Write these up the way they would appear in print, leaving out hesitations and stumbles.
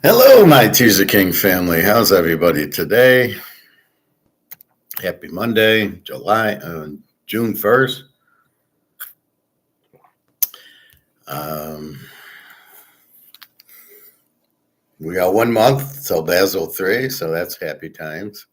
Hello, my Teaserking family. How's everybody today? Happy Monday, June 1st. Um, we got 1 month till Basel 3, so that's happy times.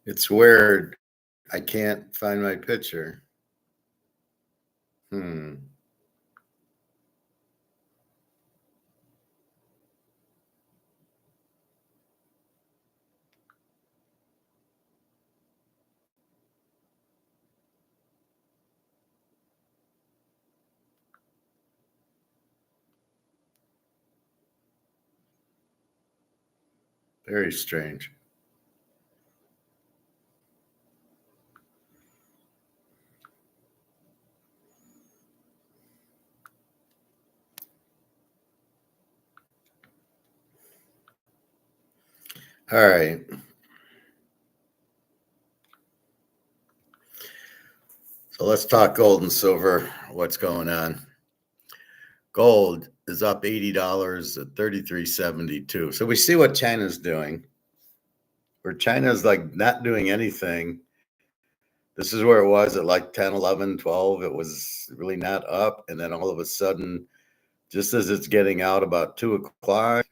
It's weird. I can't find my picture. Hmm. Very strange. All right. So let's talk gold and silver. What's going on? Gold is up $80 at 33.72. So we see what China's doing. Where China's like not doing anything. This is where it was at like 10, 11, 12. It was really not up. And then all of a sudden, just as it's getting out about 2 o'clock,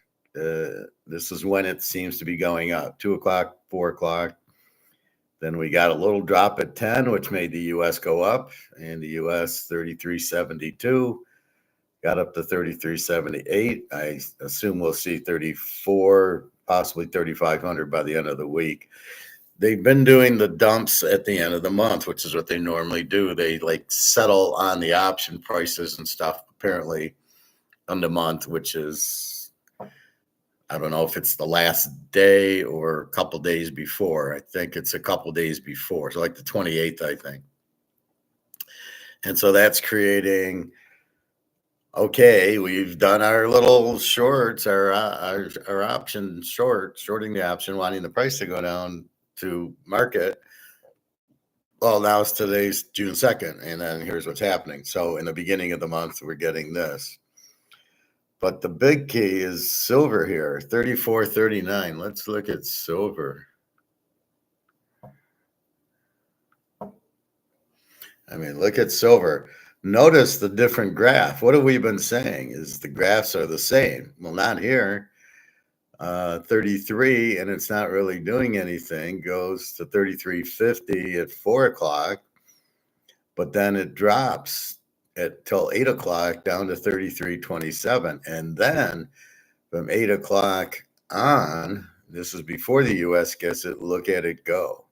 this is when it seems to be going up 2 o'clock, 4 o'clock. Then we got a little drop at 10, which made the US go up, and the US 33.72 got up to 33.78. I assume we'll see 34, possibly 3,500 by the end of the week. They've been doing the dumps at the end of the month, which is what they normally do. They like settle on the option prices and stuff, apparently, on the month, which is, I don't know if it's the last day or a couple days before. I think it's a couple days before. So like the 28th, I think. And so that's creating, okay, we've done our little shorts, our option shorting the option, wanting the price to go down to market. Well, now it's today's June 2nd, and then here's what's happening. So in the beginning of the month, we're getting this. But the big key is silver here, 34.39. Let's look at silver. I mean, look at silver. Notice the different graph. What have we been saying? Is the graphs are the same. Well, not here. 33, and it's not really doing anything, goes to 33.50 at 4 o'clock, but then it drops at till 8 o'clock down to 33.27. And then from 8 o'clock on, this is before the US gets it, look at it go.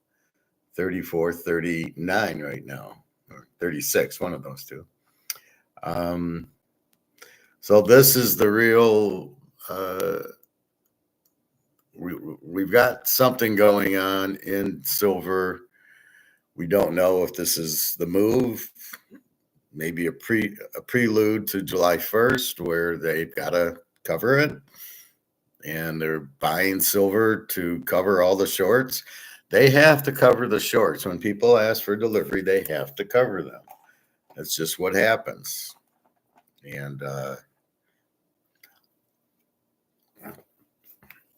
34.39 right now, or 36, one of those two. So this is the real, we've got something going on in silver. We don't know if this is the move, maybe a prelude to July 1st, where they've got to cover it, and they're buying silver to cover all the shorts. They have to cover the shorts. When people ask for delivery, they have to cover them. That's just what happens. And I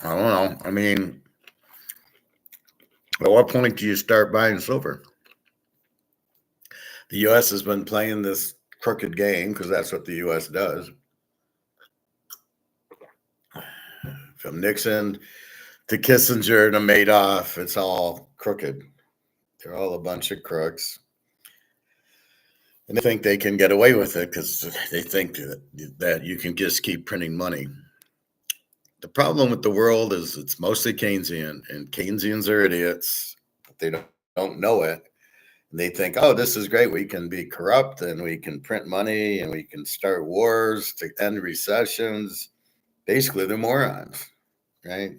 don't know. I mean, at what point do you start buying silver? The U.S. has been playing this crooked game, because that's what the U.S. does. From Nixon to Kissinger to Madoff, it's all crooked. They're all a bunch of crooks. And they think they can get away with it because they think that you can just keep printing money. The problem with the world is it's mostly Keynesian, and Keynesians are idiots. But they don't know it. And they think, oh, this is great. We can be corrupt and we can print money and we can start wars to end recessions. Basically, they're morons, right?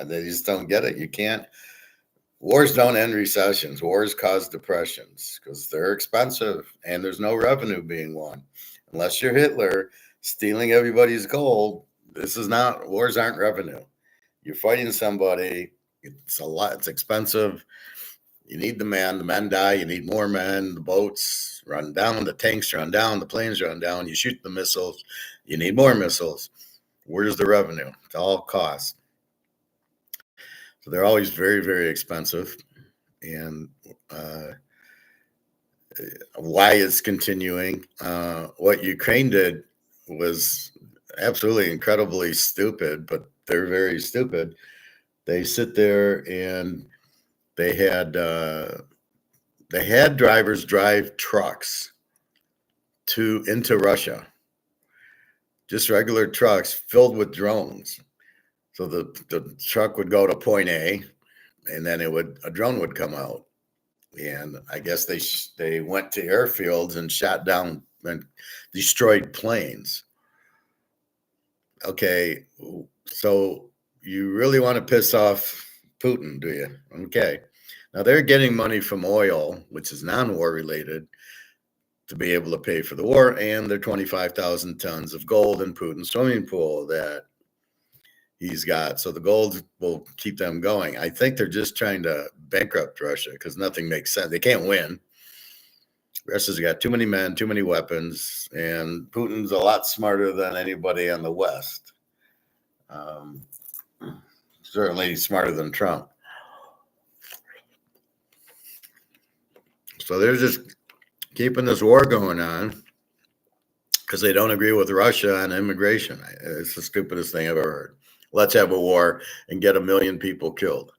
They just don't get it. You can't. Wars don't end recessions. Wars cause depressions because they're expensive and there's no revenue being won. Unless you're Hitler stealing everybody's gold, this is not, wars aren't revenue. You're fighting somebody, it's a lot, it's expensive. You need the men die, you need more men, the boats run down, the tanks run down, the planes run down, you shoot the missiles, you need more missiles. Where's the revenue? It's all cost. So they're always very, very expensive. And why it's continuing. What Ukraine did was absolutely incredibly stupid, but they're very stupid. They sit there and they had drivers drive trucks into Russia, just regular trucks filled with drones. So the truck would go to point A, and then a drone would come out. And I guess they went to airfields and shot down and destroyed planes. Okay, so you really want to piss off Putin, do you? Okay. Now they're getting money from oil, which is non-war related, to be able to pay for the war, and their 25,000 tons of gold in Putin's swimming pool that he's got. So the gold will keep them going. I think they're just trying to bankrupt Russia because nothing makes sense. They can't win. Russia's got too many men, too many weapons, and Putin's a lot smarter than anybody in the West. Certainly smarter than Trump. So they're just keeping this war going on because they don't agree with Russia on immigration. It's the stupidest thing I've ever heard. Let's have a war and get 1 million people killed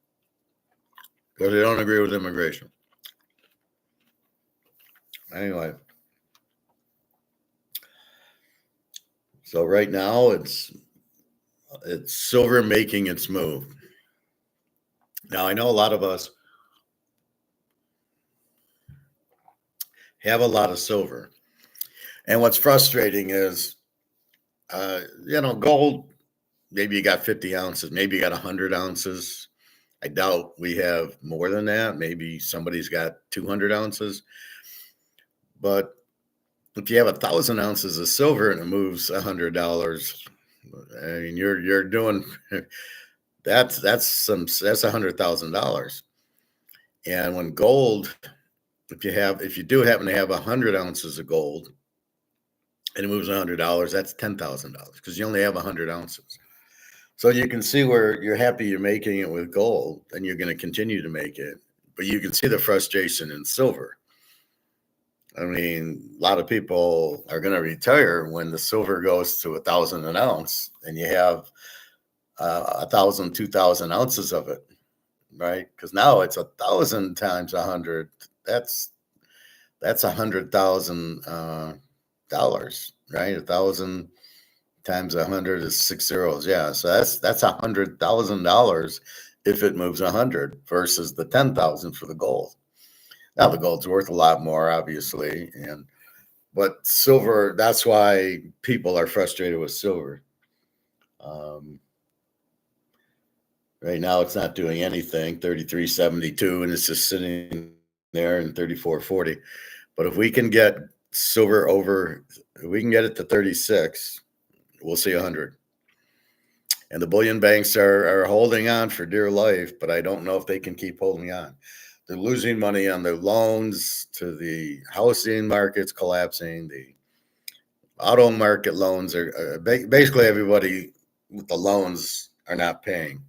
because they don't agree with immigration. Anyway, so right now it's silver making its move. Now I know a lot of us have a lot of silver, and what's frustrating is, gold. Maybe you got 50 ounces, maybe you got 100 ounces. I doubt we have more than that. Maybe somebody's got 200 ounces. But if you have 1,000 ounces of silver and it moves $100, I mean, you're doing that's $100,000. And when gold, if you do happen to have 100 ounces of gold and it moves $100, that's $10,000 because you only have 100 ounces. So you can see where you're happy you're making it with gold and you're going to continue to make it, but you can see the frustration in silver. I mean, a lot of people are going to retire when the silver goes to 1,000 an ounce and you have 1,000, 2,000 ounces of it, right? Because now it's 1,000 times 100. That's $100,000, right? 1,000 times 100 is 6 zeros. Yeah, so that's $100,000 if it moves 100 versus the 10,000 for the gold. Now the gold's worth a lot more, obviously, but silver. That's why people are frustrated with silver. Right now, it's not doing anything. 33.72, and it's just sitting there in 34.40. But if we can get silver if we can get it to 36, we'll see 100. And the bullion banks are holding on for dear life, but I don't know if they can keep holding on. They're losing money on their loans to the housing markets collapsing. The auto market loans are basically everybody with the loans are not paying.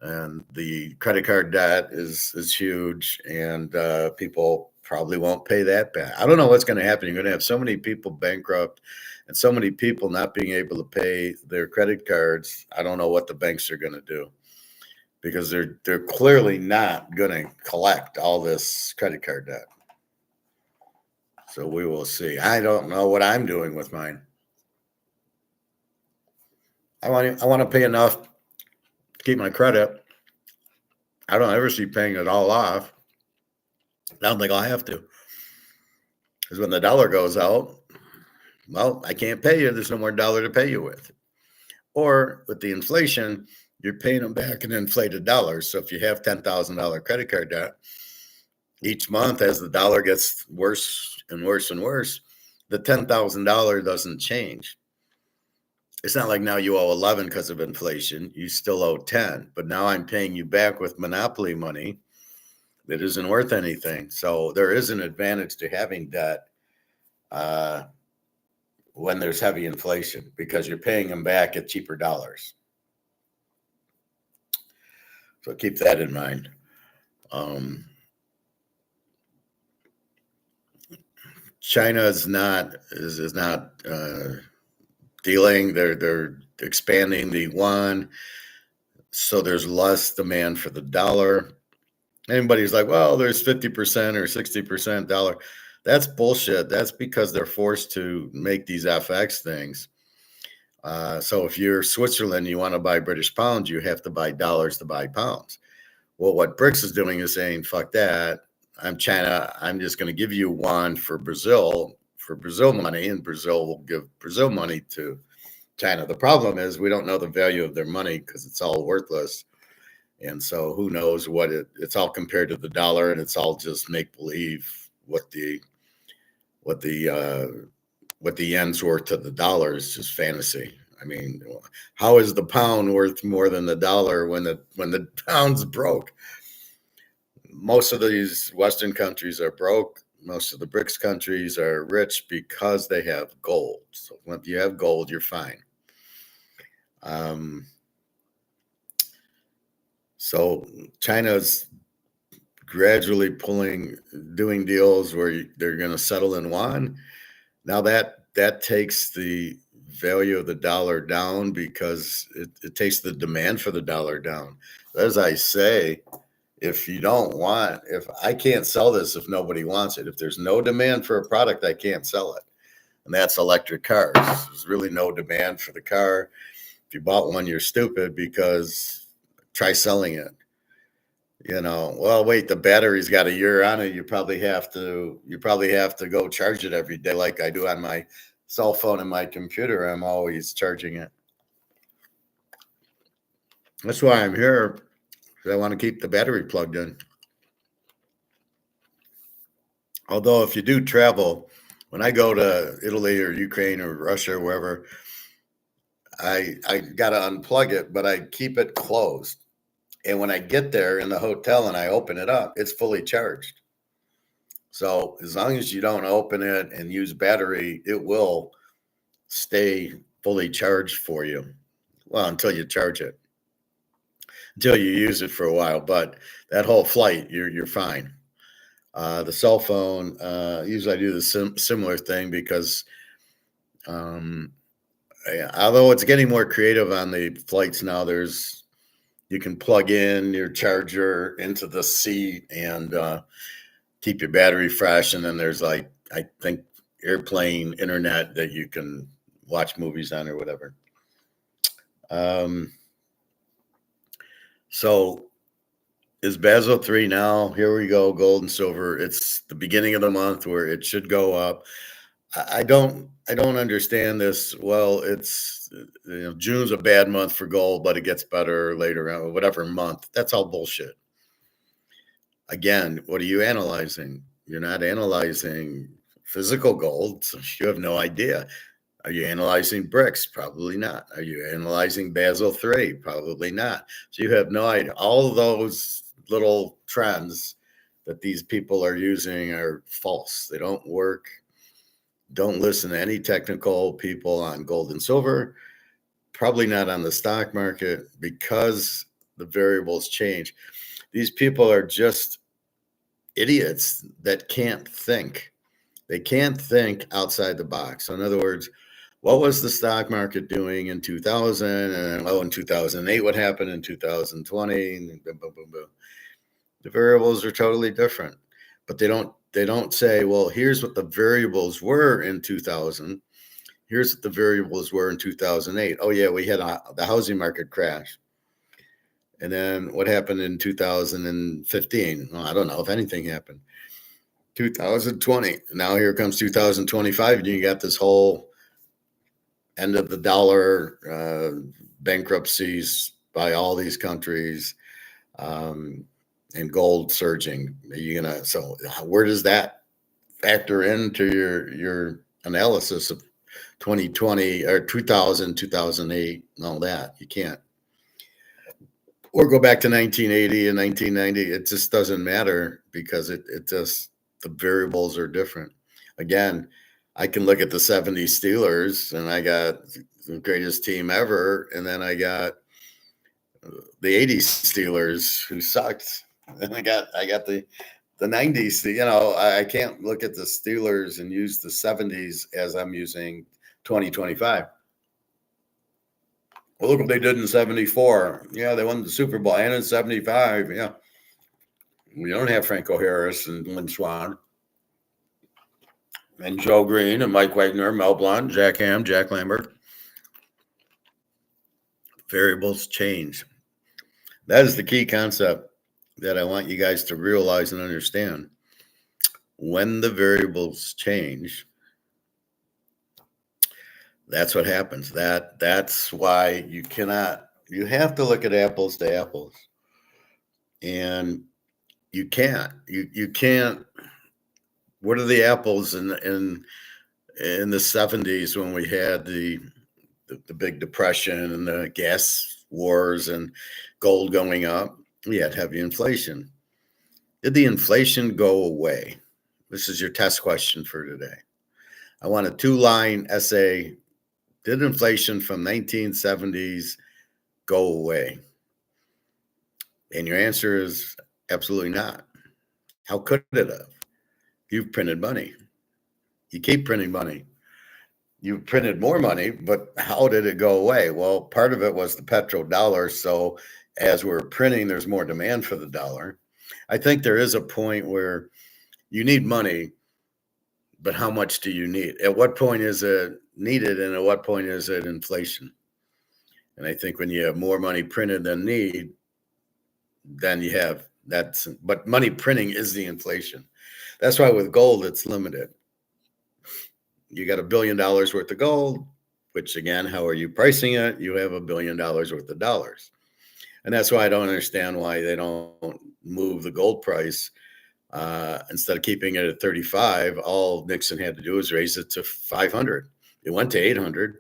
And the credit card debt is huge, and people probably won't pay that back. I don't know what's going to happen. You're going to have so many people bankrupt and so many people not being able to pay their credit cards. I don't know what the banks are going to do because they're clearly not going to collect all this credit card debt. So we will see. I don't know what I'm doing with mine. I want to pay enough to keep my credit. I don't ever see paying it all off. I don't think I'll have to. Because when the dollar goes out, well, I can't pay you. There's no more dollar to pay you with. Or with the inflation, you're paying them back in inflated dollars. So if you have $10,000 credit card debt, each month as the dollar gets worse and worse and worse, the $10,000 doesn't change. It's not like now you owe 11 because of inflation. You still owe 10, but now I'm paying you back with monopoly money that isn't worth anything. So there is an advantage to having debt when there's heavy inflation because you're paying them back at cheaper dollars. So keep that in mind. China is not dealing. They're expanding the yuan, so there's less demand for the dollar. Anybody's like, well, there's 50% or 60% dollar. That's bullshit. That's because they're forced to make these FX things. So if you're Switzerland, you want to buy British pounds, you have to buy dollars to buy pounds. Well, what BRICS is doing is saying, fuck that. I'm China. I'm just going to give you yuan for Brazil money, and Brazil will give Brazil money to China. The problem is we don't know the value of their money because it's all worthless. And so who knows what it's all compared to the dollar, and it's all just make believe what the yen's worth to the dollar is just fantasy. I mean, how is the pound worth more than the dollar when the pound's broke? Most of these Western countries are broke. Most of the BRICS countries are rich because they have gold. So when you have gold, you're fine. So China's gradually doing deals where they're going to settle in yuan. Now that takes the value of the dollar down because it takes the demand for the dollar down. As I say, if I can't sell this if nobody wants it, if there's no demand for a product, I can't sell it. And that's electric cars. There's really no demand for the car. If you bought one, you're stupid because try selling it. Well, wait, the battery's got a year on it. You probably have to go charge it every day like I do on my cell phone and my computer. I'm always charging it. That's why I'm here. I want to keep the battery plugged in. Although if you do travel, when I go to Italy or Ukraine or Russia or wherever, I got to unplug it, but I keep it closed. And when I get there in the hotel and I open it up, it's fully charged. So as long as you don't open it and use battery, it will stay fully charged for you. Well, until you charge it, until you use it for a while. But that whole flight, you're fine. The cell phone, usually I do the similar thing because although it's getting more creative on the flights now, you can plug in your charger into the seat and keep your battery fresh. And then there's I think airplane internet that you can watch movies on or whatever. So is Basel III now? Here we go, gold and silver. It's the beginning of the month where it should go up. I don't understand this. Well, it's June's a bad month for gold, but it gets better later on, whatever month. That's all bullshit. Again, what are you analyzing? You're not analyzing physical gold, so you have no idea. Are you analyzing BRICS? Probably not. Are you analyzing Basel III? Probably not. So you have no idea. All those little trends that these people are using are false. They don't work. Don't listen to any technical people on gold and silver. Probably not on the stock market because the variables change. These people are just idiots that can't think. They can't think outside the box. So in other words, what was the stock market doing in 2000? And in 2008, what happened in 2020? And boom, boom, boom, boom. The variables are totally different, but they don't say, well, here's what the variables were in 2000. Here's what the variables were in 2008. Oh yeah, we had the housing market crash. And then what happened in 2015? Well, I don't know if anything happened. 2020. Now here comes 2025, and you got this whole end of the dollar, bankruptcies by all these countries, um, and gold surging. So where does that factor into your analysis of 2020 or 2000, 2008, and all that? You can't. Or go back to 1980 and 1990. It just doesn't matter because it just, the variables are different. Again, I can look at the 70s Steelers and I got the greatest team ever, and then I got the 80s Steelers who sucked. And I got the 90s. I can't look at the Steelers and use the 70s as I'm using 2025. Well, look what they did in 74. Yeah, they won the Super Bowl. And in 75, yeah. We don't have Franco Harris and Lynn Swan and Joe Green and Mike Wagner, Mel Blount, Jack Ham, Jack Lambert. Variables change. That is the key concept that I want you guys to realize and understand. When the variables change, that's what happens. That's why you have to look at apples to apples. And you can't. You can't. What are the apples in the 70s when we had the big depression and the gas wars and gold going up? We had heavy inflation. Did the inflation go away? This is your test question for today. I want a 2-line essay. Did inflation from 1970s go away? And your answer is absolutely not. How could it have? You've printed money. You keep printing money. You printed more money, but how did it go away? Well, part of it was the petrodollar. So as we're printing, there's more demand for the dollar. I think there is a point where you need money, but how much do you need? At what point is it needed, and at what point is it inflation? And I think when you have more money printed than need, then you have but money printing is the inflation. That's why with gold, it's limited. You got $1 billion worth of gold, which again, how are you pricing it? You have $1 billion worth of dollars. And that's why I don't understand why they don't move the gold price. Instead of keeping it at 35, all Nixon had to do was raise it to 500. It went to 800.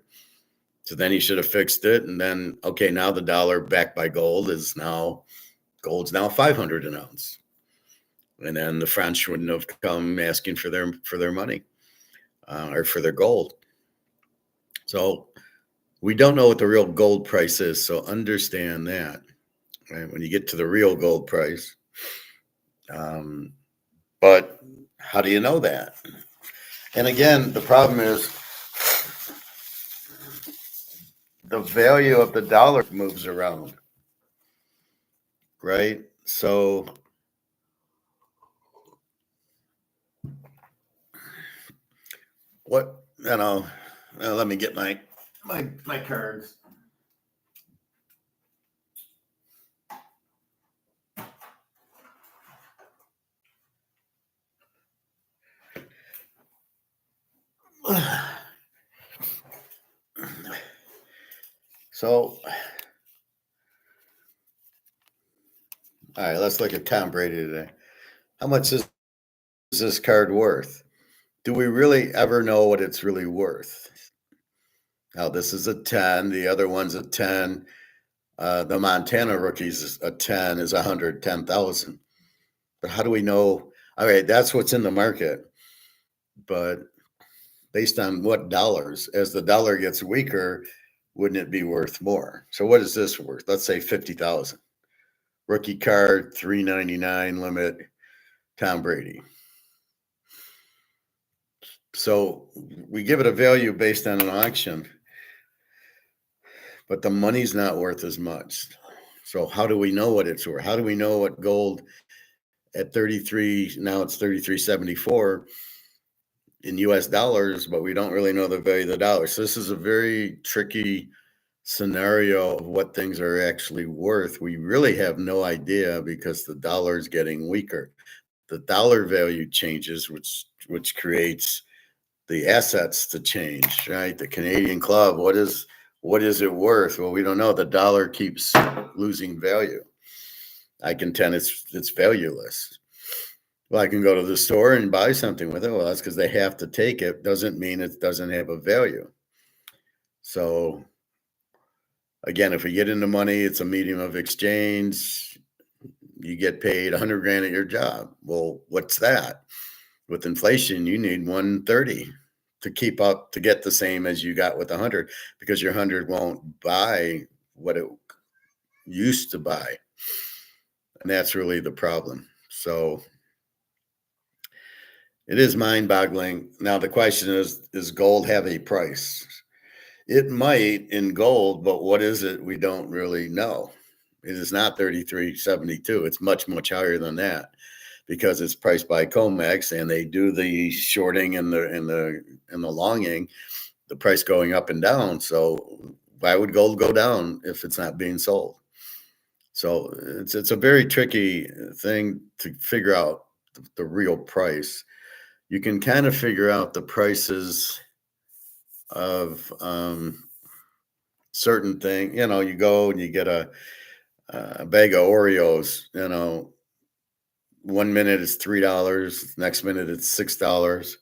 So then he should have fixed it. And then, okay, now the dollar backed by gold's now 500 an ounce. And then the French wouldn't have come asking for their money or for their gold. So we don't know what the real gold price is. So understand that, right? When you get to the real gold price. But how do you know that? And again, the problem is the value of the dollar moves around, right? So let me get my cards. So, all right, let's look at Tom Brady today. How much is this card worth? Do we really ever know what it's really worth? Now, this is a 10. The other one's a 10. The Montana rookies, a 10 is 110,000. But how do we know? All right, that's what's in the market. But based on what dollars? As the dollar gets weaker, wouldn't it be worth more? So what is this worth? Let's say 50,000. Rookie card, $399 limit, Tom Brady. So we give it a value based on an auction, but the money's not worth as much. So how do we know what it's worth? How do we know what gold at 33, now it's 33.74 in US dollars, but we don't really know the value of the dollar. So this is a very tricky scenario of what things are actually worth. We really have no idea because the dollar is getting weaker. the dollar value changes, which creates the assets to change, right? The Canadian club, what is it worth? Well, we don't know. The dollar keeps losing value. I contend it's valueless. Well, I can go to the store and buy something with it. Well, that's because they have to take it. Doesn't mean it doesn't have a value. So again, if we get into money, it's a medium of exchange. You get paid 100 grand at your job. Well, what's that? With inflation, you need 130 to keep up to get the same as you got with 100, because your 100 won't buy what it used to buy. And that's really the problem. So it is mind boggling. Now, the question is does gold have a price? It might in gold, but what is it? We don't really know. It is not 33.72. It's much, much higher than that, because it's priced by COMEX and they do the shorting and the longing, the price going up and down. So why would gold go down if it's not being sold? So it's a very tricky thing to figure out the real price. You can kind of figure out the prices of certain things. You go and you get a bag of Oreos. 1 minute it's $3, next minute it's $6.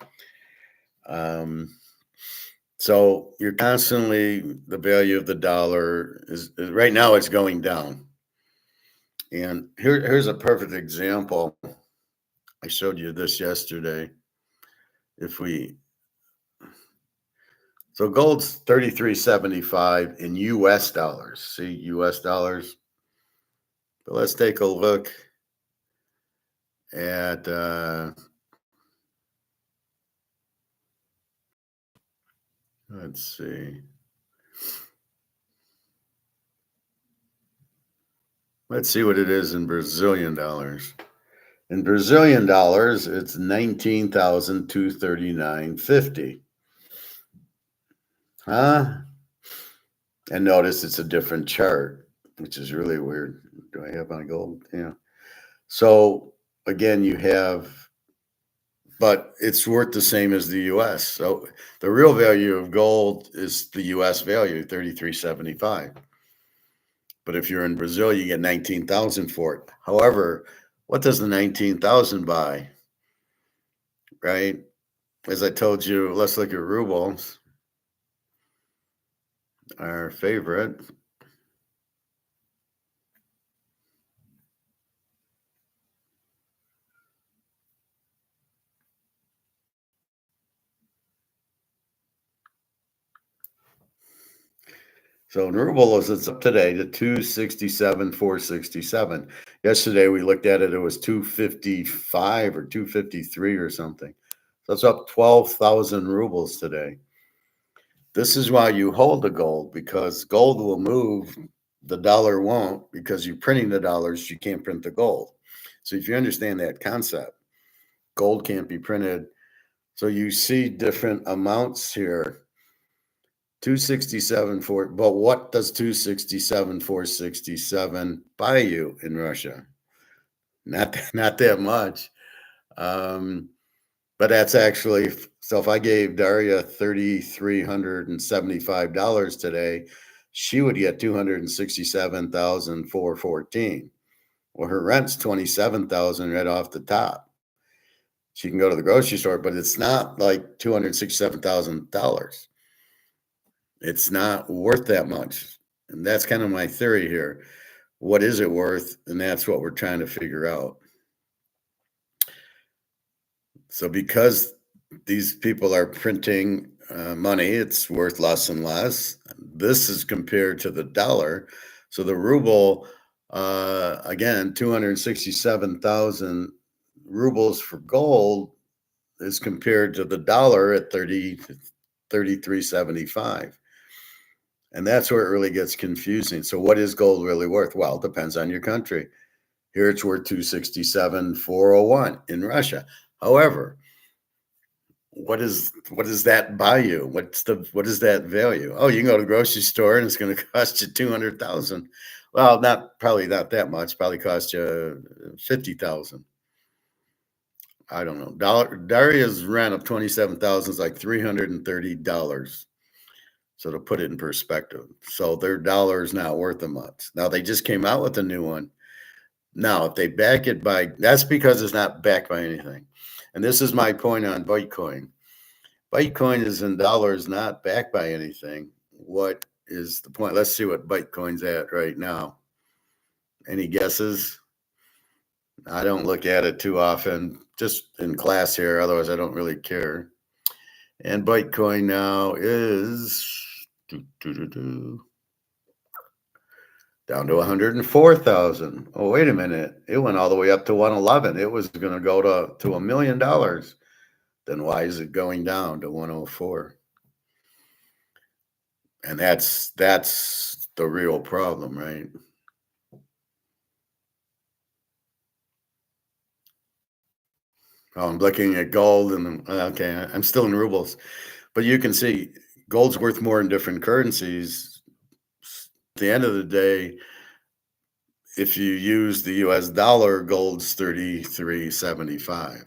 So you're constantly, the value of the dollar is right now it's going down. And here's a perfect example. I showed you this yesterday. So gold's 33.75 in US dollars. See, US dollars. But let's take a look at let's see. Let's see what it is in Brazilian dollars. In Brazilian dollars, it's 19,239.50. Huh? And notice it's a different chart, which is really weird. Do I have my gold? Yeah. So again, but it's worth the same as the US. So the real value of gold is the US value, 33.75. But if you're in Brazil, you get 19,000 for it. However, what does the 19,000 buy? Right? As I told you, let's look at rubles, our favorite. So in rubles, it's up today to 267,467. Yesterday we looked at it, it was 255 or 253 or something. So it's up 12,000 rubles today. This is why you hold the gold, because gold will move, the dollar won't, because you're printing the dollars, you can't print the gold. So if you understand that concept, gold can't be printed. So you see different amounts here. 267 for, but what does 267 467 buy you in Russia? Not that much. But that's actually, so if I gave Daria $3,375 today, she would get 267,414. Well, her rent's 27,000 right off the top. She can go to the grocery store, but it's not like $267,000. It's not worth that much. And that's kind of my theory here. What is it worth? And that's what we're trying to figure out. So because these people are printing money, it's worth less and less. This is compared to the dollar. So the ruble, again, 267,000 rubles for gold is compared to the dollar at 33.75. And that's where it really gets confusing. So what is gold really worth? Well, it depends on your country. Here it's worth 267,401 in Russia. However, what does that buy you? What is that value? Oh, you can go to the grocery store and it's going to cost you 200,000. Well, probably not that much. Probably cost you 50,000. I don't know. Daria's rent of 27,000 is like $330. So to put it in perspective, so their dollar is not worth a much. Now they just came out with a new one. Now, if they back it by, that's because it's not backed by anything. And this is my point on Bitcoin. Bitcoin is in dollars, not backed by anything. What is the point? Let's see what Bitcoin's at right now. Any guesses? I don't look at it too often, just in class here. Otherwise, I don't really care. And Bitcoin now is down to 104,000. Oh, wait a minute. It went all the way up to 111. It was going to go to $1 million. Then why is it going down to 104? And that's the real problem, right? Oh, I'm looking at gold and okay, I'm still in rubles. But you can see gold's worth more in different currencies. At the end of the day, if you use the US dollar, gold's 33.75.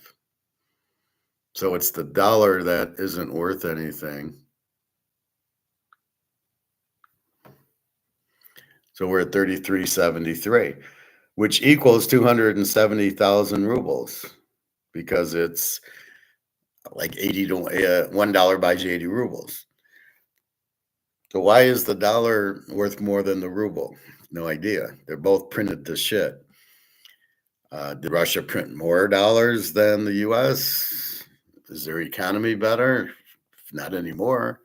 So it's the dollar that isn't worth anything. So we're at 33.73, which equals 270,000 rubles because it's like 80 to $1 buys you 80 rubles. So why is the dollar worth more than the ruble? No idea. They're both printed to shit. Did Russia print more dollars than the US? Is their economy better? Not anymore.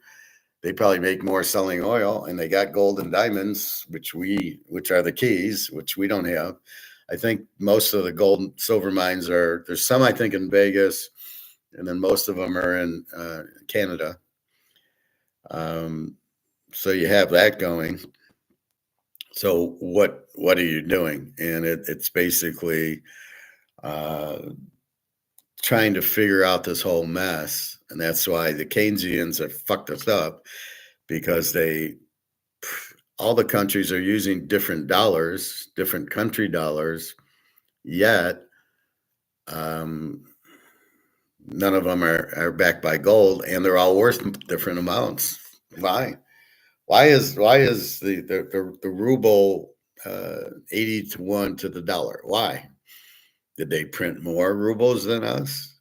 They probably make more selling oil, and they got gold and diamonds, which are the keys, which we don't have. I think most of the gold and silver mines there's some I think in Vegas, and then most of them are in Canada. So you have that going. So what are you doing? And it's basically trying to figure out this whole mess, and that's why the Keynesians have fucked us up, because all the countries are using different dollars, different country dollars, yet none of them are backed by gold, and they're all worth different amounts. Why? Why is the ruble 80 to 1 to the dollar? Why? Did they print more rubles than us?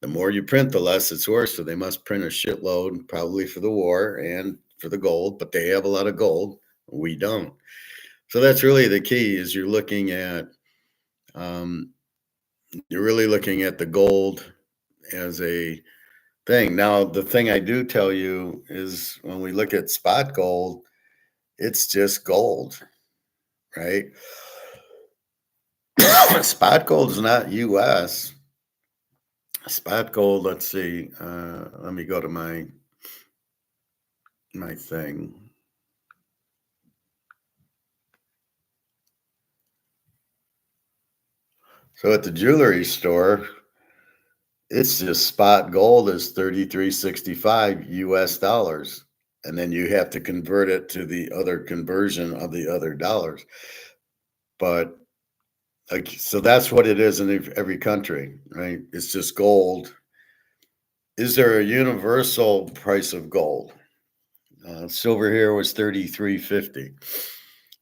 The more you print, the less it's worth. So they must print a shitload, probably for the war and for the gold, but they have a lot of gold. We don't. So that's really the key, is you're really looking at the gold as a thing. Now, the thing I do tell you is when we look at spot gold, it's just gold, right? Spot gold is not US. Spot gold, let's see. Let me go to my thing. So at the jewelry store, it's just spot gold is 33.65 US dollars. And then you have to convert it to the other conversion of the other dollars. But so that's what it is in every country, right? It's just gold. Is there a universal price of gold? Silver here was 33.50.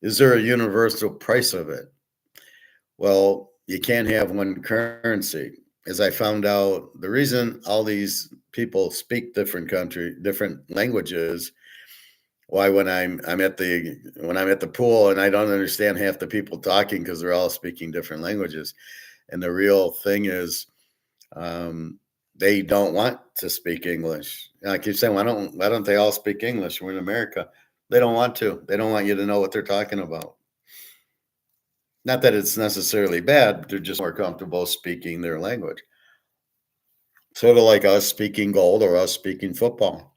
Is there a universal price of it? Well, you can't have one currency. As I found out, the reason all these people speak different languages, why when I'm at the pool and I don't understand half the people talking because they're all speaking different languages, and the real thing is, they don't want to speak English. I keep saying, why don't they all speak English? We're in America. They don't want to. They don't want you to know what they're talking about. Not that it's necessarily bad, but they're just more comfortable speaking their language. Sort of like us speaking gold or us speaking football.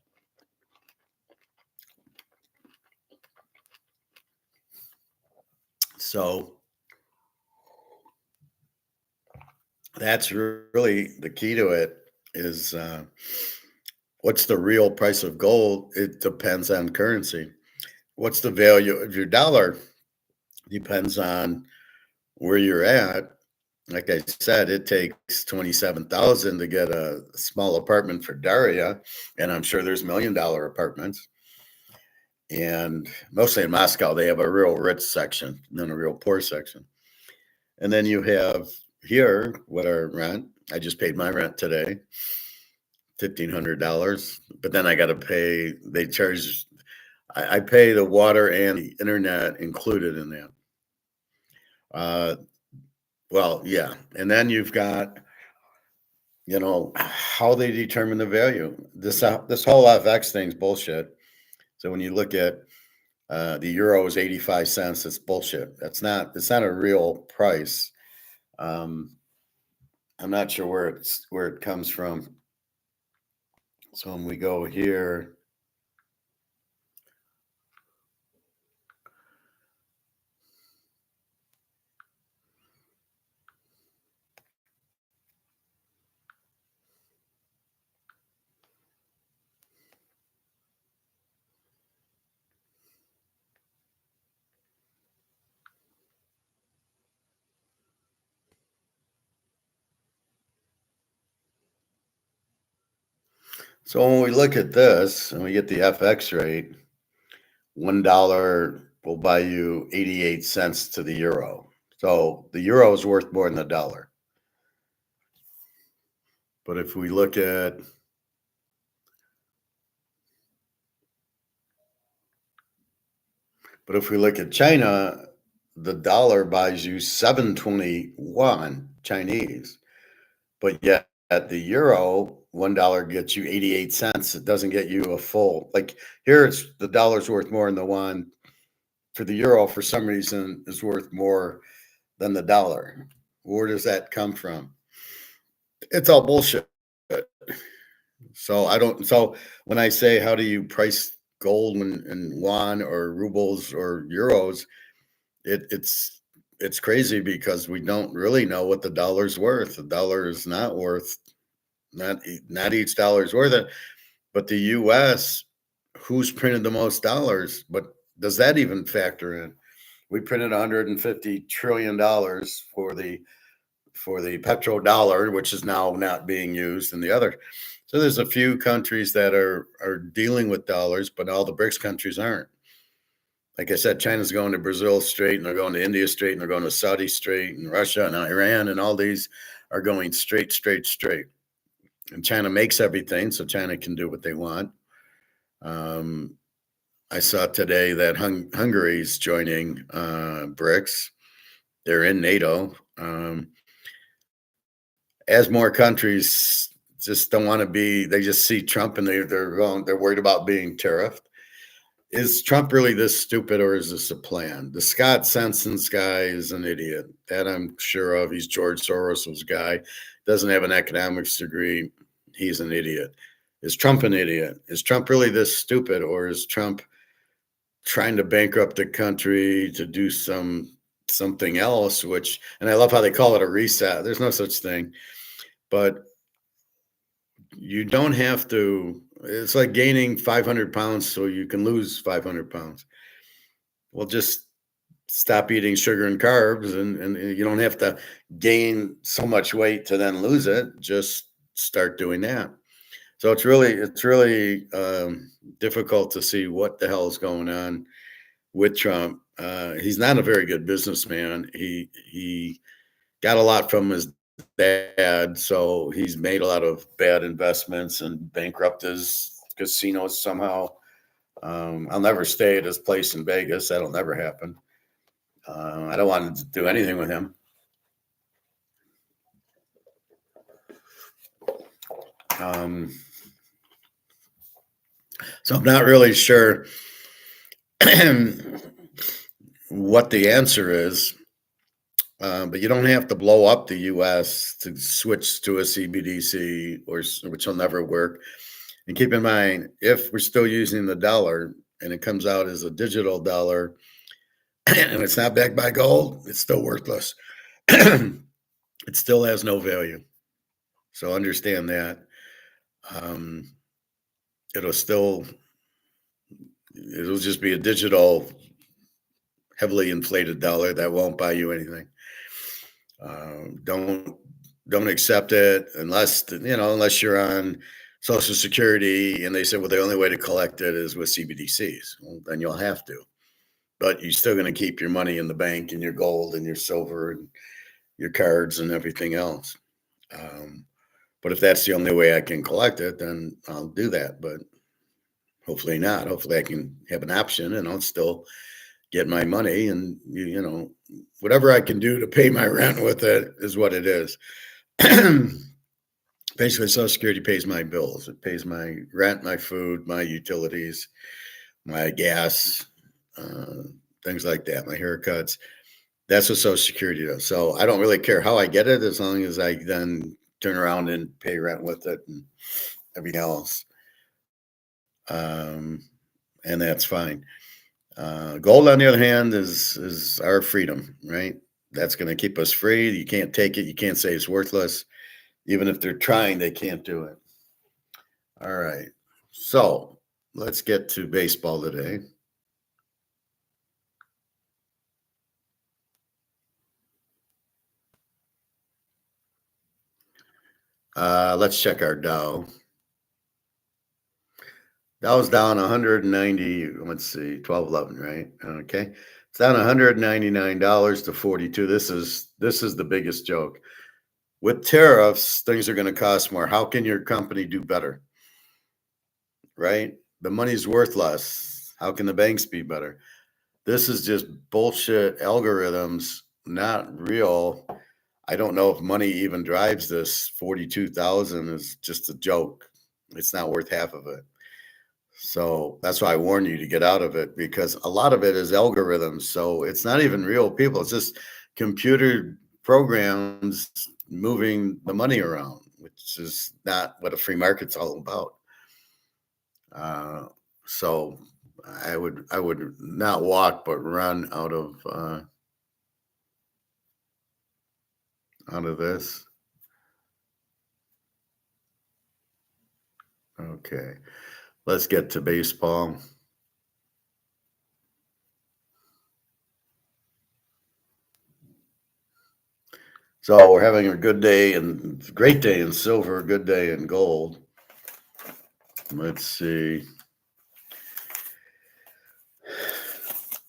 So that's really the key to it, is what's the real price of gold? It depends on currency. What's the value of your dollar? Depends on where you're at. like I said, it takes 27,000 to get a small apartment for Daria, and I'm sure there's $1 million apartments. And mostly in Moscow, they have a real rich section and then a real poor section. And then you have here what our rent. I just paid my rent today, $1,500. But then I got to pay. They charge. I pay the water and the internet included in that. Uh, well, yeah. And then you've got, how they determine the value. This whole FX thing's bullshit. So when you look at the euro is 85 cents, it's bullshit. It's not a real price. Um, I'm not sure where it comes from. So when we go here, so when we look at this and we get the FX rate, $1 will buy you 88 cents to the euro. So the euro is worth more than the dollar. But if we look at China, the dollar buys you 721 Chinese. But yet at the euro, $1 gets you 88 cents. It doesn't get you a full, like here it's the dollar's worth more than the one. For the euro, for some reason, is worth more than the dollar. Where does that come from? It's all bullshit. So when I say how do you price gold and yuan or rubles or euros, it's crazy because we don't really know what the dollar's worth. The dollar is not worth not each dollar is worth it. But the U.S., who's printed the most dollars? But does that even factor in? We printed $150 trillion for the petrodollar, which is now not being used, and the other. So there's a few countries that are dealing with dollars, but all the BRICS countries aren't. Like I said, China's going to Brazil straight, and they're going to India straight, and they're going to Saudi straight, and Russia and Iran, and all these are going straight, straight, straight. And China makes everything, so China can do what they want. I saw today that Hungary's joining BRICS. They're in NATO. As more countries just don't want to be, they just see Trump and they're worried about being tariffed. Is Trump really this stupid, or is this a plan? The Scott Senson's guy is an idiot. That I'm sure of. He's George Soros's guy. Doesn't have an economics degree. He's an idiot. Is Trump an idiot? Is Trump really this stupid, or is Trump trying to bankrupt the country to do something else? And I love how they call it a reset. There's no such thing. But you don't have to. It's like gaining 500 pounds so you can lose 500 pounds. Well, just stop eating sugar and carbs, and you don't have to gain so much weight to then lose it. Just start doing that. So it's really difficult to see what the hell is going on with Trump. He's not a very good businessman. He got a lot from his dad, so he's made a lot of bad investments and bankrupted his casinos somehow. I'll never stay at his place in Vegas. That'll never happen. I don't want to do anything with him. So I'm not really sure what the answer is. But you don't have to blow up the U.S. to switch to a CBDC, which will never work. And keep in mind, if we're still using the dollar and it comes out as a digital dollar and it's not backed by gold, it's still worthless. It still has no value. So understand that. It'll just be a digital, heavily inflated dollar that won't buy you anything. Don't accept it unless you're on Social Security and they said, well, the only way to collect it is with CBDCs. Well, then you'll have to, but you're still going to keep your money in the bank and your gold and your silver and your cards and everything else. But if that's the only way I can collect it, then I'll do that. But hopefully not. Hopefully I can have an option and I'll still get my money, and whatever I can do to pay my rent with it is what it is. Basically, Social Security pays my bills. It pays my rent, my food, my utilities, my gas, uh, things like that, my haircuts. That's what Social Security does. So I don't really care how I get it, as long as I then turn around and pay rent with it and everything else. Um, and that's fine. Gold, on the other hand, is our freedom, right? That's going to keep us free. You can't take it. You can't say it's worthless. Even if they're trying, they can't do it. All right. So let's get to baseball today. Let's check our Dow. Dow's down 190. Let's see, 1211, right? Okay. It's down $199 to 42. This is the biggest joke. With tariffs, things are going to cost more. How can your company do better? Right? The money's worth less. How can the banks be better? This is just bullshit algorithms, not real. I don't know if money even drives this. 42,000 is just a joke. It's not worth half of it. So that's why I warn you to get out of it, because a lot of it is algorithms. So it's not even real people. It's just computer programs moving the money around, which is not what a free market's all about. So I would not walk but run out of this. Okay, let's get to baseball. So we're having a good day and great day in silver, good day in gold. Let's see.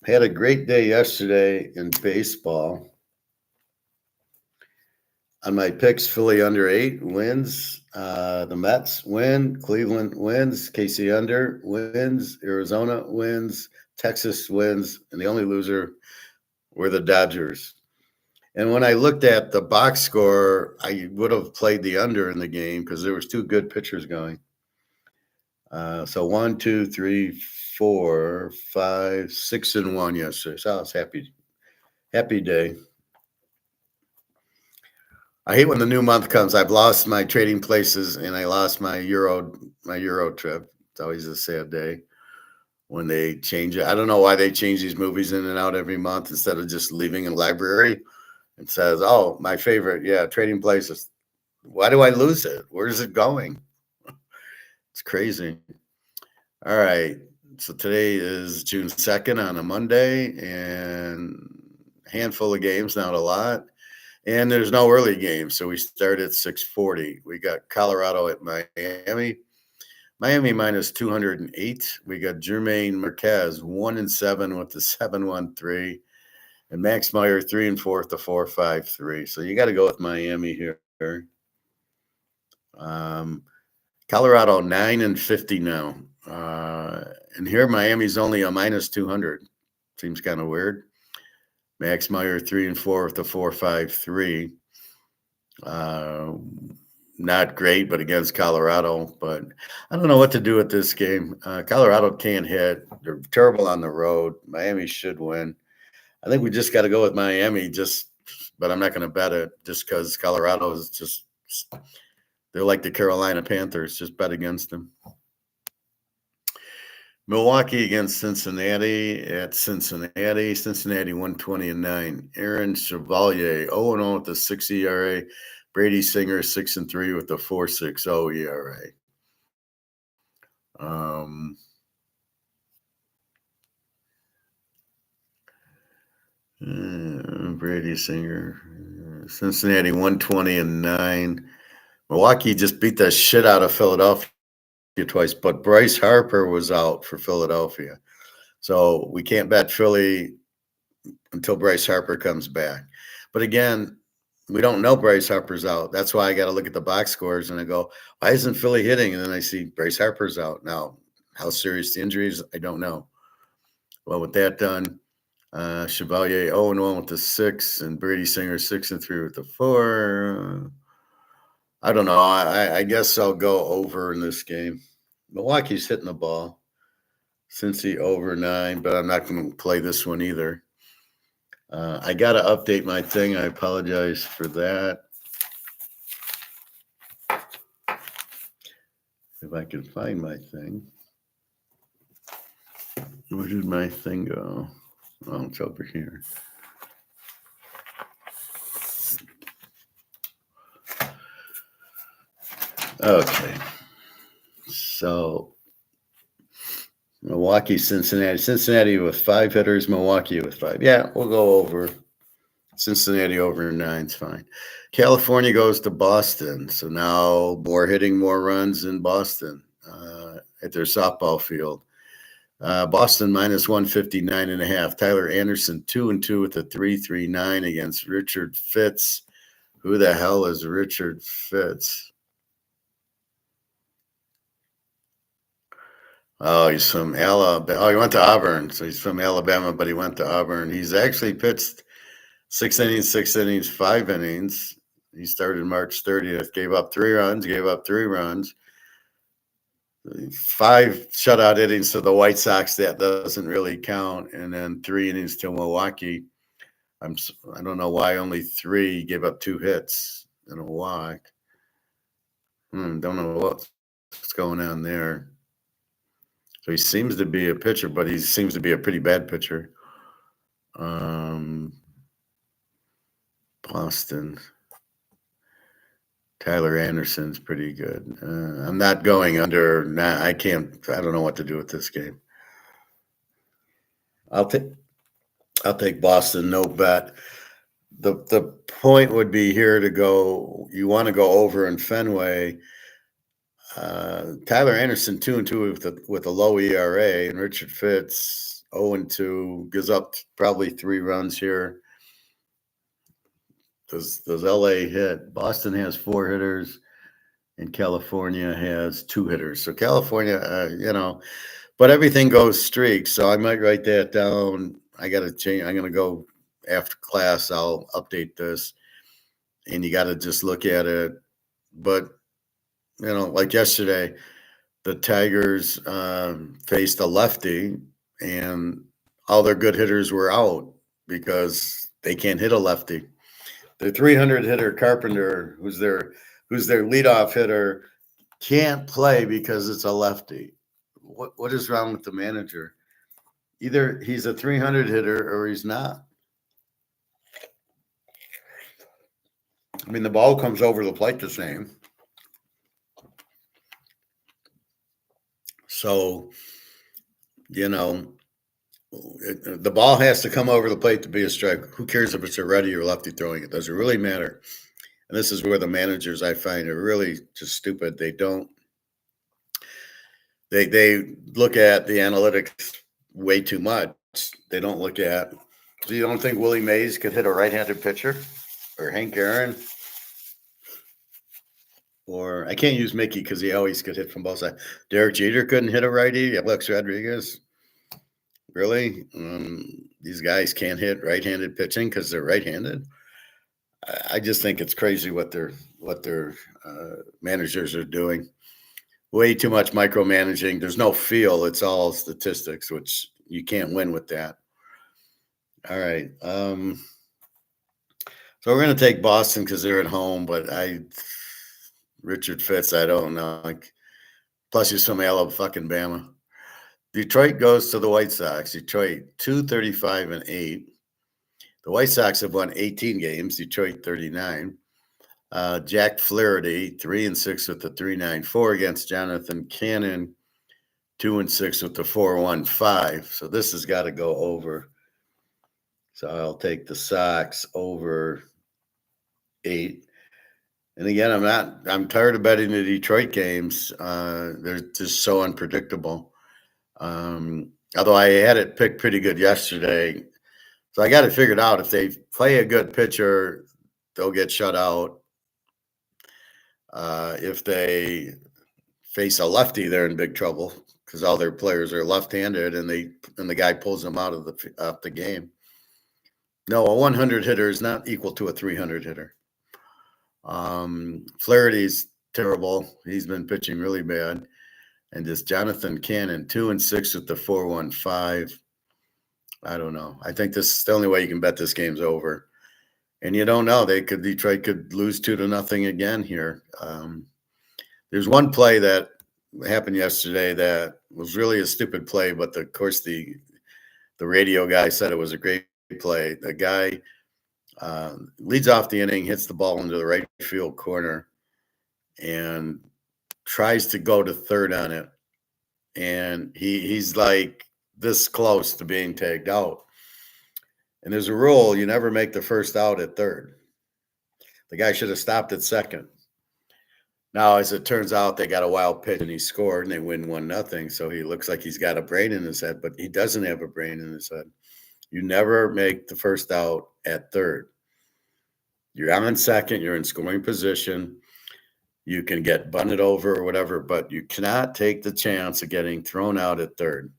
Had a great day yesterday in baseball. On my picks, Philly under 8 wins. The Mets win. Cleveland wins. KC under wins. Arizona wins. Texas wins. And the only loser were the Dodgers. And when I looked at the box score, I would have played the under in the game because there was two good pitchers going. So 1, 2, 3, 4, 5, 6 and 1 yesterday. So I was happy day. I hate when the new month comes. I've lost my trading places and I lost my Euro trip. It's always a sad day when they change it. I don't know why they change these movies in and out every month instead of just leaving a library. It says, "Oh, my favorite, yeah, trading places." Why do I lose it? Where is it going? It's crazy. All right. So today is June 2nd on a Monday, and a handful of games, not a lot. And there's no early game, so we start at 6:40. We got Colorado at Miami. Miami minus 208. We got Jermaine Marquez 1-7 with the 7-1-3, and Max Meyer 3-4 with the 4-5-3. So you got to go with Miami here. Colorado 9-50 now, and here Miami's only a minus 200. Seems kind of weird. Max Meyer 3-4 with the 4-5-3. Not great, but against Colorado. But I don't know what to do with this game. Colorado can't hit. They're terrible on the road. Miami should win. I think we just got to go with Miami. But I'm not going to bet it just because Colorado is just. They're like the Carolina Panthers. Just bet against them. Milwaukee against Cincinnati at Cincinnati. Cincinnati 120-9. Aaron Chevalier 0-0 with the 6 ERA. Brady Singer 6-3 with the 4.60 ERA. Brady Singer Cincinnati 120-9. Milwaukee just beat the shit out of Philadelphia twice, but Bryce Harper was out for Philadelphia. So we can't bet Philly until Bryce Harper comes back. But again, we don't know Bryce Harper's out. That's why I got to look at the box scores and I go, why isn't Philly hitting? And then I see Bryce Harper's out. Now, how serious the injury is, I don't know. Well, with that done, Chevalier 0-1 with the 6, and Brady Singer 6-3 with the 4. I don't know. I guess I'll go over in this game. Milwaukee's hitting the ball. Cincy over 9, but I'm not going to play this one either. I got to update my thing. I apologize for that. If I can find my thing. Where did my thing go? Oh, it's over here. Okay. So, Milwaukee, Cincinnati. Cincinnati with 5 hitters, Milwaukee with 5. Yeah, we'll go over. Cincinnati over 9 is fine. California goes to Boston. So now more hitting, more runs in Boston at their softball field. Boston minus 159.5. Tyler Anderson 2-2 with a 3.39 against Richard Fitz. Who the hell is Richard Fitz? Oh, he's from Alabama. Oh, he went to Auburn. So he's from Alabama, but he went to Auburn. He's actually pitched 6 innings, 5 innings. He started March 30th, gave up 3 runs, 5 shutout innings to the White Sox. That doesn't really count. And then 3 innings to Milwaukee. I don't know why only 3. Gave up 2 hits and a walk. Don't know what's going on there. So he seems to be a pitcher, but he seems to be a pretty bad pitcher. Boston. Tyler Anderson's pretty good. I'm not going under. I don't know what to do with this game. I'll take Boston, no bet. The point would be here to go. You want to go over in Fenway. Tyler Anderson 2-2 with a low ERA, and Richard Fitz 0-2 gives up probably 3 runs here. Does LA hit? Boston has 4 hitters, and California has 2 hitters. So California, but everything goes streaks. So I might write that down. I got to change. I'm going to go after class. I'll update this, and you got to just look at it. But like yesterday, the Tigers faced a lefty, and all their good hitters were out because they can't hit a lefty. The 300 hitter Carpenter, who's their leadoff hitter, can't play because it's a lefty. What is wrong with the manager? Either he's a 300 hitter or he's not. I mean, the ball comes over the plate the same. So, the ball has to come over the plate to be a strike. Who cares if it's a righty or lefty throwing it? Does it really matter? And this is where the managers, I find, are really just stupid. They look at the analytics way too much. They don't look at. So you don't think Willie Mays could hit a right-handed pitcher, or Hank Aaron, or I can't use Mickey because he always could hit from both sides. Derek Jeter couldn't hit a righty. Alex Rodriguez, really? These guys can't hit right-handed pitching because they're right-handed. I just think it's crazy what their managers are doing. Way too much micromanaging. There's no feel. It's all statistics, which you can't win with that. All right. So we're going to take Boston because they're at home, but Richard Fitz, I don't know. Plus he's from Alabama. Detroit goes to the White Sox. Detroit 235-8. The White Sox have won 18 games. Detroit 39. Jack Flaherty 3-6 with the 3.94 against Jonathan Cannon 2-6 with the 4.15. So this has got to go over. So I'll take the Sox over 8. And again, I'm tired of betting the Detroit games. They're just so unpredictable. Although I had it picked pretty good yesterday. So I got it figured out. If they play a good pitcher, they'll get shut out. If they face a lefty, they're in big trouble because all their players are left-handed, and the guy pulls them out of the game. No, a 100 hitter is not equal to a 300 hitter. Flaherty's terrible. He's been pitching really bad. And this Jonathan Cannon, 2-6 with the 4.15. I don't know. I think this is the only way you can bet this game's over. And you don't know. Detroit could lose 2-0 again here. There's one play that happened yesterday that was really a stupid play, but of course the radio guy said it was a great play. The guy leads off the inning, hits the ball into the right field corner, and tries to go to third on it. And he's like this close to being tagged out. And there's a rule, you never make the first out at third. The guy should have stopped at second. Now, as it turns out, they got a wild pitch and he scored and they win 1-0. So he looks like he's got a brain in his head, but he doesn't have a brain in his head. You never make the first out at third. You're on second, you're in scoring position. You can get bunted over or whatever, but you cannot take the chance of getting thrown out at third.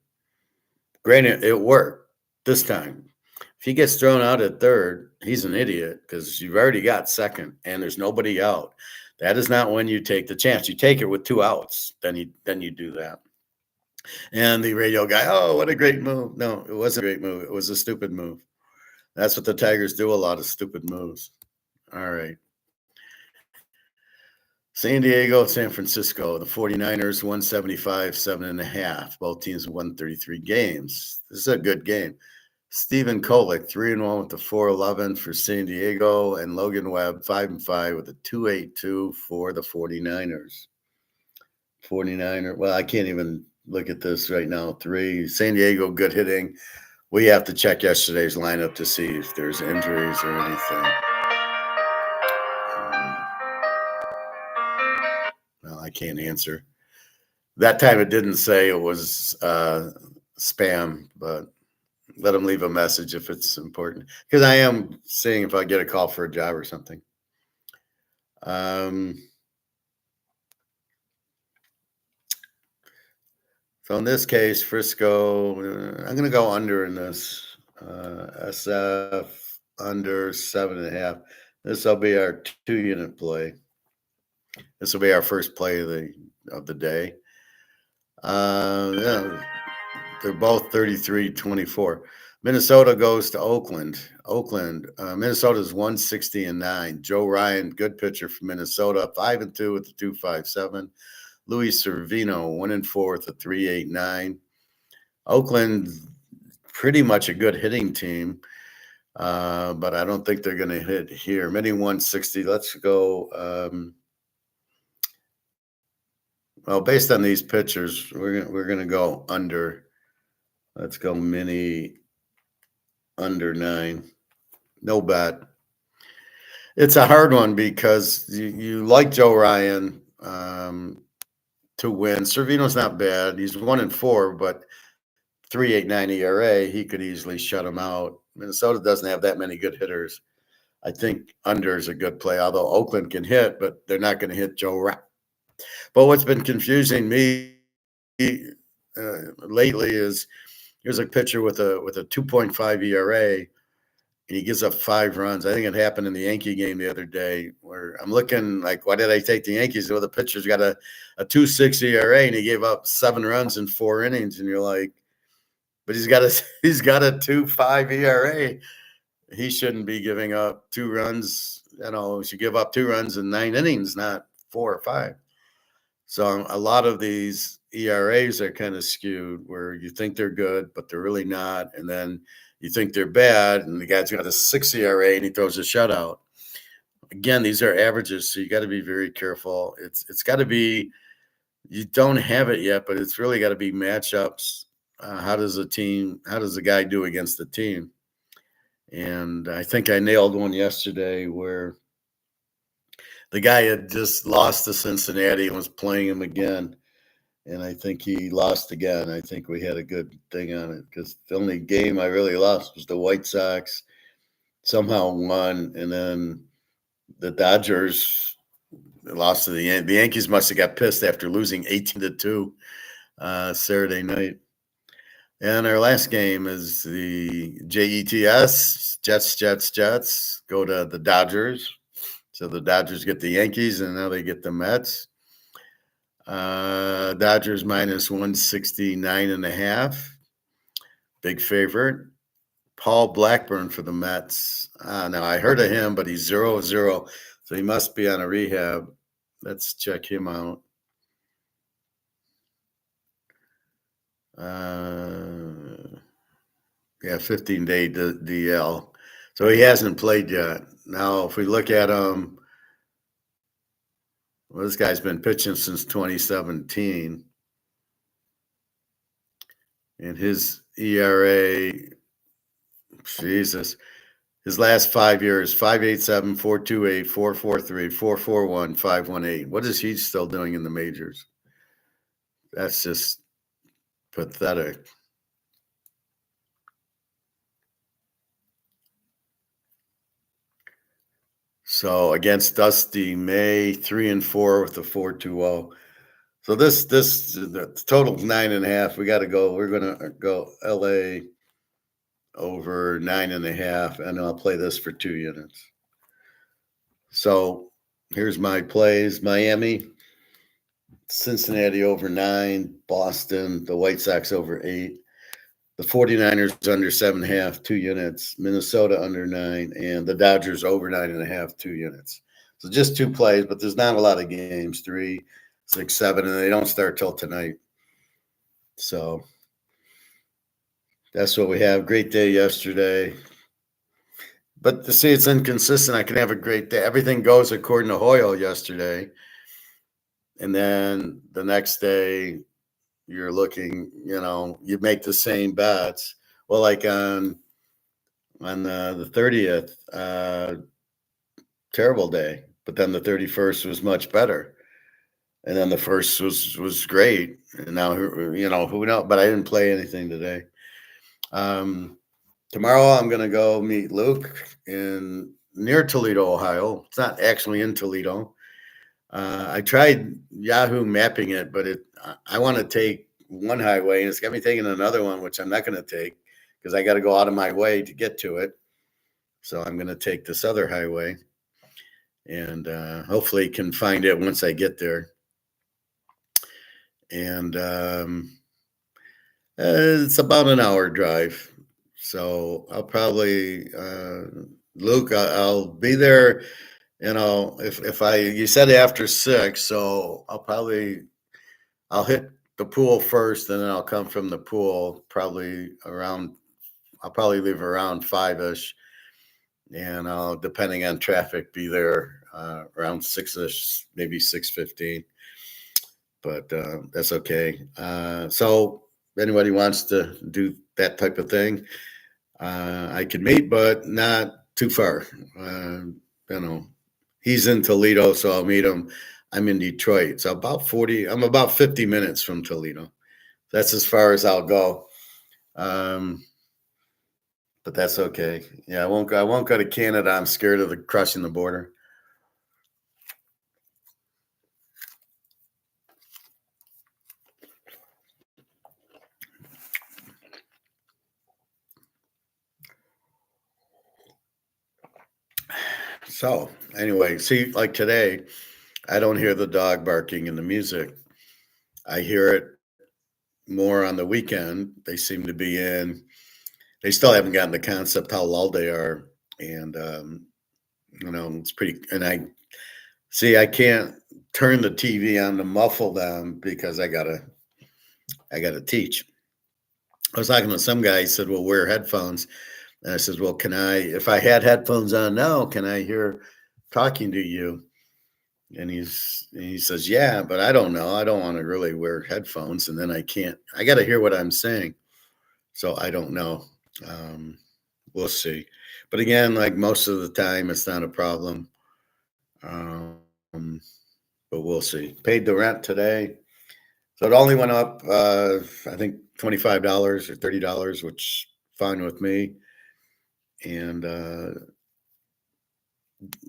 Granted, it worked this time. If he gets thrown out at third, he's an idiot because you've already got second and there's nobody out. That is not when you take the chance. You take it with 2 outs, then you do that. And the radio guy, oh, what a great move. No, it wasn't a great move. It was a stupid move. That's what the Tigers do, a lot of stupid moves. All right. San Diego, San Francisco, the 49ers, 175, 7.5. Both teams won 33 games. This is a good game. Stephen Kolek, 3-1 with the 4.11 for San Diego, and Logan Webb, 5-5 with a 2.82 for the 49ers. 49er, well, I can't even look at this right now. 3. San Diego, good hitting. We have to check yesterday's lineup to see if there's injuries or anything. Well, I can't answer. That time it didn't say it was spam, but let them leave a message if it's important. Because I am seeing if I get a call for a job or something. So in this case, Frisco, I'm going to go under in this. SF under 7.5. This will be our 2-unit play. This will be our first play of the day. Yeah, they're both 33-24. Minnesota goes to Oakland. Minnesota's 160-9. Joe Ryan, good pitcher for Minnesota, 5-2 with the 2.57. Luis Servino, 1-4 with the 3.89. Oakland, pretty much a good hitting team, but I don't think they're going to hit here. Mini 160. Let's go. Well, based on these pitchers, we're gonna go under. Let's go mini under 9. No bet. It's a hard one because you like Joe Ryan to win. Servino's not bad. He's 1-4, but 3.89 ERA. He could easily shut him out. Minnesota doesn't have that many good hitters. I think under is a good play, although Oakland can hit, but they're not going to hit Joe Ryan. But what's been confusing me lately is here's a pitcher with a 2.5 ERA, and he gives up 5 runs. I think it happened in the Yankee game the other day where I'm looking like, why did I take the Yankees? Well, the pitcher's got a 2.6 ERA, and he gave up 7 runs in 4 innings, and you're like, but he's got a 2.5 ERA. He shouldn't be giving up 2 runs. He should give up 2 runs in 9 innings, not 4 or 5. So a lot of these ERAs are kind of skewed where you think they're good, but they're really not. And then you think they're bad, and the guy's got a 6 ERA and he throws a shutout. Again, these are averages, so you got to be very careful. It's got to be, you don't have it yet, but it's really got to be matchups. How does the guy do against the team? And I think I nailed one yesterday where The guy had just lost to Cincinnati and was playing him again. And I think he lost again. I think we had a good thing on it because the only game I really lost was the White Sox somehow won. And then the Dodgers lost to the Yankees. The Yankees must have got pissed after losing 18-2 Saturday night. And our last game is the Jets, Jets go to the Dodgers. So the Dodgers get the Yankees, and now they get the Mets. Dodgers minus 169.5. Big favorite. Paul Blackburn for the Mets. Now, I heard of him, but he's 0-0, so he must be on a rehab. Let's check him out. Yeah, 15-day DL. So he hasn't played yet. Now, if we look at him, well, this guy's been pitching since 2017. And his ERA, Jesus, his last 5 years, 5.87, 4.28, 4.43, 4.41, 5.18. What is he still doing in the majors? That's just pathetic. So against Dusty May, 3-4 with a 4.20. So this the total's 9.5. We got to go. We're gonna go LA over 9.5, and I'll play this for 2 units. So here's my plays: Miami, Cincinnati over 9, Boston, the White Sox over 8, the 49ers under 7.5, 2 units, Minnesota under 9, and the Dodgers over 9.5, 2 units. So just 2 plays, but there's not a lot of games, 3, 6, 7, and they don't start till tonight. So that's what we have. Great day yesterday. But to see it's inconsistent, I can have a great day. Everything goes according to Hoyle yesterday. And then the next day, you're looking, you make the same bets. Well, like on the 30th, terrible day. But then the 31st was much better. And then the first was great. And now, who knows? But I didn't play anything today. Tomorrow I'm going to go meet Luke near Toledo, Ohio. It's not actually in Toledo. I tried Yahoo mapping it, but I want to take one highway, and it's got me taking another one, which I'm not going to take because I got to go out of my way to get to it. So I'm going to take this other highway, and hopefully can find it once I get there. And it's about an hour drive. So I'll probably, Luke, I'll be there, you said after 6, so I'll hit the pool first, and then I'll come from the pool I'll probably leave around 5-ish, and I'll, depending on traffic, be there around 6-ish, maybe 6:15, but that's okay. So if anybody wants to do that type of thing, I could meet, but not too far. He's in Toledo, so I'll meet him. I'm in Detroit, so I'm about 50 minutes from Toledo. That's as far as I'll go. But that's okay. Yeah, I won't go to Canada. I'm scared of crossing the border. So anyway, see, like today, I don't hear the dog barking and the music. I hear it more on the weekend. They seem to be in. They still haven't gotten the concept how lulled they are, and it's pretty. And I can't turn the TV on to muffle them because I gotta teach. I was talking to some guy. He said, "Well, wear headphones," and I said, "Well, if I had headphones on now, can I hear talking to you?" And he says, "Yeah, but I don't know. I don't want to really wear headphones, and then I got to hear what I'm saying. So I don't know. We'll see. But again, like most of the time, it's not a problem. But we'll see. Paid the rent today. So it only went up, I think, $25 or $30, which fine with me. And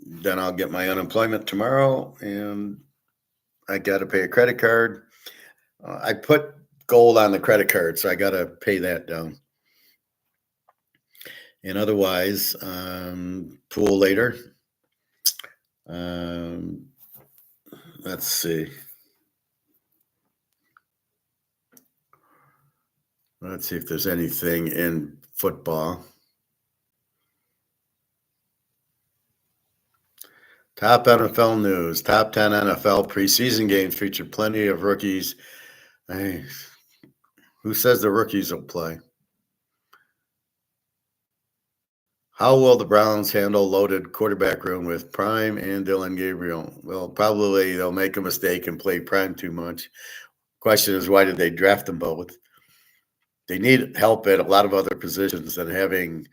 then I'll get my unemployment tomorrow, and I got to pay a credit card. I put gold on the credit card, so I got to pay that down. And otherwise, pool later. Let's see. Let's see if there's anything in football. Top NFL news. Top 10 NFL preseason games feature plenty of rookies. Hey, who says the rookies will play? How will the Browns handle loaded quarterback room with Prime and Dylan Gabriel? Well, probably they'll make a mistake and play Prime too much. Question is, why did they draft them both? They need help at a lot of other positions than having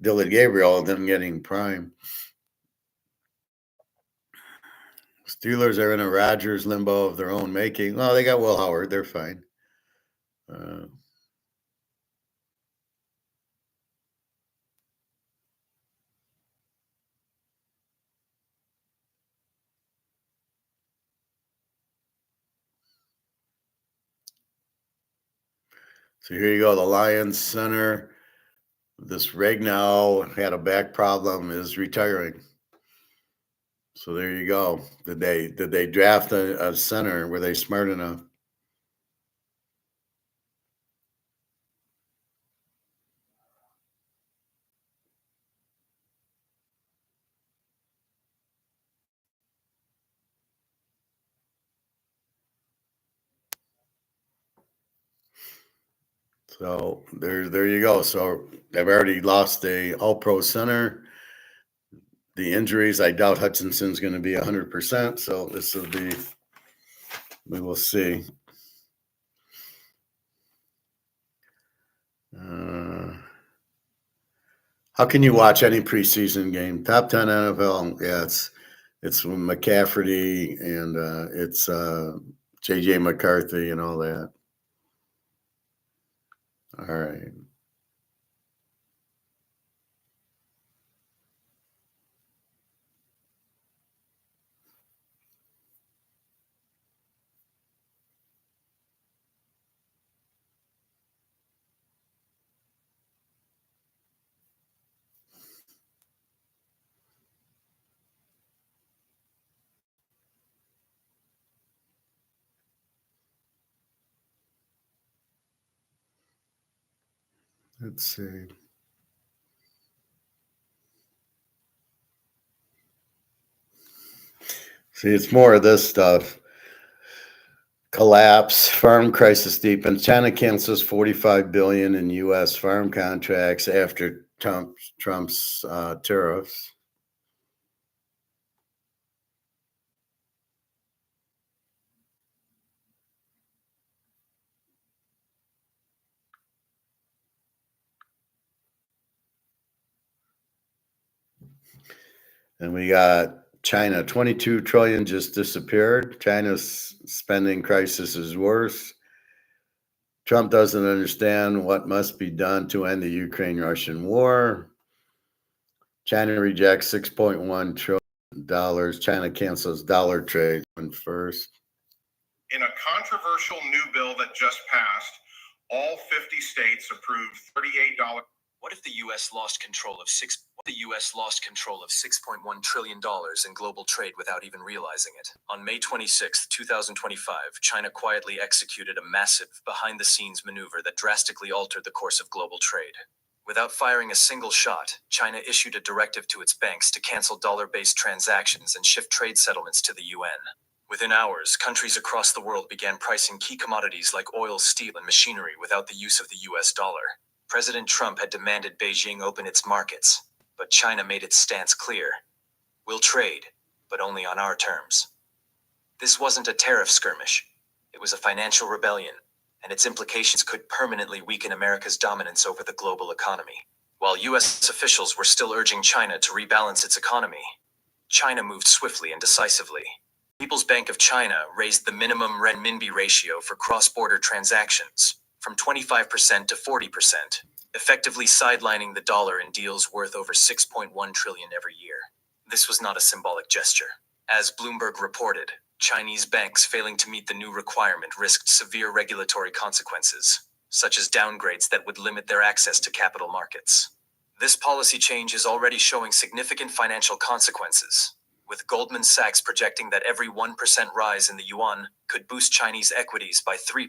Dylan Gabriel and then getting Prime. Steelers are in a Rodgers limbo of their own making. Oh, they got Will Howard. They're fine. So here you go. The Lions center. This Ragnow had a back problem, is retiring. So there you go. Did they draft a center? Were they smart enough? So there you go. So they've already lost a All-Pro center. The injuries, I doubt Hutchinson's going to be 100%. So this will be, we will see. How can you watch any preseason game? Top 10 NFL. Yeah, it's McCaffrey and it's J.J. McCarthy and all that. All right. Let's see. See, it's more of this stuff. Collapse, farm crisis deepens. China cancels $45 billion in U.S. farm contracts after Trump's tariffs. And we got China, 22 trillion just disappeared. China's spending crisis is worse. Trump doesn't understand what must be done to end the Ukraine-Russian war. China rejects $6.1 trillion. China cancels dollar trade first. In a controversial new bill that just passed, all 50 states approved $38. What if the U.S. lost control of $6.1 trillion in global trade without even realizing it? On May 26, 2025, China quietly executed a massive, behind-the-scenes maneuver that drastically altered the course of global trade. Without firing a single shot, China issued a directive to its banks to cancel dollar-based transactions and shift trade settlements to the UN. Within hours, countries across the world began pricing key commodities like oil, steel, and machinery without the use of the US dollar. President Trump had demanded Beijing open its markets, but China made its stance clear. We'll trade, but only on our terms. This wasn't a tariff skirmish. It was a financial rebellion, and its implications could permanently weaken America's dominance over the global economy. While US officials were still urging China to rebalance its economy, China moved swiftly and decisively. People's Bank of China raised the minimum renminbi ratio for cross-border transactions from 25% to 40%, effectively sidelining the dollar in deals worth over 6.1 trillion every year. This was not a symbolic gesture. As Bloomberg reported, Chinese banks failing to meet the new requirement risked severe regulatory consequences, such as downgrades that would limit their access to capital markets. This policy change is already showing significant financial consequences, with Goldman Sachs projecting that every 1% rise in the yuan could boost Chinese equities by 3%.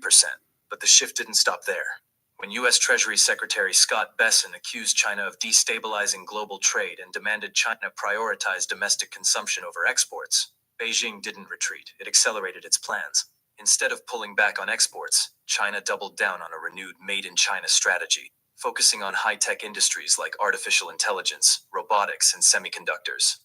But the shift didn't stop there. When U.S. Treasury Secretary Scott Bessent accused China of destabilizing global trade and demanded China prioritize domestic consumption over exports, Beijing didn't retreat. It accelerated its plans. Instead of pulling back on exports, China doubled down on a renewed made-in-China strategy, focusing on high-tech industries like artificial intelligence, robotics, and semiconductors.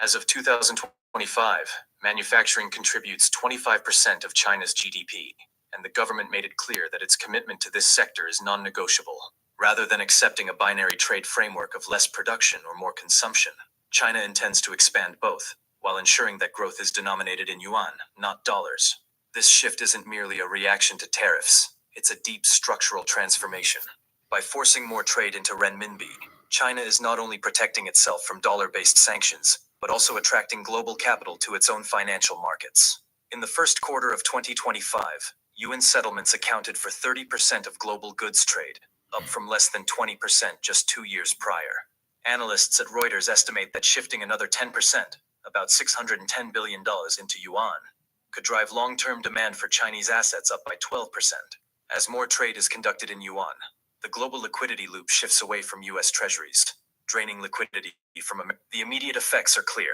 As of 2025, manufacturing contributes 25% of China's GDP, and the government made it clear that its commitment to this sector is non-negotiable. Rather than accepting a binary trade framework of less production or more consumption, China intends to expand both, while ensuring that growth is denominated in yuan, not dollars. This shift isn't merely a reaction to tariffs, it's a deep structural transformation. By forcing more trade into renminbi, China is not only protecting itself from dollar-based sanctions, but also attracting global capital to its own financial markets. In the first quarter of 2025, yuan settlements accounted for 30% of global goods trade, up from less than 20% just 2 years prior. Analysts at Reuters estimate that shifting another 10%, about $610 billion into yuan, could drive long-term demand for Chinese assets up by 12%. As more trade is conducted in yuan, the global liquidity loop shifts away from U.S. treasuries, draining liquidity from America. The immediate effects are clear.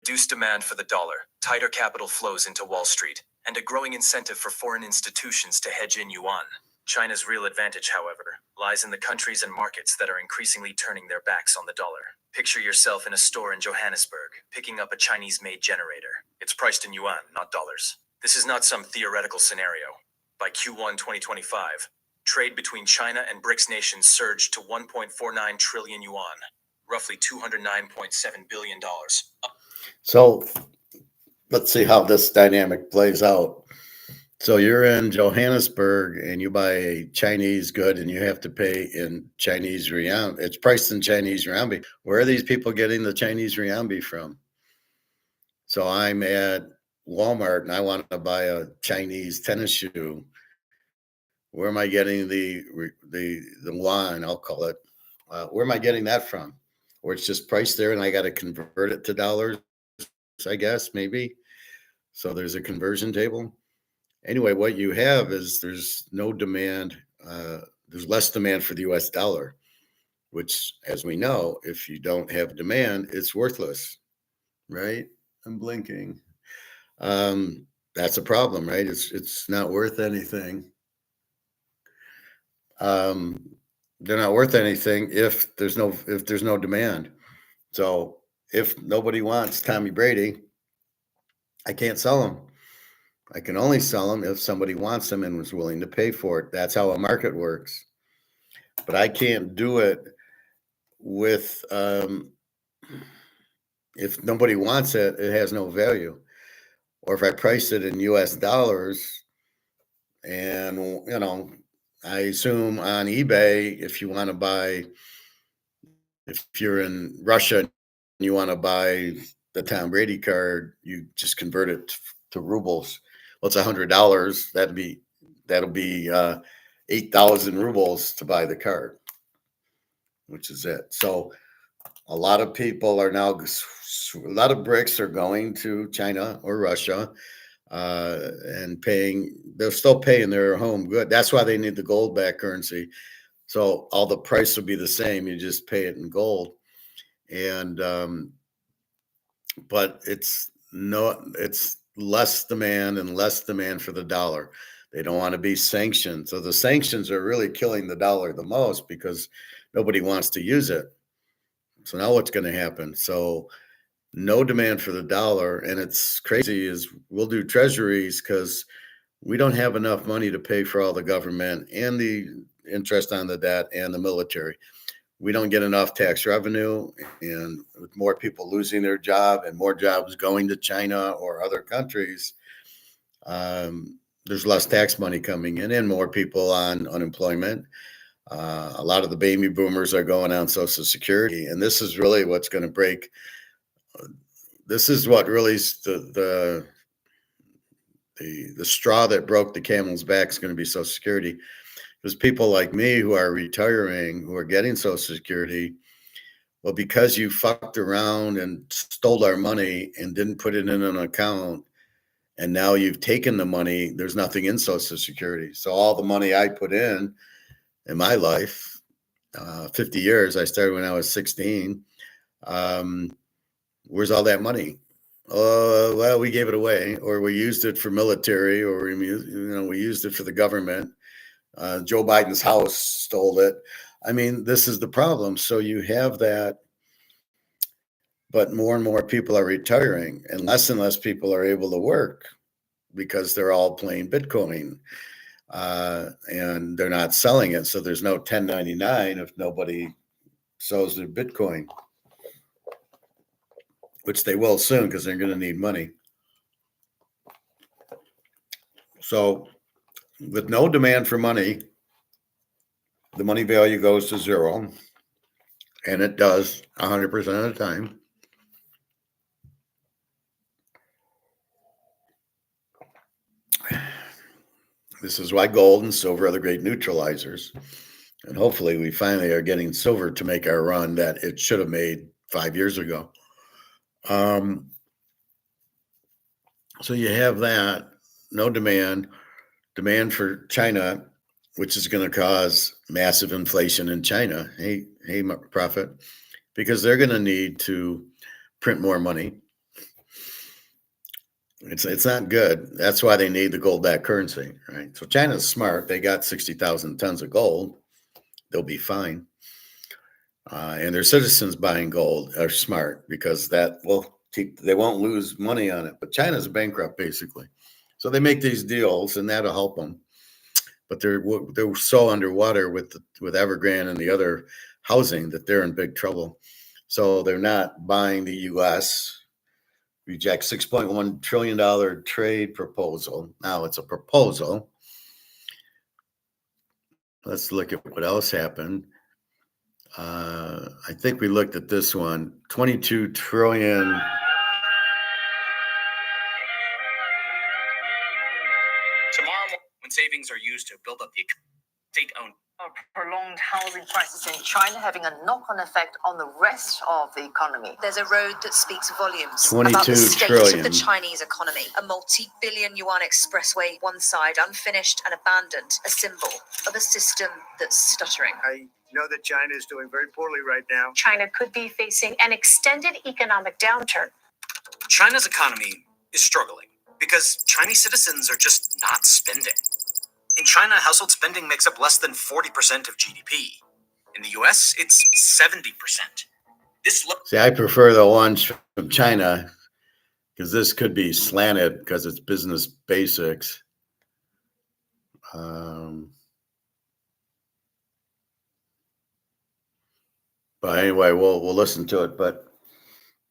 Reduced demand for the dollar, tighter capital flows into Wall Street, and a growing incentive for foreign institutions to hedge in yuan. China's real advantage, however, lies in the countries and markets that are increasingly turning their backs on the dollar. Picture yourself in a store in Johannesburg, picking up a Chinese-made generator. It's priced in yuan, not dollars. This is not some theoretical scenario. By Q1 2025, trade between China and BRICS nations surged to 1.49 trillion yuan, roughly $209.7 billion. So let's see how this dynamic plays out. So you're in Johannesburg and you buy a Chinese good and you have to pay in Chinese renminbi. It's priced in Chinese renminbi. Where are these people getting the Chinese renminbi from? So I'm at Walmart and I want to buy a Chinese tennis shoe. Where am I getting the yuan? I'll call it. Where am I getting that from? Or it's just priced there and I got to convert it to dollars, I guess, maybe. So there's a conversion table. Anyway, what you have is there's no demand. There's less demand for the US dollar, which, as we know, if you don't have demand, it's worthless, right? I'm blinking. That's a problem, right? It's not worth anything. They're not worth anything if there's no demand. So if nobody wants Tommy Brady, I can't sell him. I can only sell them if somebody wants them and was willing to pay for it. That's how a market works. But I can't do it with if nobody wants it, it has no value. Or if I price it in US dollars and I assume on eBay, if you're in Russia and you want to buy the Tom Brady card, you just convert it to rubles. Well, it's $100. That'll be 8,000 rubles to buy the card, which is it. So a lot of people are now, a lot of BRICS are going to China or Russia and paying. They're still paying their home good. That's why they need the gold back currency. So all the price will be the same. You just pay it in gold. And but it's less demand and less demand for the dollar. They don't want to be sanctioned. So the sanctions are really killing the dollar the most because nobody wants to use it. So now what's going to happen? So no demand for the dollar. And it's crazy is we'll do treasuries because we don't have enough money to pay for all the government and the interest on the debt and the military. we don't get enough tax revenue, and with more people losing their job and more jobs going to China or other countries, there's less tax money coming in and more people on unemployment. A lot of the baby boomers are going on Social Security, and this is really what's going to break. This is what really is the straw that broke the camel's back is going to be Social Security. Because people like me who are retiring, who are getting Social Security, well, because you fucked around and stole our money and didn't put it in an account, and now you've taken the money, there's nothing in Social Security. So all the money I put in my life, 50 years, I started when I was 16. Where's all that money? Well, we gave it away, or we used it for military, or we used it for the government. Joe Biden's house stole it. I mean, this is the problem. So you have that, but more and more people are retiring, and less people are able to work because they're all playing Bitcoin, and they're not selling it. So there's no 1099 if nobody sells their Bitcoin, which they will soon because they're going to need money. So with no demand for money, the money value goes to zero, and it does 100% of the time. This is why gold and silver are the great neutralizers. And hopefully we finally are getting silver to make our run that it should have made 5 years ago. So you have that, no demand for China, which is going to cause massive inflation in China. Hey, Prophet, because they're going to need to print more money. It's not good. That's why they need the gold-backed currency, right? So China's smart. They got 60,000 tons of gold. They'll be fine. And their citizens buying gold are smart because they won't lose money on it. But China's bankrupt, basically. So they make these deals, and that'll help them. But they're so underwater with Evergrande and the other housing that they're in big trouble. So they're not buying the U.S., reject $6.1 trillion trade proposal. Now it's a proposal. Let's look at what else happened. I think we looked at this one, 22 trillion. Tomorrow, when savings are used to build up the state-owned. Prolonged housing crisis in China having a knock-on effect on the rest of the economy. There's a road that speaks volumes about the state of the Chinese economy. A multi-billion yuan expressway, one side unfinished and abandoned, a symbol of a system that's stuttering. I know that China is doing very poorly right now. China could be facing an extended economic downturn. China's economy is struggling because Chinese citizens are just not spending. In China, household spending makes up less than 40% of GDP. In the US, it's 70%. See, I prefer the ones from China because this could be slanted because it's business basics. But anyway, we'll listen to it. But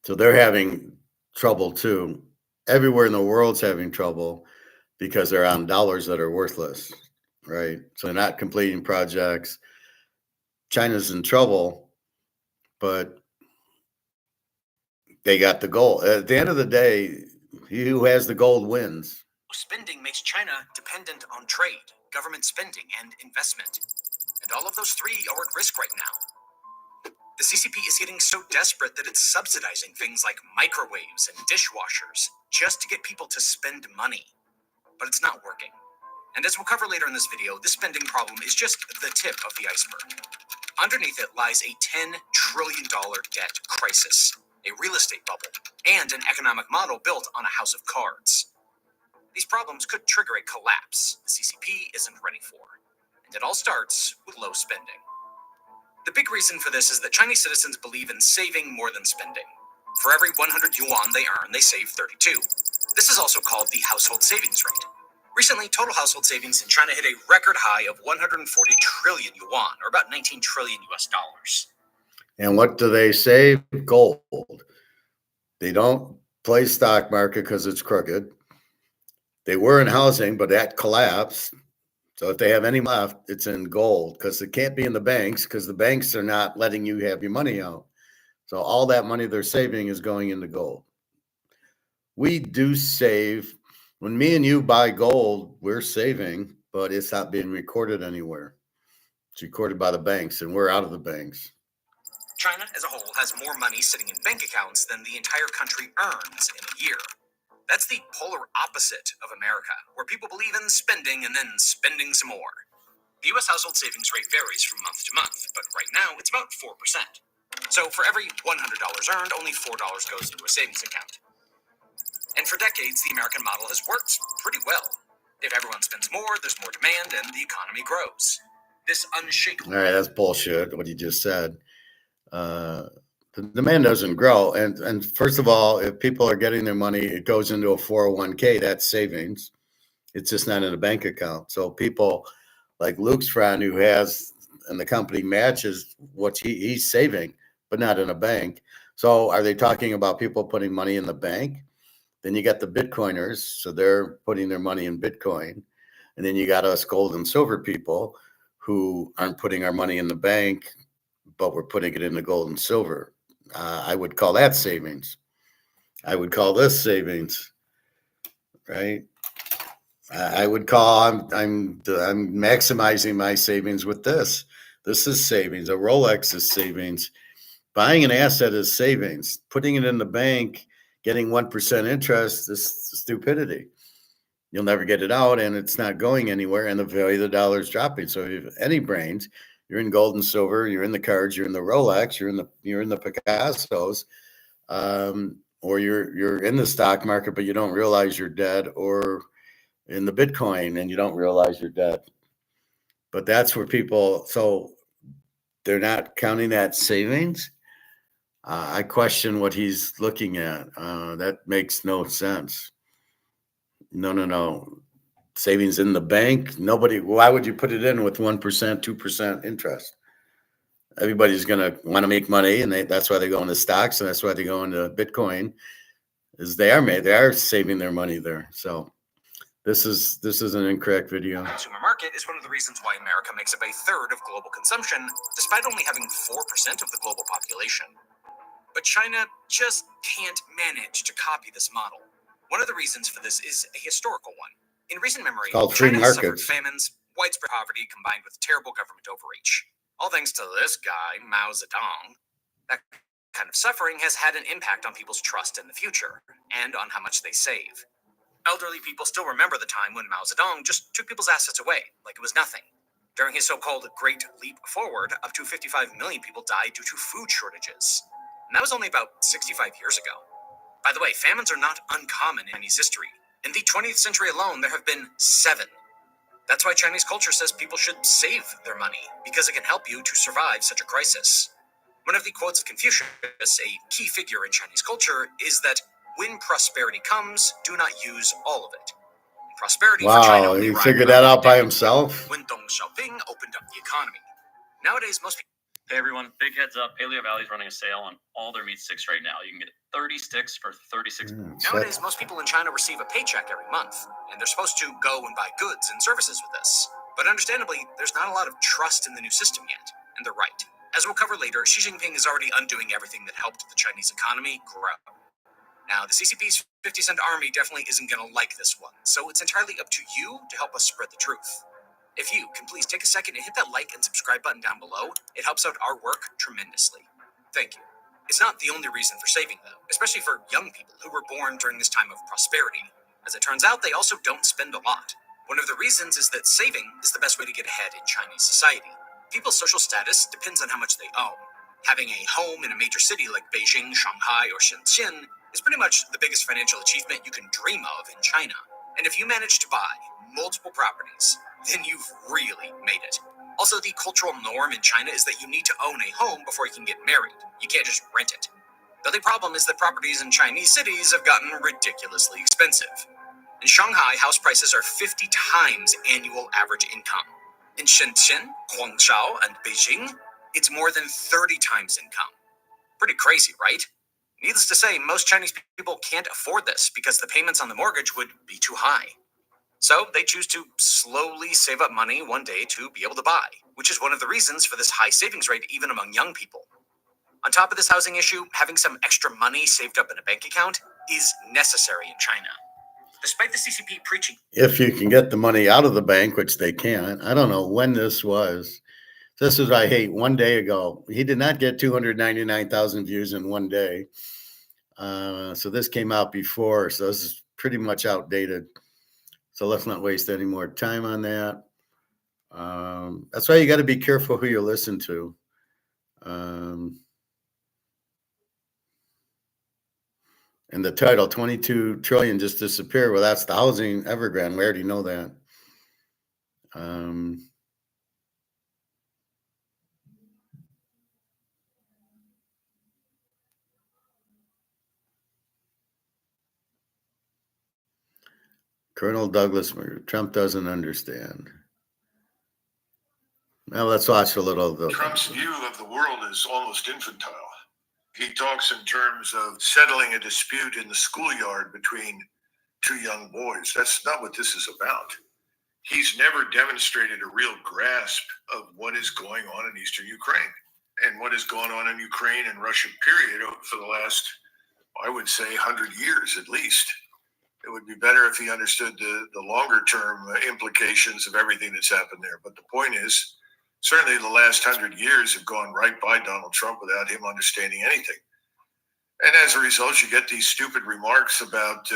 so they're having trouble too. Everywhere in the world's having trouble because they're on dollars that are worthless, right? So they're not completing projects. China's in trouble, but they got the gold. At the end of the day, he who has the gold wins. Spending makes China dependent on trade, government spending, and investment. And all of those three are at risk right now. The CCP is getting so desperate that it's subsidizing things like microwaves and dishwashers just to get people to spend money. But it's not working. And as we'll cover later in this video, this spending problem is just the tip of the iceberg. Underneath it lies a $10 trillion debt crisis, a real estate bubble, and an economic model built on a house of cards. These problems could trigger a collapse the CCP isn't ready for. And it all starts with low spending. The big reason for this is that Chinese citizens believe in saving more than spending. For every 100 yuan they earn, they save 32. This is also called the household savings rate. Recently, total household savings in China hit a record high of 140 trillion yuan, or about 19 trillion US dollars. And what do they save? Gold. They don't play stock market because it's crooked. They were in housing, but that collapsed. So if they have any left, it's in gold because it can't be in the banks because the banks are not letting you have your money out. So all that money they're saving is going into gold. We do save. When me and you buy gold, we're saving, but it's not being recorded anywhere. It's recorded by the banks, and we're out of the banks. China as a whole has more money sitting in bank accounts than the entire country earns in a year. That's the polar opposite of America, where people believe in spending and then spending some more. The U.S. household savings rate varies from month to month, but right now it's about 4%. So for every $100 earned, only $4 goes into a savings account. And for decades, the American model has worked pretty well. If everyone spends more, there's more demand, and the economy grows. This unshakable... All right, that's bullshit, what he just said. The demand doesn't grow. And first of all, if people are getting their money, it goes into a 401k, that's savings. It's just not in a bank account. So people like Luke's friend who has, and the company matches what he's saving, but not in a bank. So are they talking about people putting money in the bank? Then you got the Bitcoiners, so they're putting their money in Bitcoin. And then you got us gold and silver people who aren't putting our money in the bank, but we're putting it into gold and silver. I would call that savings. I would call this savings, right? I would call I'm maximizing my savings with this. This is savings. A Rolex is savings. Buying an asset is savings. Putting it in the bank, getting 1% interest is stupidity. You'll never get it out, and it's not going anywhere, and the value of the dollar is dropping. So if you have any brains, you're in gold and silver, you're in the cards, you're in the Rolex, you're in the Picassos, or you're in the stock market, but you don't realize you're dead, or in the Bitcoin and you don't realize you're dead. But that's where people, so they're not counting that savings. I question what he's looking at. That makes no sense. No. Savings in the bank. Nobody, why would you put it in with 1%, 2% interest? Everybody's going to want to make money, and that's why they go into stocks, and that's why they go into Bitcoin, is they are saving their money there. So this is an incorrect video. The consumer market is one of the reasons why America makes up a third of global consumption, despite only having 4% of the global population. But China just can't manage to copy this model. One of the reasons for this is a historical one. In recent memory, China has suffered famines, widespread poverty combined with terrible government overreach. All thanks to this guy, Mao Zedong. That kind of suffering has had an impact on people's trust in the future, and on how much they save. Elderly people still remember the time when Mao Zedong just took people's assets away, like it was nothing. During his so-called Great Leap Forward, up to 55 million people died due to food shortages. And that was only about 65 years ago. By the way, famines are not uncommon in Chinese history. In the 20th century alone, there have been 7. That's why Chinese culture says people should save their money, because it can help you to survive such a crisis. One of the quotes of Confucius, a key figure in Chinese culture, is that when prosperity comes, do not use all of it. And prosperity for China only he figured that out by himself. When Deng Xiaoping opened up the economy. Nowadays, most people... Hey everyone, big heads up. Paleo Valley is running a sale on all their meat sticks right now. You can get 30 sticks for $36. Nowadays, most people in China receive a paycheck every month, and they're supposed to go and buy goods and services with this. But understandably, there's not a lot of trust in the new system yet, and they're right. As we'll cover later, Xi Jinping is already undoing everything that helped the Chinese economy grow. Now, the CCP's 50-cent army definitely isn't going to like this one, so it's entirely up to you to help us spread the truth. If you can please take a second and hit that like and subscribe button down below, it helps out our work tremendously. Thank you. It's not the only reason for saving, though, especially for young people who were born during this time of prosperity. As it turns out, they also don't spend a lot. One of the reasons is that saving is the best way to get ahead in Chinese society. People's social status depends on how much they own. Having a home in a major city like Beijing, Shanghai, or Shenzhen is pretty much the biggest financial achievement you can dream of in China. And if you manage to buy multiple properties, then you've really made it. Also, the cultural norm in China is that you need to own a home before you can get married. You can't just rent it. The only problem is that properties in Chinese cities have gotten ridiculously expensive. In Shanghai, house prices are 50 times annual average income. In Shenzhen, Guangzhou, and Beijing, It's more than 30 times income. Pretty crazy, right? Needless to say, most Chinese people can't afford this because the payments on the mortgage would be too high. So they choose to slowly save up money one day to be able to buy, which is one of the reasons for this high savings rate even among young people. On top of this housing issue, having some extra money saved up in a bank account is necessary in China. Despite the CCP preaching, if you can get the money out of the bank, which they can't. I don't know when this was. This is what I hate. One day ago, he did not get 299,000 views in one day. So this came out before, so this is pretty much outdated. So let's not waste any more time on that. That's why you got to be careful who you listen to. And the title, 22 trillion just disappeared. Well, that's the housing Evergrande. We already know that. Colonel Douglas, Trump doesn't understand. Now let's watch a little of the. Trump's view of the world is almost infantile. He talks in terms of settling a dispute in the schoolyard between two young boys. That's not what this is about. He's never demonstrated a real grasp of what is going on in Eastern Ukraine and what has gone on in Ukraine and Russia, period, for the last, I would say, 100 years at least. It would be better if he understood the longer term implications of everything that's happened there. But the point is, certainly the last 100 years have gone right by Donald Trump without him understanding anything. And as a result, you get these stupid remarks about,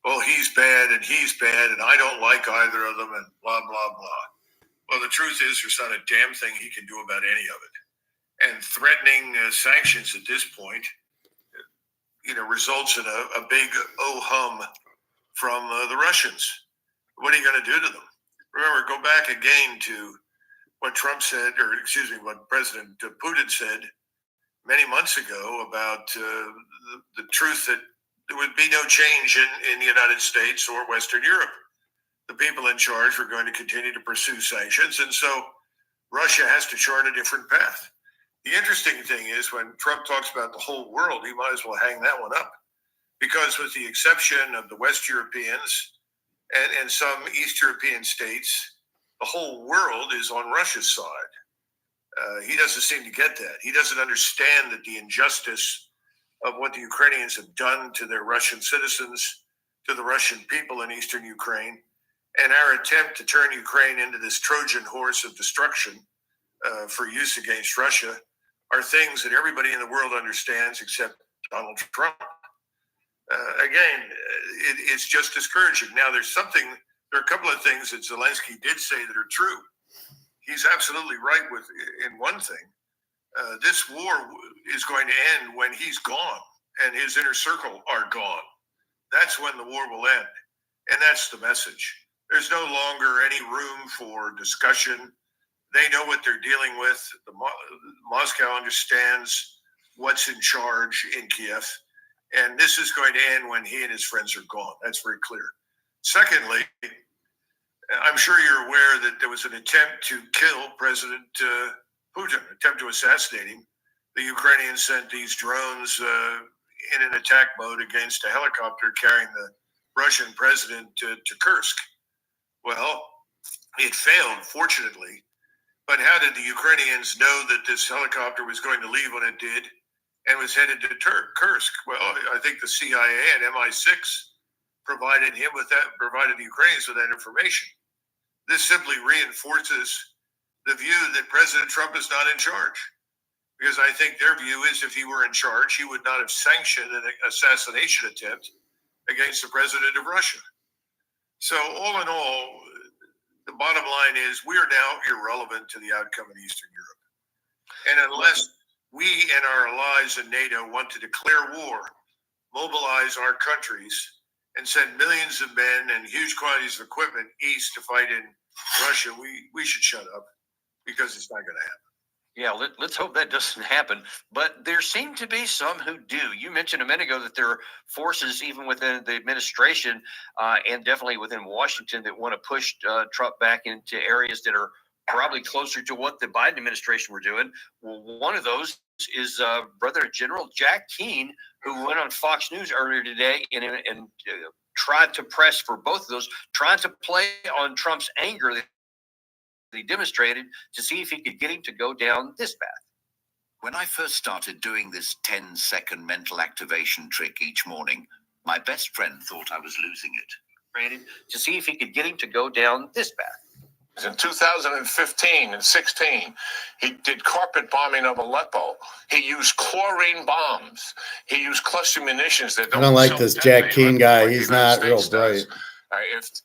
well, he's bad and I don't like either of them and blah, blah, blah. Well, the truth is there's not a damn thing he can do about any of it. And threatening sanctions at this point, results in a big oh-hum from the Russians. What are you going to do to them? Remember, go back again to what Trump said, what President Putin said many months ago about the truth that there would be no change in the United States or Western Europe. The people in charge were going to continue to pursue sanctions, and so Russia has to chart a different path. The interesting thing is when Trump talks about the whole world, he might as well hang that one up, because with the exception of the West Europeans and some East European states, the whole world is on Russia's side. He doesn't seem to get that. He doesn't understand that the injustice of what the Ukrainians have done to their Russian citizens, to the Russian people in eastern Ukraine, and our attempt to turn Ukraine into this Trojan horse of destruction for use against Russia are things that everybody in the world understands except Donald Trump. Again, it's just discouraging. Now, there are a couple of things that Zelensky did say that are true. He's absolutely right in one thing. This war is going to end when he's gone and his inner circle are gone. That's when the war will end. And that's the message. There's no longer any room for discussion. They know what they're dealing with. Moscow understands what's in charge in Kiev. And this is going to end when he and his friends are gone. That's very clear. Secondly, I'm sure you're aware that there was an attempt to kill President Putin, attempt to assassinate him. The Ukrainians sent these drones in an attack mode against a helicopter carrying the Russian president to Kursk. Well, it failed, fortunately. But how did the Ukrainians know that this helicopter was going to leave when it did and was headed to Kursk? Well, I think the CIA and MI6 provided the Ukrainians with that information. This simply reinforces the view that President Trump is not in charge. Because I think their view is if he were in charge, he would not have sanctioned an assassination attempt against the president of Russia. So all in all, the bottom line is we are now irrelevant to the outcome in Eastern Europe. And unless we and our allies in NATO want to declare war, mobilize our countries, and send millions of men and huge quantities of equipment east to fight in Russia, we should shut up, because it's not going to happen. Yeah, let's hope that doesn't happen. But there seem to be some who do. You mentioned a minute ago that there are forces even within the administration and definitely within Washington that want to push Trump back into areas that are probably closer to what the Biden administration were doing. Well, one of those is Brother General Jack Keane, who went on Fox News earlier today and tried to press for both of those, trying to play on Trump's anger that he demonstrated to see if he could get him to go down this path. When I first started doing this 10-second mental activation trick each morning, my best friend thought I was losing it. To see if he could get him to go down this path. In 2015 and 16, he did carpet bombing of Aleppo. He used chlorine bombs. He used cluster munitions that I don't like this Jack Keane guy. He's not real bright.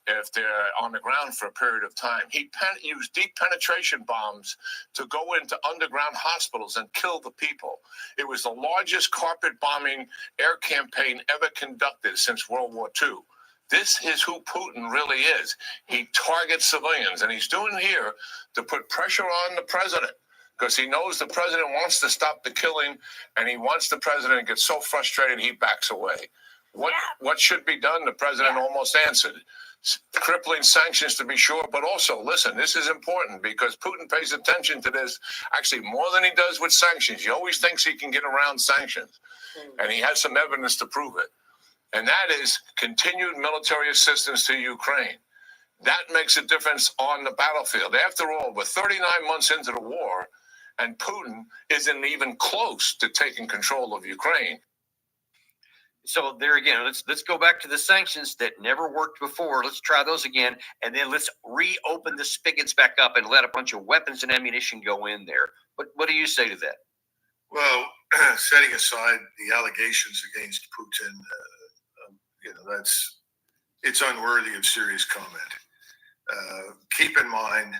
If they're on the ground for a period of time. He used deep penetration bombs to go into underground hospitals and kill the people. It was the largest carpet bombing air campaign ever conducted since World War II. This is who Putin really is. He targets civilians, and he's doing here to put pressure on the president because he knows the president wants to stop the killing, and he wants the president to get so frustrated he backs away. What should be done? The president almost answered. Crippling sanctions to be sure, but also, listen, this is important because Putin pays attention to this actually more than he does with sanctions. He always thinks he can get around sanctions, and he has some evidence to prove it. And that is continued military assistance to Ukraine. That makes a difference on the battlefield. After all, we're 39 months into the war, and Putin isn't even close to taking control of Ukraine. So there again, let's go back to the sanctions that never worked before. Let's try those again, and then let's reopen the spigots back up and let a bunch of weapons and ammunition go in there. What do you say to that? Well, setting aside the allegations against Putin, it's unworthy of serious comment. Keep in mind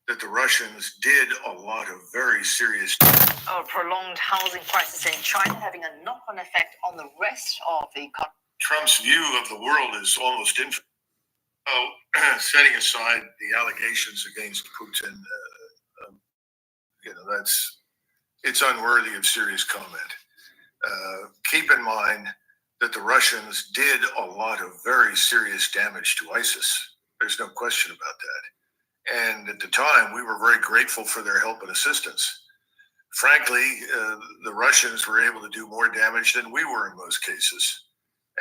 that the Russians did a lot of very serious. A prolonged housing crisis in China having a knock-on effect on the rest of the economy. Trump's view of the world is almost infinite. Oh, setting aside the allegations against Putin, it's unworthy of serious comment. Keep in mind that the Russians did a lot of very serious damage to ISIS. There's no question about that. And at the time, we were very grateful for their help and assistance. Frankly, the Russians were able to do more damage than we were in most cases.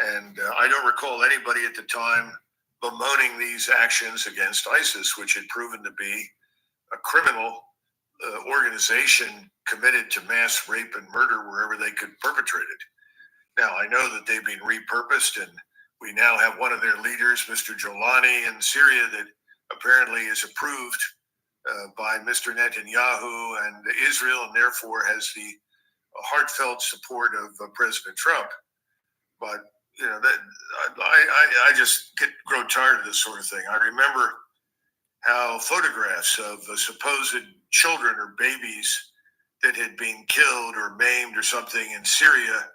And I don't recall anybody at the time bemoaning these actions against ISIS, which had proven to be a criminal organization committed to mass rape and murder wherever they could perpetrate it. Now, I know that they've been repurposed, and we now have one of their leaders, Mr. Jolani, in Syria that apparently is approved by Mr. Netanyahu and Israel, and therefore has the heartfelt support of President Trump. But I just grow tired of this sort of thing. I remember how photographs of the supposed children or babies that had been killed or maimed or something in Syria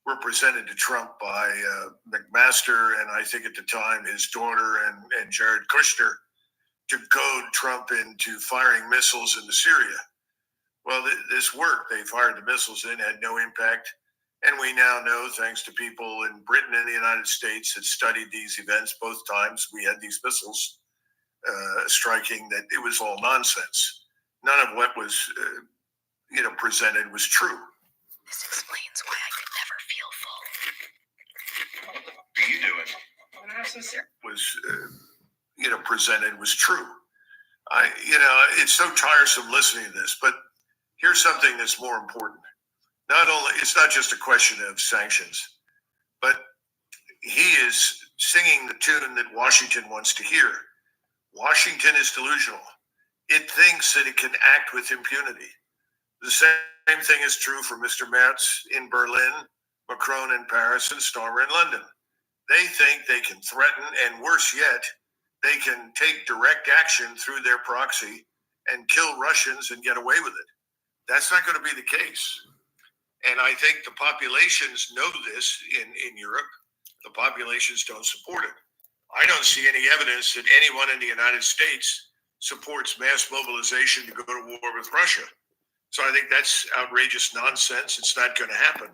were presented to Trump by McMaster and I think at the time his daughter and Jared Kushner to goad Trump into firing missiles into Syria. Well, this worked. They fired the missiles in, had no impact. And we now know, thanks to people in Britain and the United States that studied these events both times, we had these missiles striking, that it was all nonsense. None of what was presented was true. This explains why I could never feel full. What the fuck are you doing? I'm gonna have some cereal. Was presented was true. It's so tiresome listening to this, but here's something that's more important. It's not just a question of sanctions, but he is singing the tune that Washington wants to hear. Washington is delusional. It thinks that it can act with impunity. The same thing is true for Mr. Merz in Berlin, Macron in Paris, and Starmer in London. They think they can threaten, and worse yet, they can take direct action through their proxy and kill Russians and get away with it. That's not going to be the case. And I think the populations know this in Europe. The populations don't support it. I don't see any evidence that anyone in the United States supports mass mobilization to go to war with Russia. So I think that's outrageous nonsense. It's not going to happen.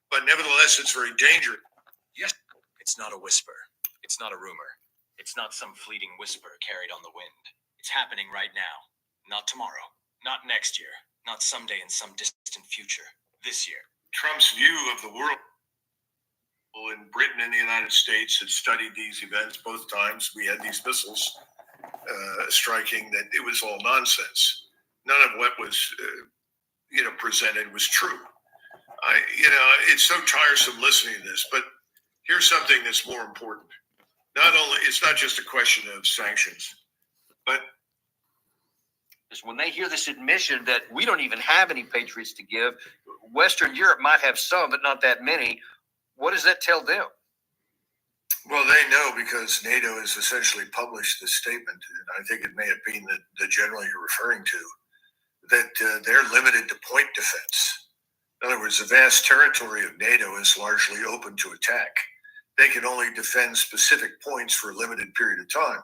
But nevertheless, it's very dangerous. Yes. It's not a whisper. It's not a rumor. It's not some fleeting whisper carried on the wind. It's happening right now. Not tomorrow, not next year, not someday in some distant future. This year. Trump's view of the world in Britain and the United States had studied these events both times. We had these missiles striking, that it was all nonsense. None of what was, presented was true. It's so tiresome listening to this, but here's something that's more important. It's not just a question of sanctions, but when they hear this admission that we don't even have any patriots to give, Western Europe might have some, but not that many. What does that tell them? Well, they know because NATO has essentially published this statement, and I think it may have been the general you're referring to, that they're limited to point defense. In other words, the vast territory of NATO is largely open to attack. They can only defend specific points for a limited period of time.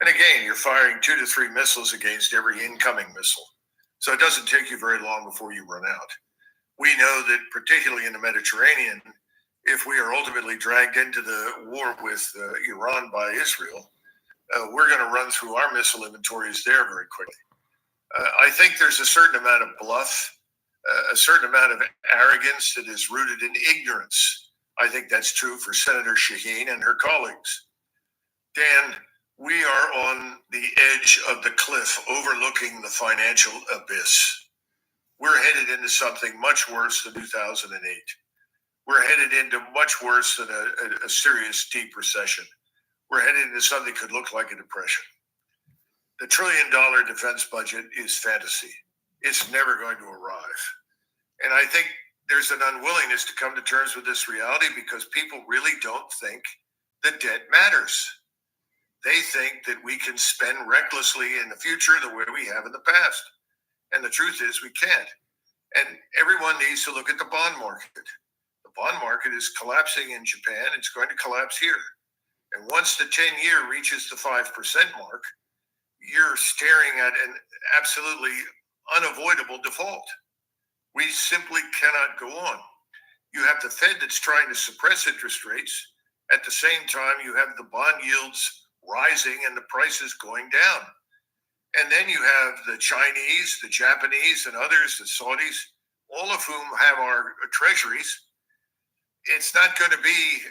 And again, you're firing 2 to 3 missiles against every incoming missile. So it doesn't take you very long before you run out. We know that particularly in the Mediterranean, if we are ultimately dragged into the war with Iran by Israel, we're going to run through our missile inventories there very quickly. I think there's a certain amount of bluff, a certain amount of arrogance that is rooted in ignorance. I think that's true for Senator Shaheen and her colleagues. Dan, we are on the edge of the cliff overlooking the financial abyss. We're headed into something much worse than 2008. We're headed into much worse than a serious deep recession. We're headed into something that could look like a depression. The $1 trillion defense budget is fantasy. It's never going to arrive. And I think there's an unwillingness to come to terms with this reality because people really don't think the debt matters. They think that we can spend recklessly in the future the way we have in the past. And the truth is we can't. And everyone needs to look at the bond market. The bond market is collapsing in Japan. It's going to collapse here. And once the 10-year reaches the 5% mark, you're staring at an absolutely unavoidable default. We simply cannot go on. You have the Fed that's trying to suppress interest rates. At the same time, you have the bond yields rising and the prices going down. And then you have the Chinese, the Japanese, and others, the Saudis, all of whom have our treasuries. It's not going to be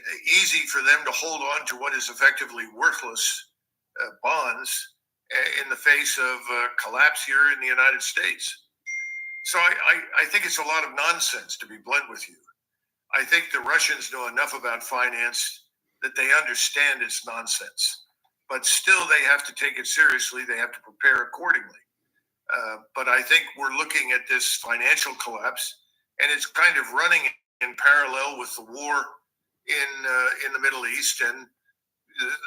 easy for them to hold on to what is effectively worthless bonds in the face of collapse here in the United States. So I think it's a lot of nonsense, to be blunt with you. I think the Russians know enough about finance that they understand it's nonsense. But still, they have to take it seriously. They have to prepare accordingly. But I think we're looking at this financial collapse, and it's kind of running in parallel with the war in the Middle East and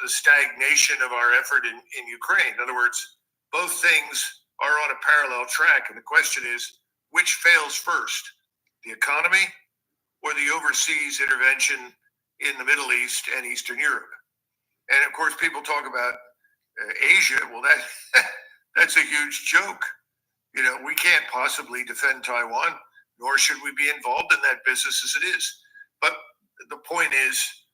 the stagnation of our effort in Ukraine. In other words, both things are on a parallel track. And the question is, which fails first, the economy or the overseas intervention in the Middle East and Eastern Europe? And of course, people talk about Asia. Well, that's a huge joke. We can't possibly defend Taiwan, nor should we be involved in that business as it is. But the point is,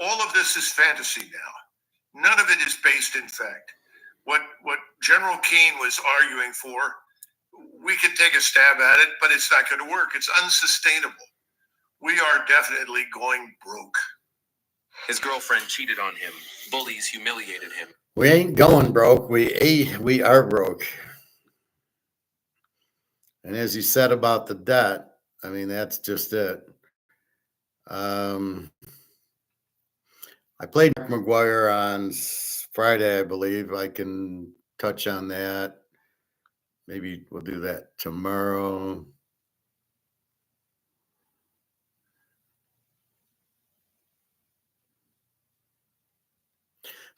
all of this is fantasy now. None of it is based in fact. What General Keane was arguing for, we can take a stab at it, but it's not going to work. It's unsustainable. We are definitely going broke. His girlfriend cheated on him. Bullies humiliated him. We ain't going broke. We are broke. And as you said about the debt, I mean, that's just it. I played Mark McGuire on Friday, I believe. I can touch on that. Maybe we'll do that tomorrow.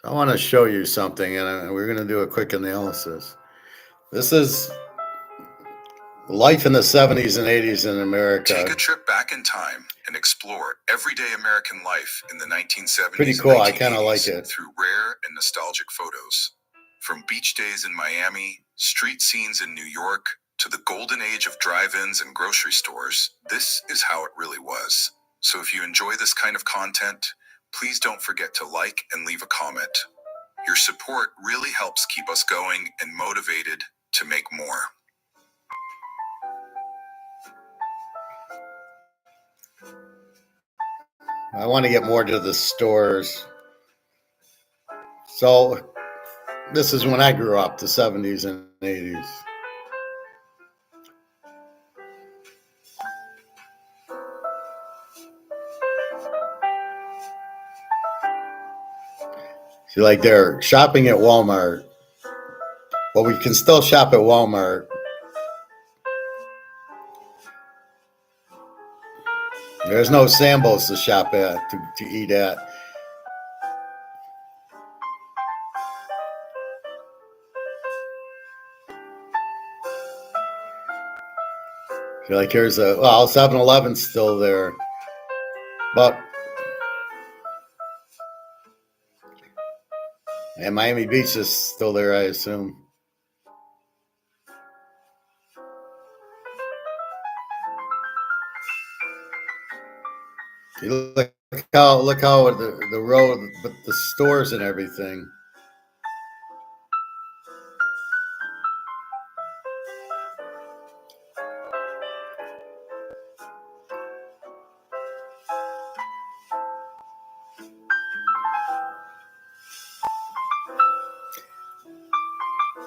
I want to show you something, and we're going to do a quick analysis. This is life in the 70s and 80s in America. Take a trip back in time and explore everyday American life in the 1970s. Pretty cool. I kind of like it. Through rare and nostalgic photos. From beach days in Miami, street scenes in New York, to the golden age of drive-ins and grocery stores, this is how it really was. So if you enjoy this kind of content, please don't forget to like and leave a comment. Your support really helps keep us going and motivated to make more. I want to get more to the stores. So this is when I grew up, the 70s and 80s. See, like they're shopping at Walmart, but we can still shop at Walmart. There's no Sambo's to shop at, to eat at. See, like here's 7-Eleven's still there, but and Miami Beach is still there, I assume. You look how the road, but the stores and everything.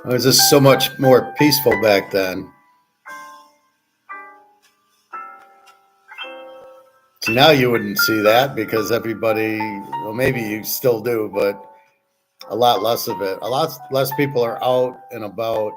It was just so much more peaceful back then. See, now you wouldn't see that because everybody, well, maybe you still do, but a lot less of it. A lot less people are out and about.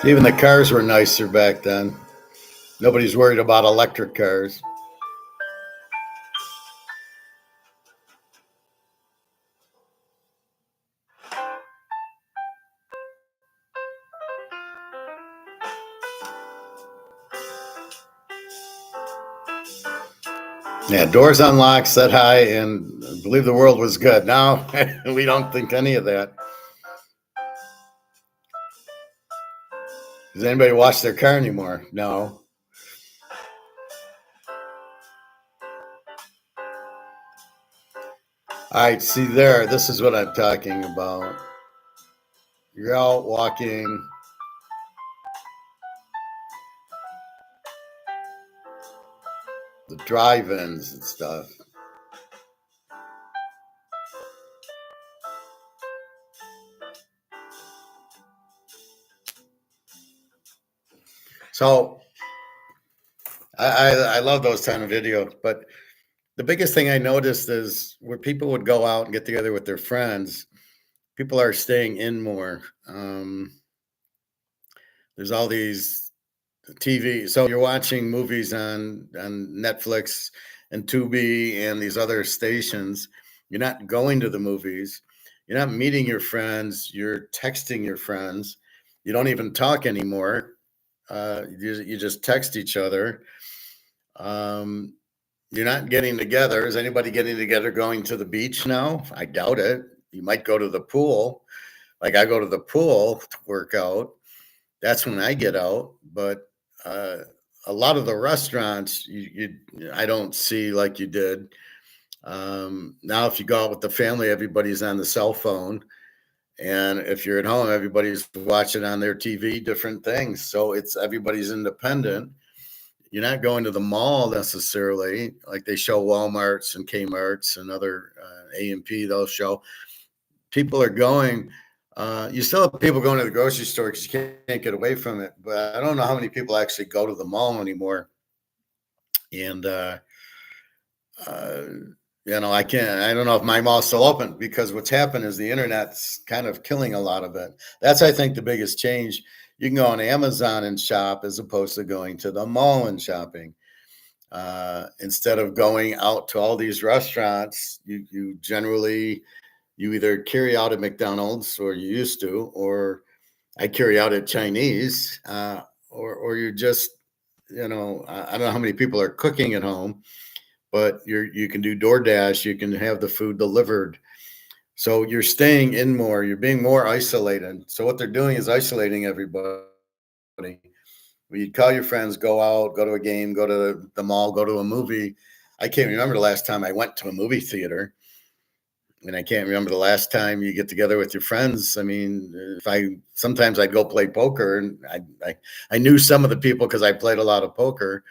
Even the cars were nicer back then. Nobody's worried about electric cars. Yeah, doors unlocked, set high, and believe the world was good. Now we don't think any of that. Does anybody wash their car anymore? No. All right, see there, this is what I'm talking about. You're out walking. The drive-ins and stuff. So I love those kind of videos, but the biggest thing I noticed is where people would go out and get together with their friends, people are staying in more. There's all these TV. So you're watching movies on Netflix and Tubi and these other stations. You're not going to the movies. You're not meeting your friends. You're texting your friends. You don't even talk anymore. You just text each other. You're not getting together. Is anybody getting together going to the beach now? I doubt it. You might go to the pool. Like I go to the pool to work out. That's when I get out. But a lot of the restaurants, I don't see like you did. Now, if you go out with the family, everybody's on the cell phone. And if you're at home, everybody's watching on their TV, different things. So everybody's independent. You're not going to the mall necessarily, like they show Walmarts and Kmarts and other A&P. They'll show people are going. You still have people going to the grocery store because you can't get away from it. But I don't know how many people actually go to the mall anymore. And I can't. I don't know if my mall's still open because what's happened is the internet's kind of killing a lot of it. That's, I think, the biggest change. You can go on Amazon and shop as opposed to going to the mall and shopping. Instead of going out to all these restaurants, you generally either carry out at McDonald's, or you used to, or I carry out at Chinese, or you're just, I don't know how many people are cooking at home, but you can do DoorDash, you can have the food delivered. So you're staying in more, you're being more isolated. So what they're doing is isolating everybody. You call your friends, go out, go to a game, go to the mall, go to a movie. I can't remember the last time I went to a movie theater. And I can't remember the last time you get together with your friends. I mean, sometimes I'd go play poker, and I knew some of the people because I played a lot of poker.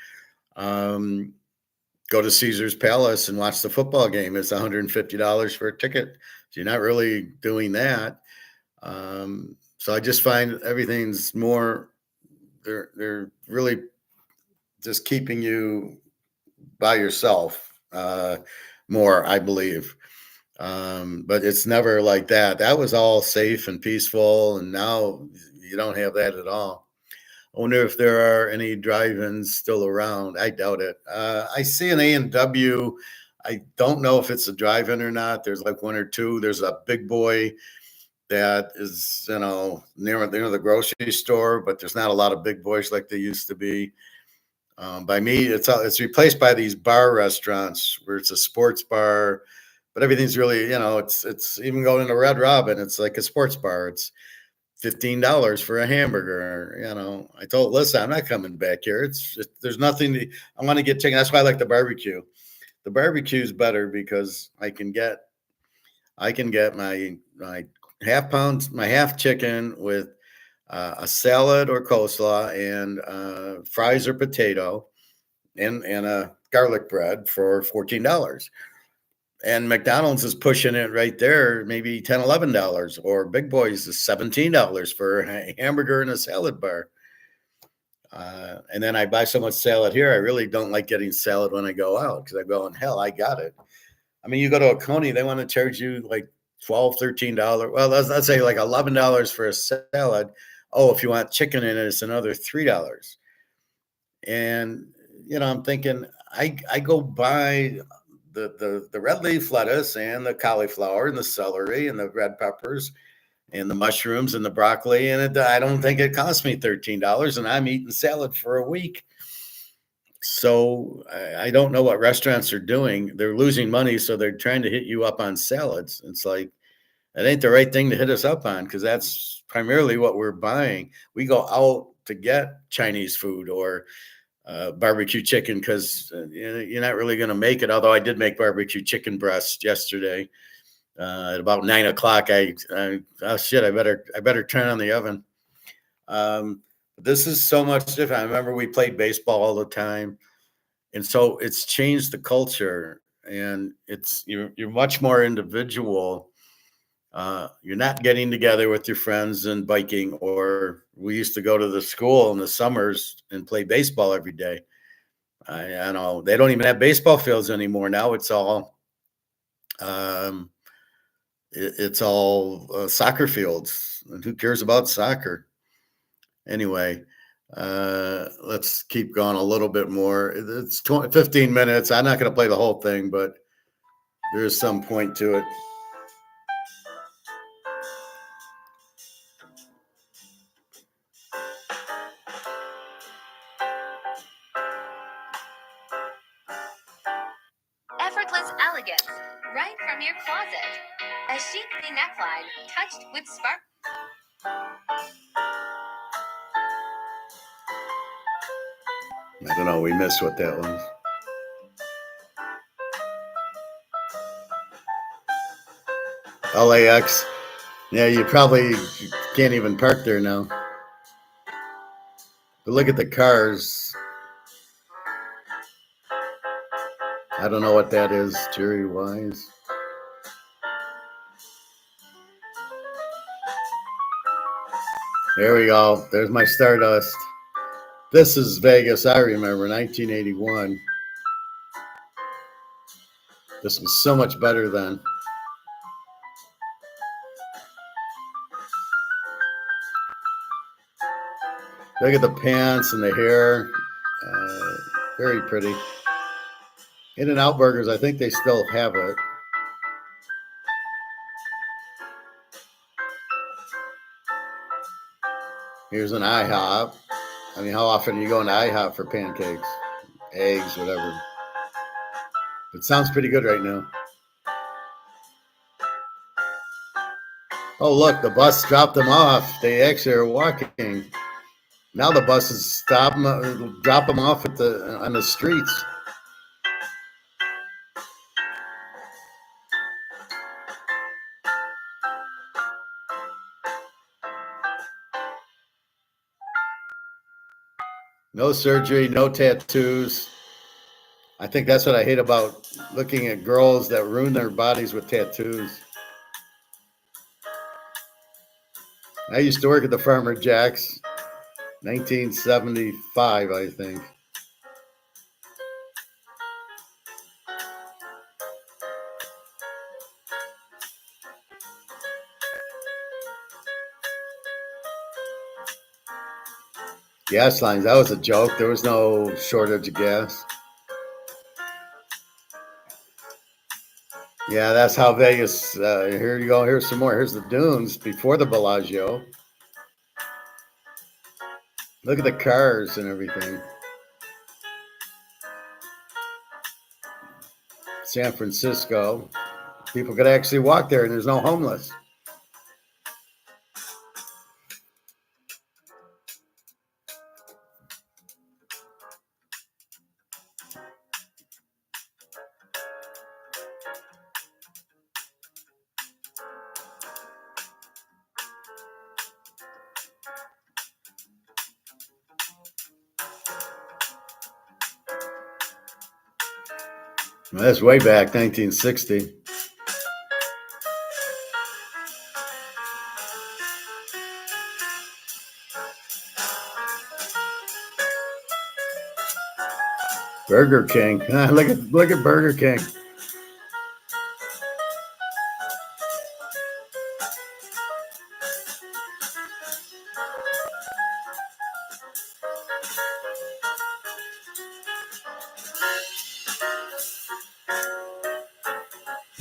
Go to Caesar's Palace and watch the football game. It's $150 for a ticket. So you're not really doing that. So I just find everything's more. They're really just keeping you by yourself more, I believe. But it's never like that. That was all safe and peaceful, and now you don't have that at all. I wonder if there are any drive-ins still around. I doubt it. I see an A&W. I don't know if it's a drive-in or not. There's like one or two. There's a Big Boy that is, near the grocery store, but there's not a lot of Big Boys like there used to be. By me, it's replaced by these bar restaurants where it's a sports bar, but everything's really, it's even going to Red Robin. It's like a sports bar. It's $15 for a hamburger. I told Lisa, I'm not coming back here. There's nothing I want to get chicken. That's why I like the barbecue. The barbecue is better because I can get my half chicken with a salad or coleslaw and fries or potato and a garlic bread for $14. And McDonald's is pushing it right there, maybe $10, $11, or Big Boys is $17 for a hamburger and a salad bar. And then I buy so much salad here. I really don't like getting salad when I go out because I go, in hell, I got it. I mean, you go to a Coney, they want to charge you like $12, $13. Well, let's say like $11 for a salad. Oh, if you want chicken in it, it's another $3. And, I'm thinking, I go buy the red leaf lettuce and the cauliflower and the celery and the red peppers and the mushrooms and the broccoli. And I don't think it costs me $13, and I'm eating salad for a week. So I don't know what restaurants are doing. They're losing money, so they're trying to hit you up on salads. It's like, that ain't the right thing to hit us up on because that's primarily what we're buying. We go out to get Chinese food or barbecue chicken because you're not really going to make it. Although I did make barbecue chicken breast yesterday at about 9 o'clock. I better turn on the oven. This is so much different. I remember we played baseball all the time, and so it's changed the culture. And you're much more individual. You're not getting together with your friends and biking, or we used to go to the school in the summers and play baseball every day. I know they don't even have baseball fields anymore. Now it's all soccer fields, and who cares about soccer? Anyway, let's keep going a little bit more. It's 15 minutes. I'm not going to play the whole thing, but there's some point to it. Effortless elegance, right from your closet. A chic neckline, touched with spark. I don't know. We missed what that was. LAX. Yeah, you probably can't even park there now. But look at the cars. I don't know what that is, Jerry Wise. There we go. There's my Stardust. This is Vegas. I remember 1981. This was so much better then. Look at the pants and the hair. Very pretty. In-N-Out Burgers, I think they still have it. Here's an IHOP. I mean, how often are you going to IHOP for pancakes, eggs, whatever? It sounds pretty good right now. Oh, look, the bus dropped them off. They actually are walking. Now the buses stop them, drop them off on the streets. No surgery, no tattoos. I think that's what I hate about looking at girls that ruin their bodies with tattoos. I used to work at the Farmer Jack's, 1975, I think. Gas lines, that was a joke. There was no shortage of gas. Yeah, that's how Vegas. Here you go. Here's some more. Here's the dunes before the Bellagio. Look at the cars and everything. San Francisco. People could actually walk there and there's no homeless. Well, that's way back, 1960. Burger King. Look at Burger King.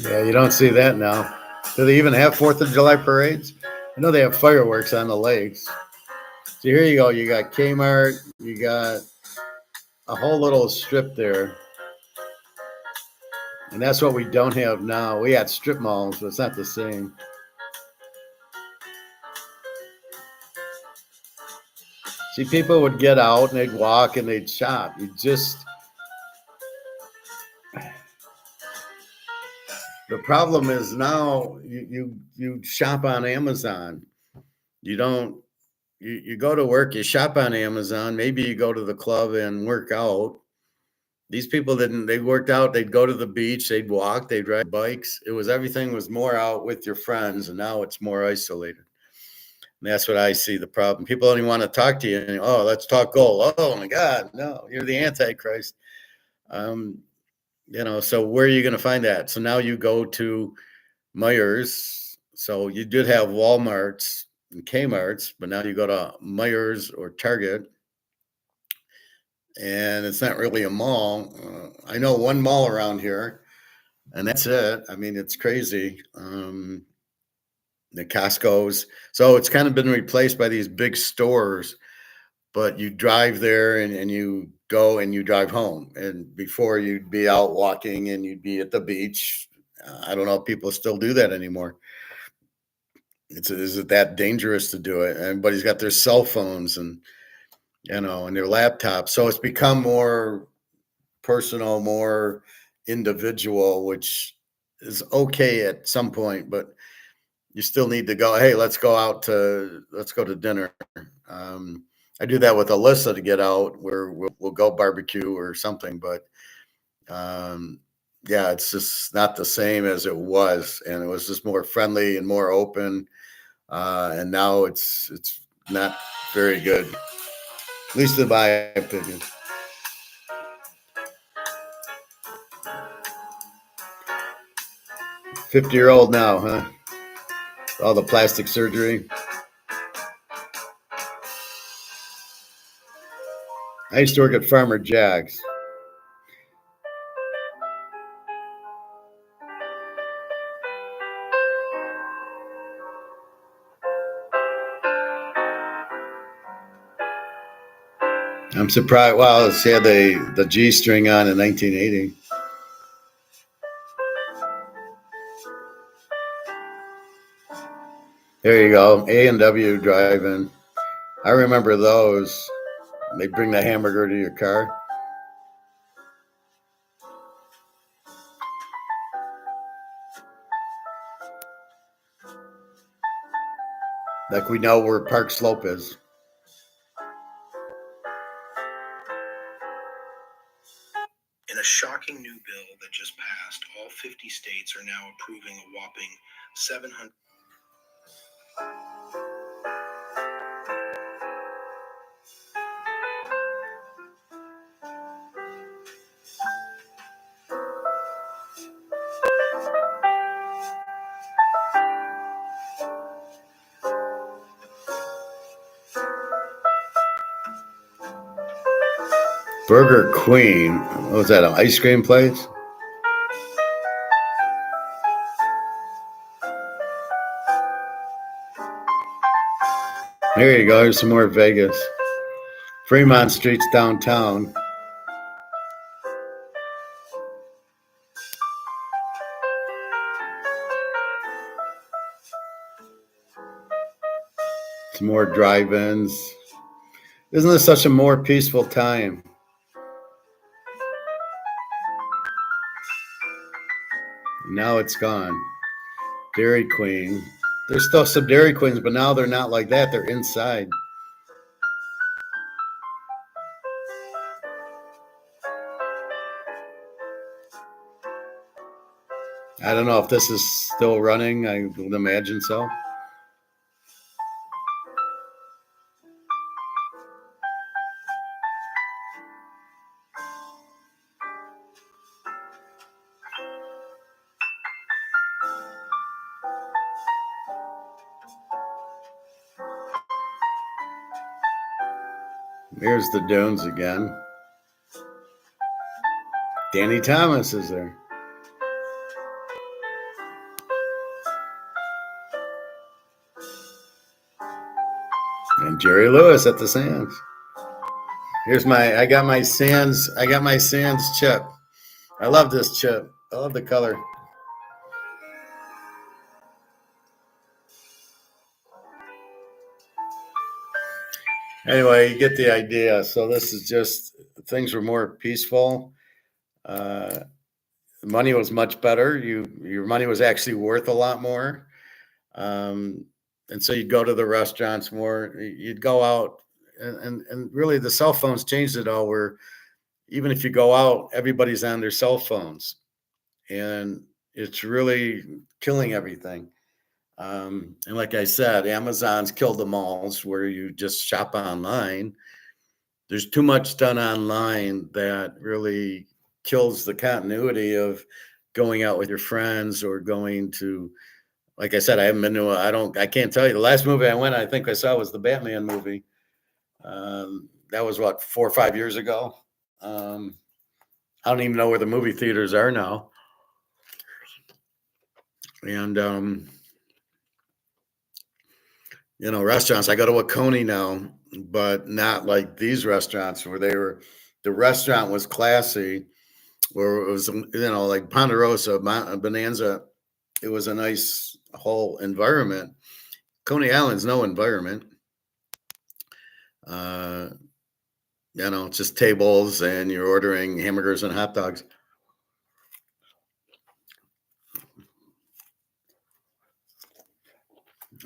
Yeah, you don't see that now. Do they even have 4th of July parades? I know they have fireworks on the lakes. So here you go. You got Kmart. You got a whole little strip there. And that's what we don't have now. We had strip malls, but it's not the same. See, people would get out and they'd walk and they'd shop. The problem is now you shop on Amazon. You don't. You go to work, you shop on Amazon. Maybe you go to the club and work out. These people didn't. They worked out. They'd go to the beach. They'd walk. They'd ride bikes. Everything was more out with your friends, and now it's more isolated. And that's what I see the problem. People don't even want to talk to you. And, oh, let's talk gold. Oh my God, no, you're the Antichrist. So where are you going to find that? So now you go to Myers. So you did have Walmarts and Kmart's, but now you go to Myers or Target, and it's not really a mall. I know one mall around here, and that's it. I mean, it's crazy. The Costco's. So it's kind of been replaced by these big stores, but you drive there and you go and you drive home. And before you'd be out walking and you'd be at the beach. I don't know if people still do that anymore. Is it that dangerous to do it? Everybody's got their cell phones and and their laptops. So it's become more personal, more individual, which is okay at some point, but you still need to go, hey, let's go to dinner. I do that with Alyssa to get out where we'll go barbecue or something, but yeah, it's just not the same as it was. And it was just more friendly and more open. And now it's not very good, at least in my opinion. $50-year-old now, huh? All the plastic surgery. I used to work at Farmer Jack's. I'm surprised. Wow, she had the G string on in 1980. There you go. A&W Drive-In. I remember those. They bring the hamburger to your car. Like we know where Park Slope is. In a shocking new bill that just passed, all 50 states are now approving a whopping 700. Burger Queen. What was that, an ice cream place? There you go. There's some more Vegas. Fremont Street's downtown. Some more drive-ins. Isn't this such a more peaceful time? Now it's gone. Dairy Queen. There's still some Dairy Queens, but now they're not like that. They're inside. I don't know if this is still running. I would imagine so. Here's the Dunes again. Danny Thomas is there. And Jerry Lewis at the Sands. Here's I got my Sands chip. I love this chip. I love the color. Anyway, you get the idea. So this is just, things were more peaceful. Money was much better. Your money was actually worth a lot more. And so you'd go to the restaurants more. You'd go out, and really the cell phones changed it all, where even if you go out, everybody's on their cell phones. And it's really killing everything. And like I said, Amazon's killed the malls where you just shop online. There's too much done online that really kills the continuity of going out with your friends or going to, like I said, I haven't been to, I can't tell you. The last movie I went, I think I saw, was the Batman movie. That was what, 4 or 5 years ago. I don't even know where the movie theaters are now. And, restaurants, I go to a Coney now, but not like these restaurants where the restaurant was classy, where it was, like Ponderosa, Bonanza. It was a nice whole environment. Coney Island's no environment. It's just tables and you're ordering hamburgers and hot dogs.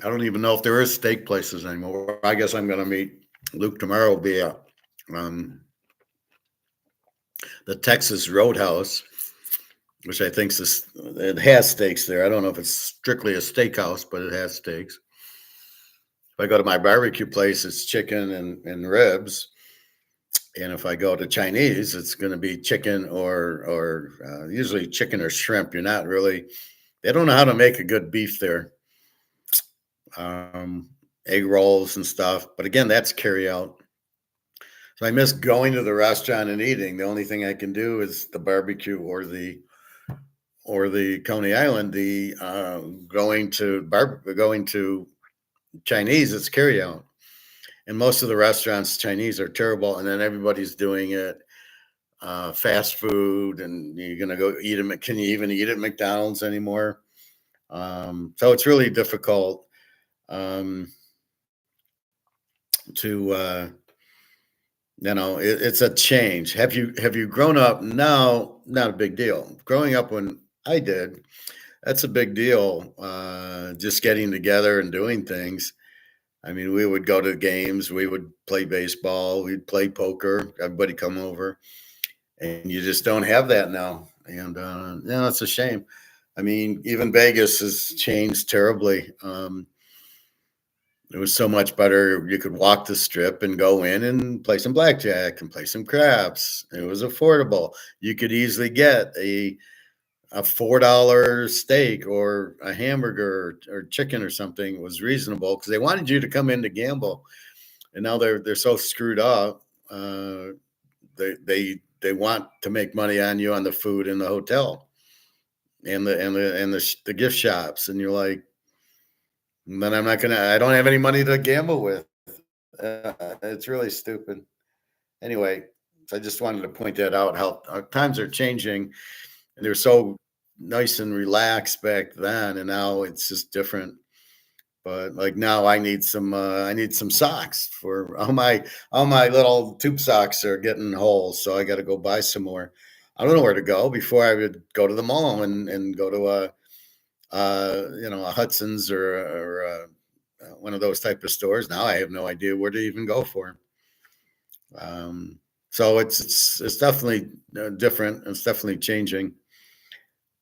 I don't even know if there is steak places anymore. I guess I'm going to meet Luke tomorrow. Will be at the Texas Roadhouse, which I think it has steaks there. I don't know if it's strictly a steakhouse, but it has steaks. If I go to my barbecue place, it's chicken and ribs. And if I go to Chinese, it's going to be chicken or usually chicken or shrimp. They don't know how to make a good beef there. Egg rolls and stuff. But again, that's carry out. So I miss going to the restaurant and eating. The only thing I can do is the barbecue or the Coney Island. Going to Chinese, it's carry out. And most of the restaurants, Chinese, are terrible. And then everybody's doing it fast food, and you're going to go eat them. Can you even eat at McDonald's anymore? So it's really difficult. to it's a change. Have you grown up? No, not a big deal. Growing up when I did, that's a big deal. Just getting together and doing things. I mean, we would go to games, we would play baseball, we'd play poker, everybody come over, and you just don't have that now. And it's a shame. I mean, even Vegas has changed terribly. It was so much better. You could walk the strip and go in and play some blackjack and play some craps. It was affordable. You could easily get a $4 steak or a hamburger or chicken or something. Was reasonable because they wanted you to come in to gamble. And now they're so screwed up. They want to make money on you on the food in the hotel and the gift shops, and you're like, then I don't have any money to gamble with. It's really stupid. Anyway, so I just wanted to point that out, how our times are changing, and they're so nice and relaxed back then, and now it's just different. But like now I need some socks for all my little tube socks are getting holes, so I got to go buy some more. I don't know where to go. Before I would go to the mall and go to a Hudson's or one of those type of stores. Now I have no idea where to even go for 'em. So it's definitely different. It's definitely changing,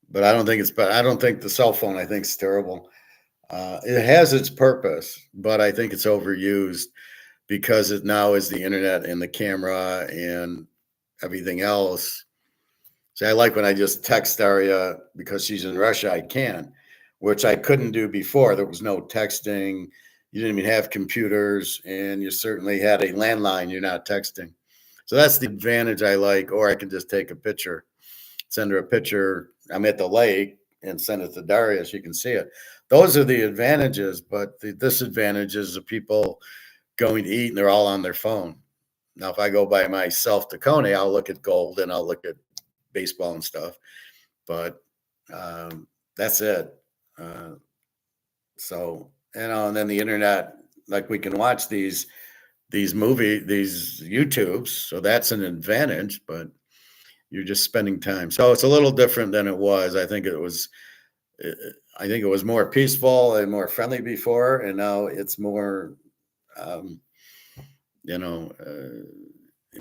but I don't think it's. But I don't think the cell phone, I think, is terrible. It has its purpose, but I think it's overused because it now is the internet and the camera and everything else. See, I like when I just text Daria because she's in Russia. I can, which I couldn't do before. There was no texting. You didn't even have computers, and you certainly had a landline. You're not texting. So that's the advantage I like. Or I can just take a picture, send her a picture. I'm at the lake and send it to Daria so you can see it. Those are the advantages, but the disadvantages of people going to eat and they're all on their phone. Now, if I go by myself to Coney, I'll look at gold and I'll look at baseball and stuff, but that's it. So, and then the internet, like we can watch these these YouTubes, so that's an advantage, but you're just spending time. So it's a little different than it was. I think it was more peaceful and more friendly before, and now it's more, um, you know,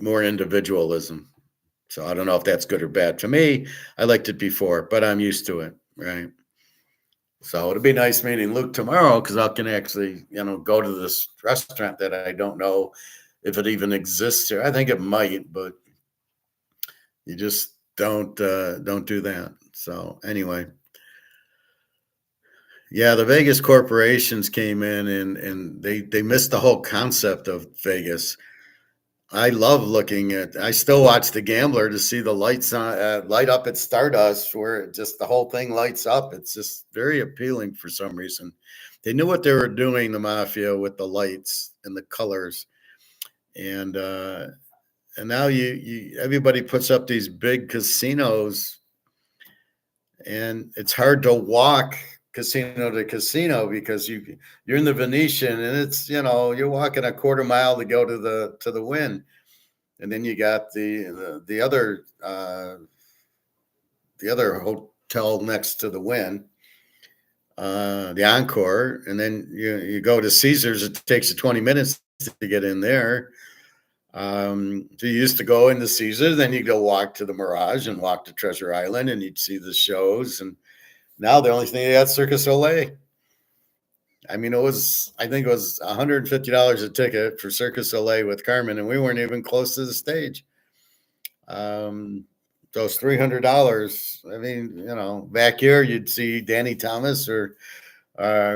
more individualism. So I don't know if that's good or bad. To me, I liked it before, but I'm used to it, right? So it'll be nice meeting Luke tomorrow because I can actually, go to this restaurant that I don't know if it even exists here. I think it might, but you just don't do that. So anyway, yeah, the Vegas corporations came in and they missed the whole concept of Vegas. I love looking at. I still watch The Gambler to see the lights light up at Stardust, where just the whole thing lights up. It's just very appealing for some reason. They knew what they were doing, the mafia, with the lights and the colors, and now you everybody puts up these big casinos, and it's hard to walk casino to casino because you're in the Venetian, and it's you're walking a quarter mile to go to the Wynn. And then you got the other hotel next to the Wynn, the Encore, and then you go to Caesars. It takes you 20 minutes to get in there. So you used to go into Caesars, then you go walk to the Mirage and walk to Treasure Island, and you'd see the shows. And now the only thing they got Circus Soleil. I mean, I think it was $150 a ticket for Circus Soleil with Carmen, and we weren't even close to the stage. Those $300. I mean, back here you'd see Danny Thomas or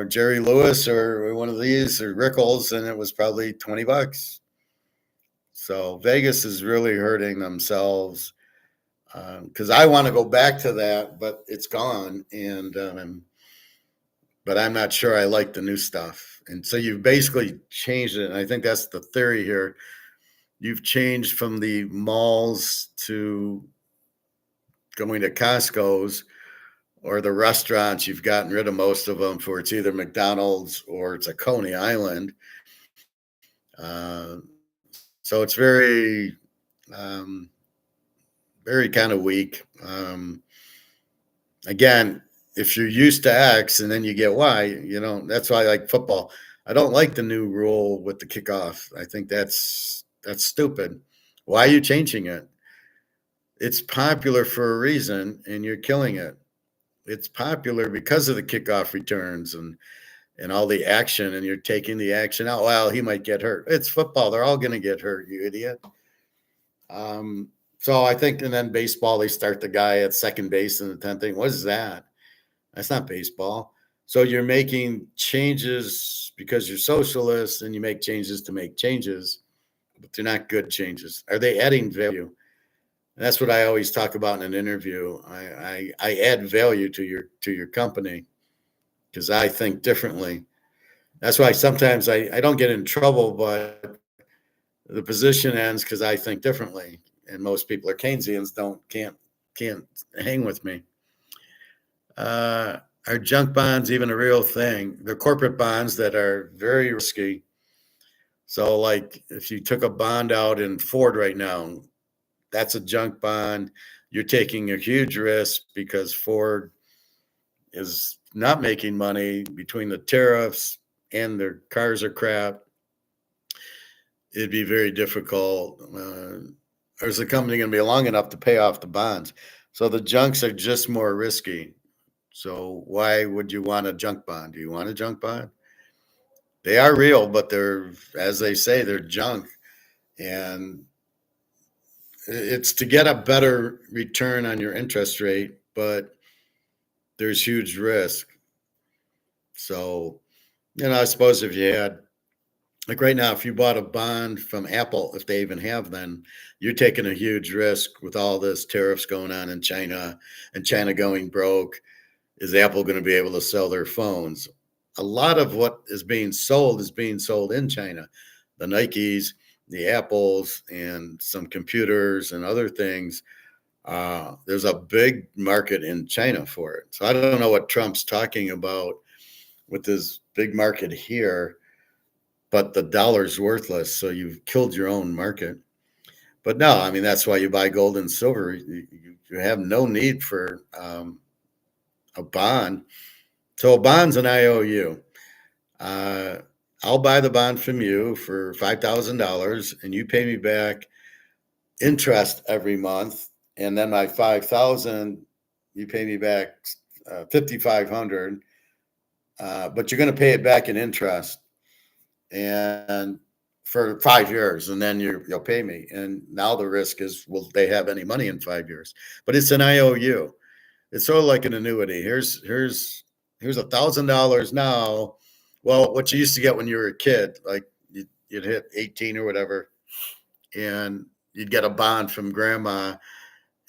Jerry Lewis or one of these or Rickles, and it was probably $20. So Vegas is really hurting themselves because I want to go back to that, but it's gone, and but I'm not sure I like the new stuff. And so you've basically changed it, and I think that's the theory here. You've changed from the malls to going to Costco's or the restaurants, you've gotten rid of most of them for it's either McDonald's or it's a Coney Island. So it's very, very kind of weak. Again, if you're used to X and then you get Y, that's why I like football. I don't like the new rule with the kickoff. I think that's stupid. Why are you changing it? It's popular for a reason, and you're killing it. It's popular because of the kickoff returns and all the action, and you're taking the action out. Well, he might get hurt. It's football. They're all going to get hurt, you idiot. So I think, and then baseball, they start the guy at second base in the 10th inning. What is that? That's not baseball. So you're making changes because you're socialist, and you make changes to make changes, but they're not good changes. Are they adding value? And that's what I always talk about in an interview. I add value to your company because I think differently. That's why sometimes I don't get in trouble, but the position ends because I think differently. And most people are Keynesians, can't hang with me. Are junk bonds even a real thing? They're corporate bonds that are very risky. So, like if you took a bond out in Ford right now, that's a junk bond. You're taking a huge risk because Ford is not making money between the tariffs and their cars are crap. It'd be very difficult. Or is the company going to be long enough to pay off the bonds? So the junks are just more risky. So why would you want a junk bond? Do you want a junk bond? They are real, but they're, as they say, they're junk. And it's to get a better return on your interest rate, but there's huge risk. So, I suppose if you had, like right now, if you bought a bond from Apple, if they even have, then you're taking a huge risk with all this tariffs going on in China and China going broke. Is Apple going to be able to sell their phones? A lot of what is being sold in China. The Nikes, the Apples, and some computers and other things. There's a big market in China for it. So I don't know what Trump's talking about with this big market here, but the dollar's worthless. So you've killed your own market. But no, I mean, that's why you buy gold and silver. You have no need for a bond. So a bond's an IOU. I'll buy the bond from you for $5,000 and you pay me back interest every month. And then my 5,000, you pay me back 5,500. But you're going to pay it back in interest and for 5 years, and then you'll pay me. And now the risk is, will they have any money in 5 years? But it's an IOU. It's sort of like an annuity. Here's $1,000 now. Well, what you used to get when you were a kid, like you'd hit 18 or whatever, and you'd get a bond from grandma,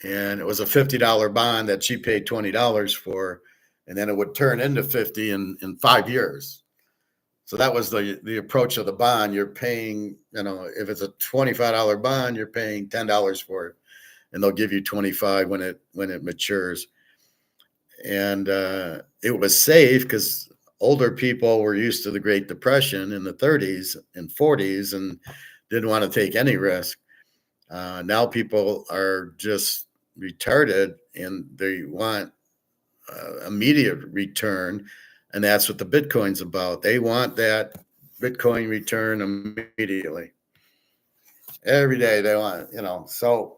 and it was a $50 bond that she paid $20 for, and then it would turn into 50 in 5 years. So that was the approach of the bond. You're paying, if it's a $25 bond, you're paying $10 for it, and they'll give you 25 when it matures. And it was safe because older people were used to the Great Depression in the 30s and 40s and didn't want to take any risk. Now people are just retarded and they want immediate return. And that's what the Bitcoin's about. They want that Bitcoin return immediately. Every day they want, so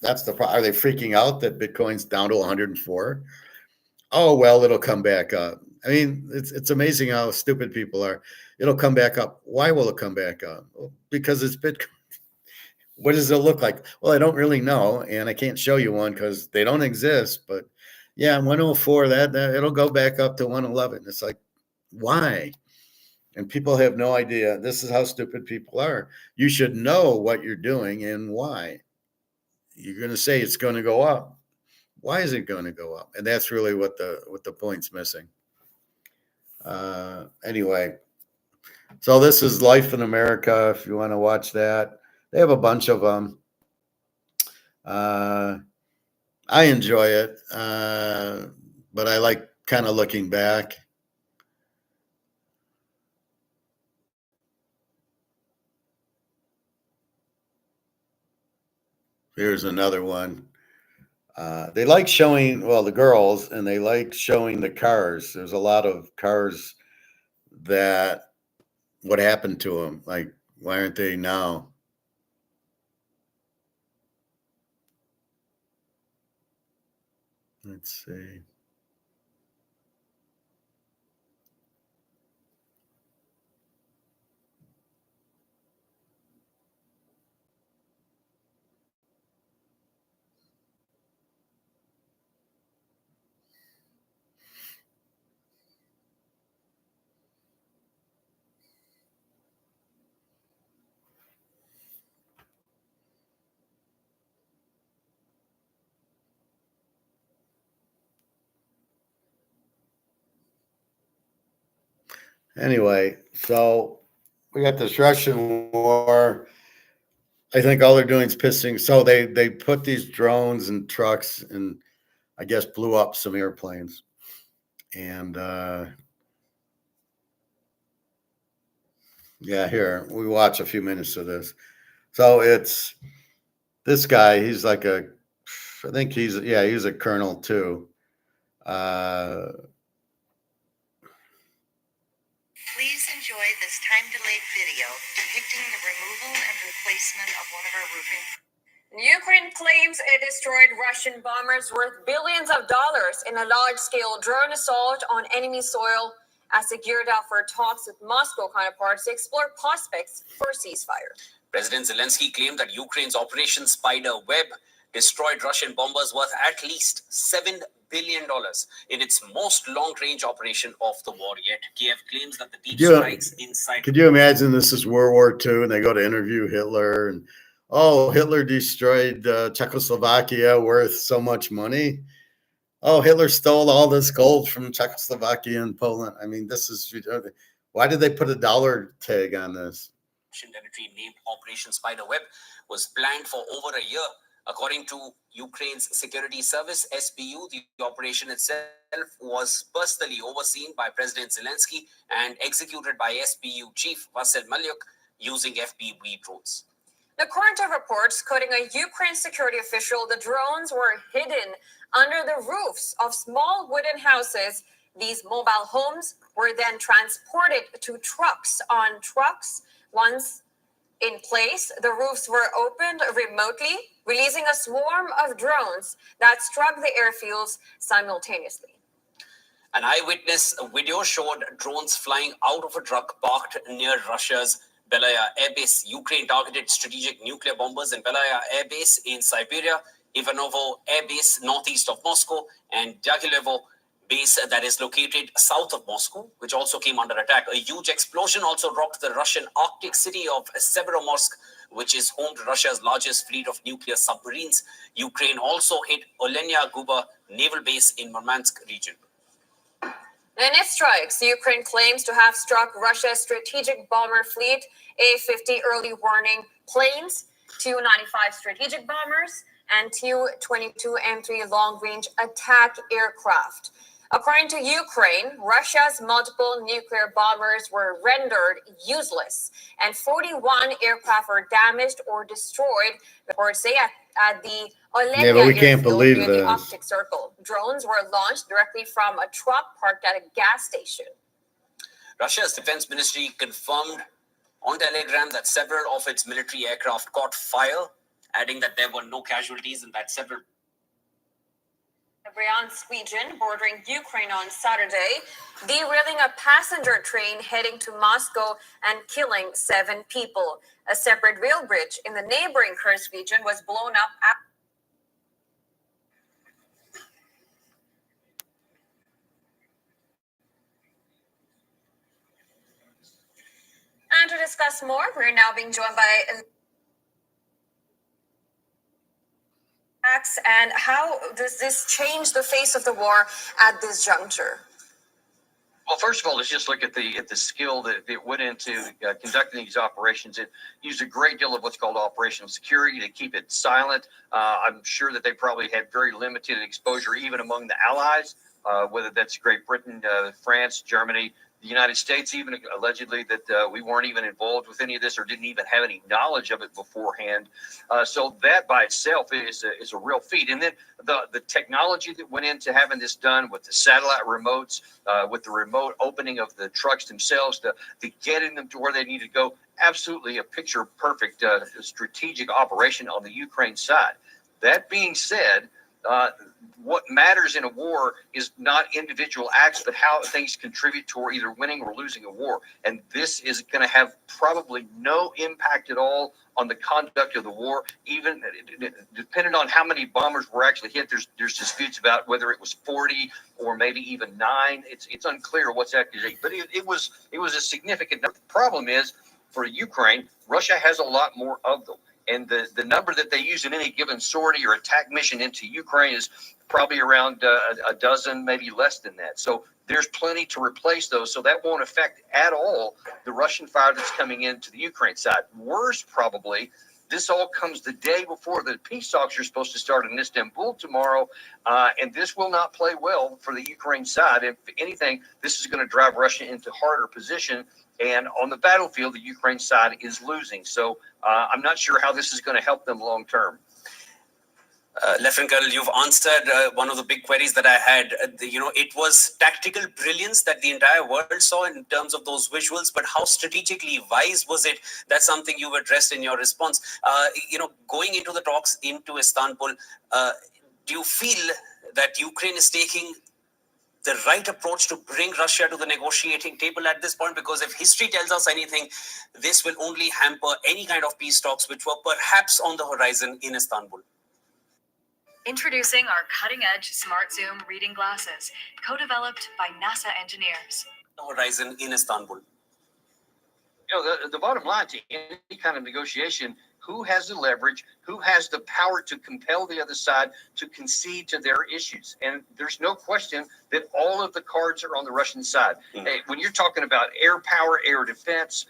that's the problem. Are they freaking out that Bitcoin's down to 104? Oh, well, it'll come back up. I mean, it's amazing how stupid people are. It'll come back up. Why will it come back up? Well, because it's Bitcoin. What does it look like? Well, I don't really know, and I can't show you one because they don't exist. But yeah, 104, that it'll go back up to 111. It's like, why? And people have no idea. This is how stupid people are. You should know what you're doing and why. You're going to say it's going to go up. Why is it going to go up? And that's really what the point's missing. Anyway, so this is Life in America. If you want to watch that, they have a bunch of them. I enjoy it. but I like kind of looking back. Here's another one. They like showing, well, the girls, and they like showing the cars. There's a lot of cars that what happened to them. Like, why aren't they now? Let's see. Anyway, so we got this Russian war. I think all they're doing is pissing. So they put these drones and trucks and I guess blew up some airplanes. And yeah, here we watch a few minutes of this. So it's this guy. He's like a, I think he's a colonel too. Please enjoy this time-delayed video depicting the removal and replacement of one of our roofing. Ukraine claims it destroyed Russian bombers worth billions of dollars in a large-scale drone assault on enemy soil as it geared up for talks with Moscow counterparts to explore prospects for a ceasefire. President Zelensky claimed that Ukraine's Operation Spider Web destroyed Russian bombers worth at least $7 billion in its most long-range operation of the war yet. Kiev claims that the deep strikes inside... Could you imagine this is World War II and they go to interview Hitler and, oh, Hitler destroyed Czechoslovakia worth so much money. Oh, Hitler stole all this gold from Czechoslovakia and Poland. I mean, this is, why did they put a dollar tag on this? Russian territory named Operation Spiderweb was planned for over a year. According to Ukraine's security service, SBU, the operation itself was personally overseen by President Zelensky and executed by SBU chief Vasyl Malyuk using FPV drones. According to reports quoting a Ukraine security official, the drones were hidden under the roofs of small wooden houses. These mobile homes were then transported to trucks on trucks. Once in place, the roofs were opened remotely, releasing a swarm of drones that struck the airfields simultaneously. An eyewitness video showed drones flying out of a truck parked near Russia's Belaya Air Base. Ukraine targeted strategic nuclear bombers in Belaya Air Base in Siberia, Ivanovo Air Base northeast of Moscow, and Dyagilevo base that is located south of Moscow, which also came under attack. A huge explosion also rocked the Russian Arctic city of Severomorsk, which is home to Russia's largest fleet of nuclear submarines. Ukraine also hit Olenya Guba naval base in Murmansk region. In its strikes, Ukraine claims to have struck Russia's strategic bomber fleet, A-50 early warning planes, Tu-95 strategic bombers, and Tu-22 M3 long-range attack aircraft. According to Ukraine, Russia's multiple nuclear bombers were rendered useless, and 41 aircraft were damaged or destroyed, reports say at the Olenya but we can't believe near the this. Arctic Circle. Drones were launched directly from a truck parked at a gas station. Russia's defense ministry confirmed on Telegram that several of its military aircraft caught fire, adding that there were no casualties and that several... The Bryansk region bordering Ukraine on Saturday, derailing a passenger train heading to Moscow and killing 7 people. A separate rail bridge in the neighboring Kursk region was blown up And to discuss more, we're now being joined by and how does this change the face of the war at this juncture? Well, first of all, let's just look at the skill that went into conducting these operations. It used a great deal of what's called operational security to keep it silent. I'm sure that they probably had very limited exposure even among the allies, whether that's Great Britain, France, Germany, the United States, even allegedly that we weren't even involved with any of this or didn't even have any knowledge of it beforehand. So that by itself is a real feat. And then the technology that went into having this done with the satellite remotes, with the remote opening of the trucks themselves, the getting them to where they need to go, absolutely a picture perfect strategic operation on the Ukraine side. That being said, what matters in a war is not individual acts, but how things contribute toward either winning or losing a war. And this is going to have probably no impact at all on the conduct of the war, even depending on how many bombers were actually hit. There's disputes about whether it was 40 or maybe even 9. It's unclear what's actually, but it was a significant number. The problem is for Ukraine, Russia has a lot more of them. And the number that they use in any given sortie or attack mission into Ukraine is probably around a dozen, maybe less than that. So there's plenty to replace those. So that won't affect at all the Russian fire that's coming into the Ukraine side. Worse, probably, this all comes the day before the peace talks are supposed to start in Istanbul tomorrow. And this will not play well for the Ukraine side. If anything, this is going to drive Russia into harder position. And on the battlefield, the Ukraine side is losing. So I'm not sure how this is going to help them long term. Lieutenant Colonel, you've answered one of the big queries that I had. It was tactical brilliance that the entire world saw in terms of those visuals, but how strategically wise was it? That's something you've addressed in your response. Going into the talks into Istanbul, do you feel that Ukraine is taking the right approach to bring Russia to the negotiating table at this point? Because if history tells us anything, this will only hamper any kind of peace talks which were perhaps on the horizon in Istanbul. Introducing our cutting-edge Smart Zoom reading glasses, co-developed by NASA engineers. Horizon in Istanbul. The bottom line to any kind of negotiation, who has the leverage, who has the power to compel the other side to concede to their issues? And there's no question that all of the cards are on the Russian side. Hey, when you're talking about air power, air defense,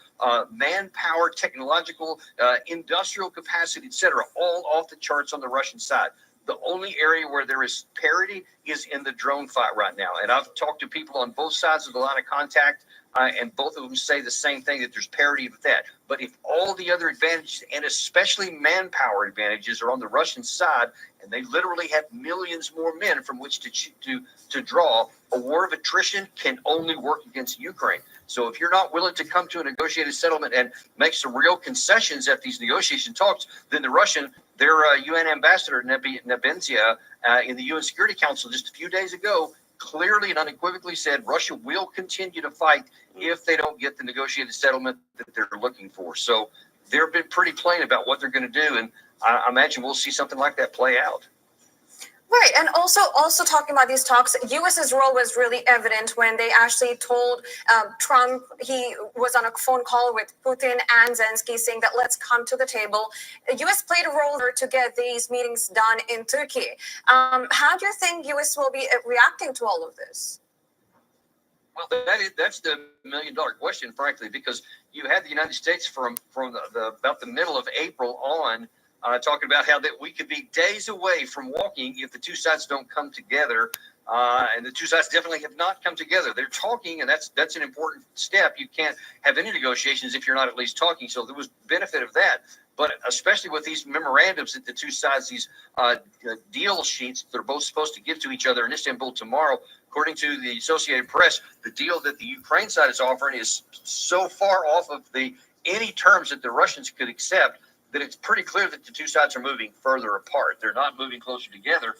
manpower, technological, industrial capacity, etc., all off the charts on the Russian side. The only area where there is parity is in the drone fight right now. And I've talked to people on both sides of the line of contact, and both of them say the same thing, that there's parity with that. But if all the other advantages, and especially manpower advantages, are on the Russian side, and they literally have millions more men from which to draw, a war of attrition can only work against Ukraine. So if you're not willing to come to a negotiated settlement and make some real concessions at these negotiation talks, then their UN ambassador, Nebenzia, in the UN Security Council just a few days ago, clearly and unequivocally said Russia will continue to fight if they don't get the negotiated settlement that they're looking for. So they've been pretty plain about what they're going to do, and I imagine we'll see something like that play out. Right, and also talking about these talks, U.S.'s role was really evident when they actually told Trump, he was on a phone call with Putin and Zelensky saying that let's come to the table. The U.S. played a role to get these meetings done in Turkey. How do you think U.S. will be reacting to all of this? Well, that's the million-dollar question, frankly, because you had the United States from about the middle of April on talking about how that we could be days away from walking if the two sides don't come together. And the two sides definitely have not come together. They're talking, and that's an important step. You can't have any negotiations if you're not at least talking. So there was benefit of that. But especially with these memorandums that the two sides, these deal sheets they're both supposed to give to each other in Istanbul tomorrow, according to the Associated Press, the deal that the Ukraine side is offering is so far off of any terms that the Russians could accept that it's pretty clear that the two sides are moving further apart. They're not moving closer together.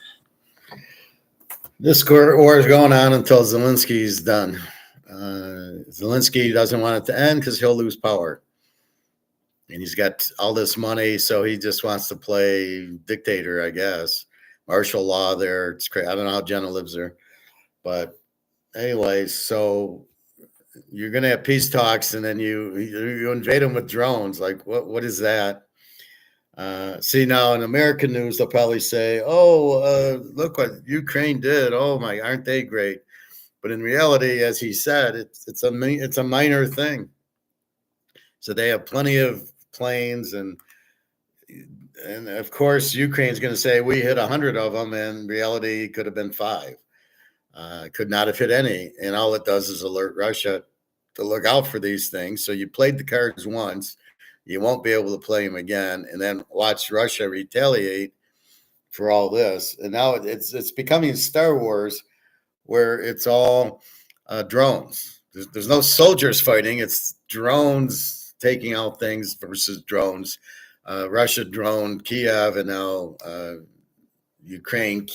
This war is going on until Zelensky's done. Zelensky doesn't want it to end because he'll lose power. And he's got all this money, so he just wants to play dictator, I guess. Martial law there. It's crazy. I don't know how Jenna lives there. But anyways, so you're going to have peace talks, and then you invade them with drones. Like, what is that? See, now in American news, they'll probably say, look what Ukraine did. Oh, my, aren't they great? But in reality, as he said, it's a minor thing. So they have plenty of planes, and of course, Ukraine's going to say we hit 100 of them, and in reality, it could have been 5. Could not have hit any. And all it does is alert Russia to look out for these things. So you played the cards once, you won't be able to play them again, and then watch Russia retaliate for all this. And now it's becoming Star Wars, where it's all drones. There's no soldiers fighting. It's drones taking out things versus drones. Russia drone Kiev, and now Ukraine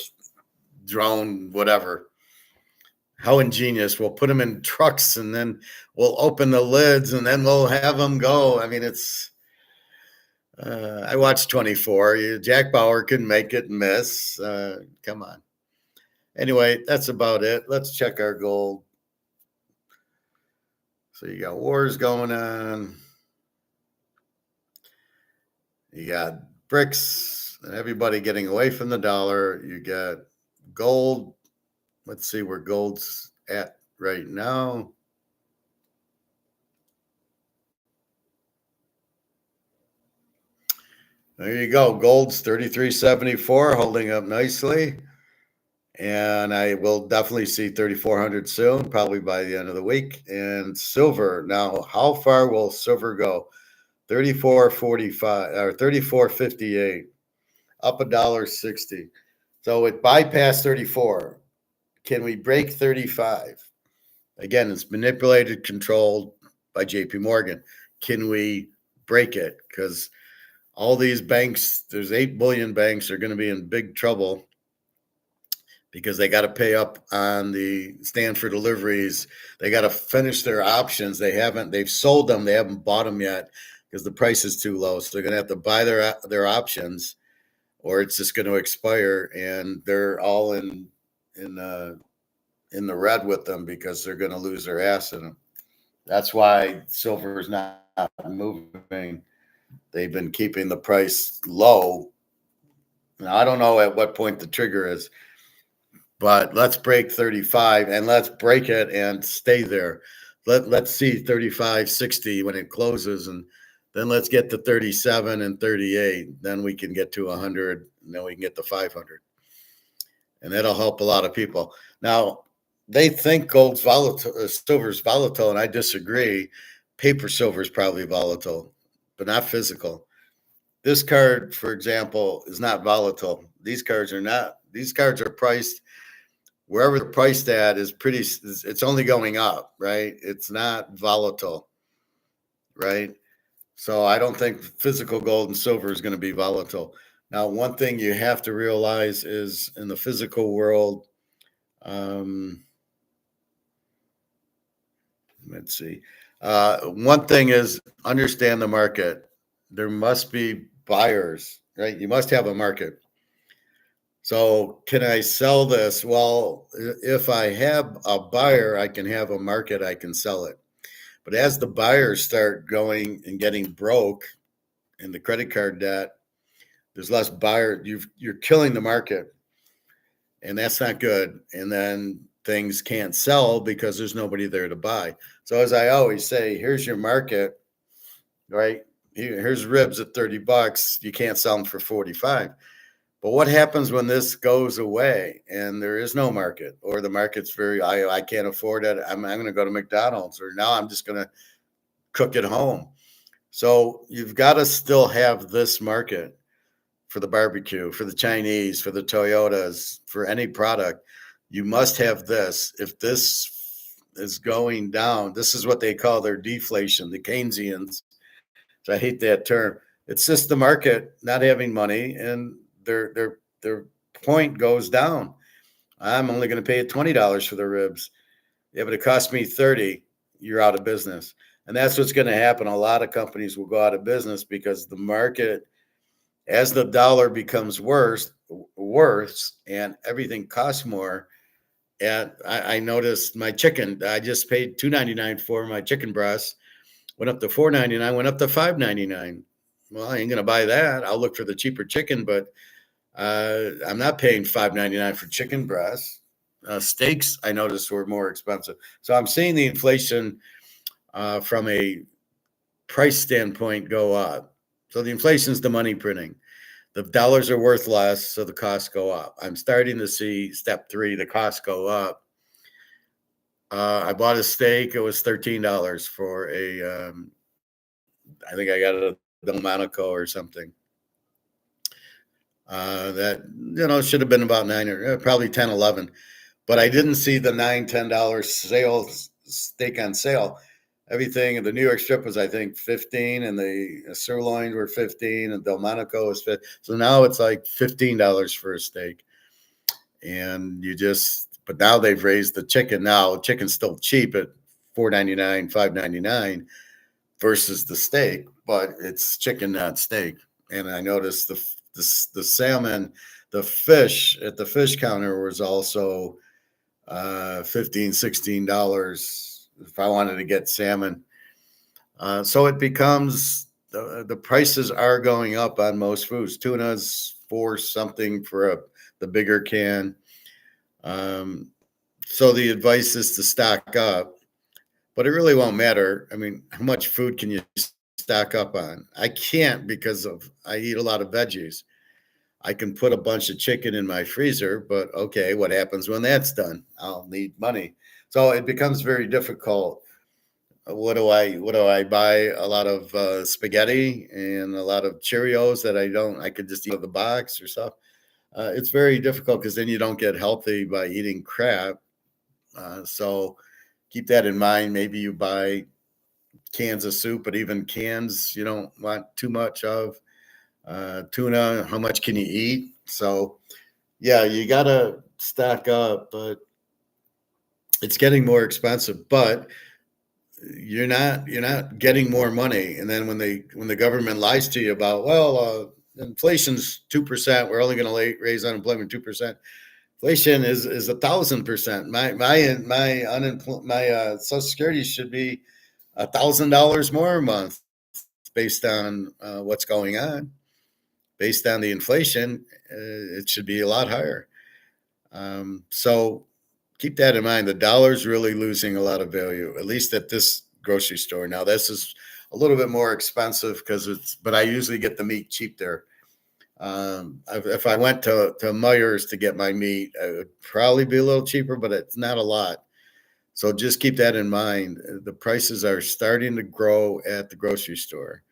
drone whatever. How ingenious. We'll put them in trucks, and then we'll open the lids, and then we'll have them go. I mean, it's I watched 24. Jack Bauer couldn't make it and miss. Come on. Anyway, that's about it. Let's check our gold. So you got wars going on. You got BRICS and everybody getting away from the dollar. You got gold. Let's see where gold's at right now. There you go. Gold's 33.74, holding up nicely. And I will definitely see 3,400 soon, probably by the end of the week. And silver. Now, how far will silver go? 34.45 or 34.58, up $1.60. So it bypassed 34. Can we break 35? Again, it's manipulated, controlled by JP Morgan. Can we break it? Because all these banks, there's 8 billion banks, are going to be in big trouble because they got to pay up on the stand for deliveries. They got to finish their options. They've sold them. They haven't bought them yet because the price is too low. So they're going to have to buy their options, or it's just going to expire. And they're all in the red with them because they're going to lose their ass in them. That's why silver is not moving. They've been keeping the price low. Now, I don't know at what point the trigger is, but let's break 35 and let's break it and stay there. Let's see 35.60 when it closes, and then let's get to 37 and 38. Then we can get to 100, and then we can get to 500. And that'll help a lot of people. Now, they think gold's volatile, silver's volatile, and I disagree. Paper silver is probably volatile, but not physical. This card, for example, is not volatile. These cards are not. These cards are priced wherever they're priced at is pretty. It's only going up, right? It's not volatile, right? So I don't think physical gold and silver is going to be volatile. Now, one thing you have to realize is in the physical world, let's see. One thing is understand the market. There must be buyers, right? You must have a market. So can I sell this? Well, if I have a buyer, I can have a market, I can sell it. But as the buyers start going and getting broke in the credit card debt, there's less buyer. You're killing the market, and that's not good. And then things can't sell because there's nobody there to buy. So as I always say, here's your market, right? Here's ribs at $30. You can't sell them for 45. But what happens when this goes away and there is no market, or the market's I can't afford it. I'm going to go to McDonald's, or now I'm just going to cook at home. So you've got to still have this market for the barbecue, for the Chinese, for the Toyotas, for any product. You must have this. If this is going down, this is what they call their deflation, the Keynesians. So I hate that term. It's just the market not having money, and their point goes down. I'm only going to pay $20 for the ribs. Yeah, but it cost me $30. You're out of business. And that's what's going to happen. A lot of companies will go out of business because the market, as the dollar becomes worse, and everything costs more. And I noticed my chicken, I just paid $2.99 for my chicken breast, went up to $4.99, went up to $5.99. Well, I ain't going to buy that. I'll look for the cheaper chicken, but I'm not paying $5.99 for chicken breasts. Steaks, I noticed, were more expensive. So I'm seeing the inflation from a price standpoint go up. So the inflation is the money printing. The dollars are worth less, so the costs go up. I'm starting to see step 3, the costs go up. I bought a steak. It was $13 for I think I got it at Delmonico or something. That should have been about 9 or probably 10, 11. But I didn't see the $9, $10 steak on sale. Everything, the New York strip was, I think, 15, and the sirloin were 15, and Delmonico was 15. So now it's like $15 for a steak. And but now they've raised the chicken. Now chicken's still cheap at $4.99, $5.99 versus the steak, but it's chicken, not steak. And I noticed the salmon, the fish at the fish counter was also $15, $16 if I wanted to get salmon. So it becomes the prices are going up on most foods. Tuna's $4 something for the bigger can. So the advice is to stock up, but it really won't matter. I mean, how much food can you stock up on? I can't because I eat a lot of veggies. I can put a bunch of chicken in my freezer, but okay, what happens when that's done? I'll need money. So it becomes very difficult. What do I buy? A lot of spaghetti and a lot of Cheerios that I could just eat out of the box or stuff. It's very difficult because then you don't get healthy by eating crap. So keep that in mind. Maybe you buy cans of soup, but even cans you don't want too much of. Tuna, how much can you eat? So yeah, you got to stack up, but it's getting more expensive. But you're not getting more money. And then when the government lies to you about, well, inflation's 2%, we're only going to raise unemployment 2%. Inflation is 1,000%. My Social Security should be $1,000 more a month based on what's going on. Based on the inflation, it should be a lot higher. So keep that in mind. The dollar's really losing a lot of value, at least at this grocery store. Now, this is a little bit more expensive but I usually get the meat cheap there. If I went to Meijer's to get my meat, it would probably be a little cheaper, but it's not a lot. So just keep that in mind. The prices are starting to grow at the grocery store.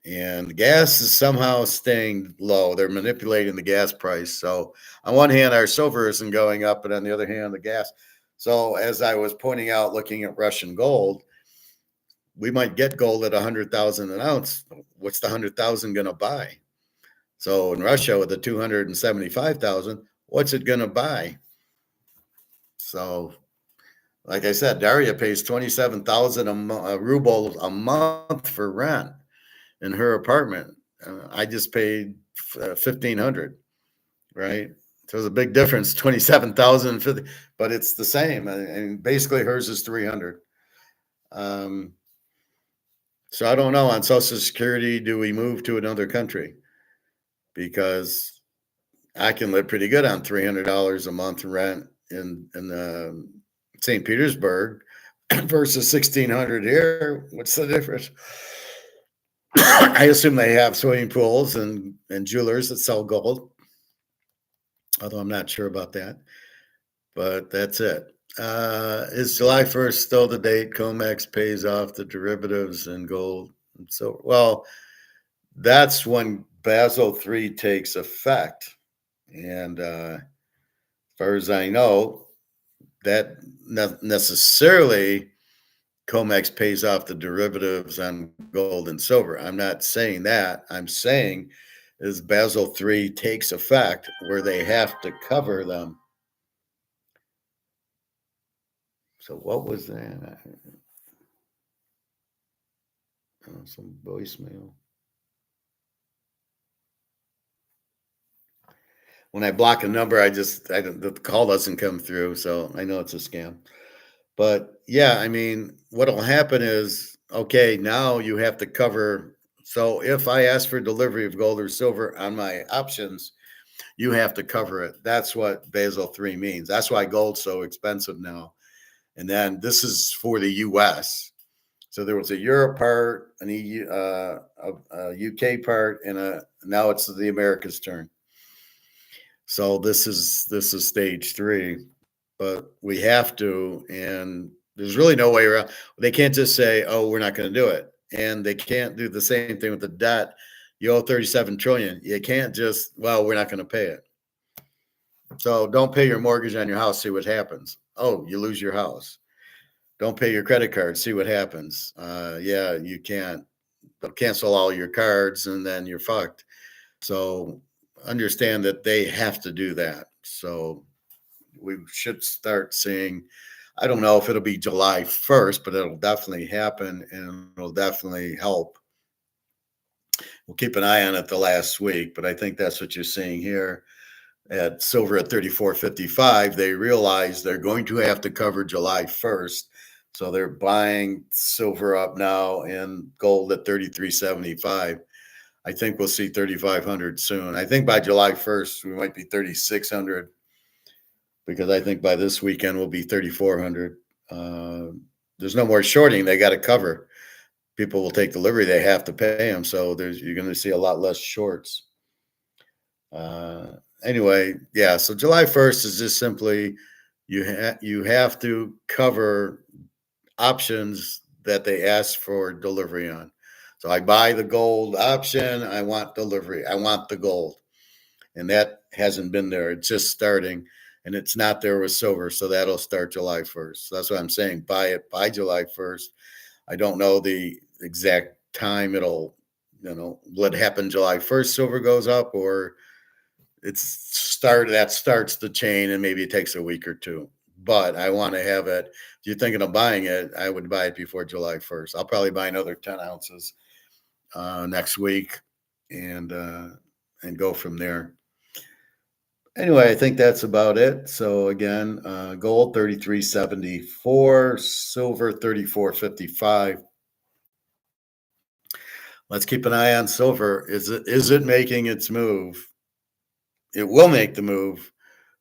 And gas is somehow staying low. They're manipulating the gas price. So on one hand, our silver isn't going up, but on the other hand, the gas. So as I was pointing out, looking at Russian gold, we might get gold at 100,000 an ounce. What's the 100,000 going to buy? So in Russia with the 275,000, what's it going to buy? So, like I said, Daria pays 27,000 rubles a month for rent in her apartment. I just paid 1,500, right? So there's a big difference, 27,000 and 50, but it's the same. And basically hers is 300. So I don't know, on Social Security, do we move to another country? Because I can live pretty good on $300 a month rent in St. Petersburg versus 1,600 here. What's the difference? I assume they have swimming pools and jewelers that sell gold, although I'm not sure about that. But that's it. Is July 1st still the date COMEX pays off the derivatives and gold and silver? Well, that's when Basel III takes effect. And as far as I know, that not necessarily COMEX pays off the derivatives on gold and silver. I'm not saying that. I'm saying is Basel III takes effect where they have to cover them. So what was that? Some voicemail. When I block a number, the call doesn't come through, so I know it's a scam. But yeah, I mean, what'll happen is, okay, now you have to cover. So if I ask for delivery of gold or silver on my options, you have to cover it. That's what Basel III means. That's why gold's so expensive now. And then this is for the U.S. So there was a Europe part, an EU, a UK part, and now it's the America's turn. So this is stage 3. but we have to, and there's really no way around. They can't just say, "Oh, we're not going to do it," and they can't do the same thing with the debt. You owe 37 trillion. You can't just, well, we're not going to pay it. So don't pay your mortgage on your house. See what happens. Oh, you lose your house. Don't pay your credit card. See what happens. Yeah, you can't. They'll cancel all your cards, and then you're fucked. So understand that they have to do that. So we should start seeing, I don't know if it'll be July 1st, but it'll definitely happen and it'll definitely help. We'll keep an eye on it the last week, but I think that's what you're seeing here at silver at 34.55. They realize they're going to have to cover July 1st. So they're buying silver up now and gold at 33.75. I think we'll see 3,500 soon. I think by July 1st, we might be 3,600 because I think by this weekend we'll be 3,400. There's no more shorting. They got to cover. People will take delivery. They have to pay them. So you're going to see a lot less shorts. Anyway, yeah. So July 1st is just simply you have to cover options that they ask for delivery on. So I buy the gold option. I want delivery. I want the gold. And that hasn't been there. It's just starting. And it's not there with silver. So that'll start July 1st. So that's what I'm saying. Buy it by July 1st. I don't know the exact time it'll, will it happen July 1st, silver goes up, or that starts the chain and maybe it takes a week or two. But I want to have it. If you're thinking of buying it, I would buy it before July 1st. I'll probably buy another 10 ounces next week and go from there. Anyway, I think that's about it. So again, gold 33.74, silver 34.55. Let's keep an eye on silver. Is it making its move? It will make the move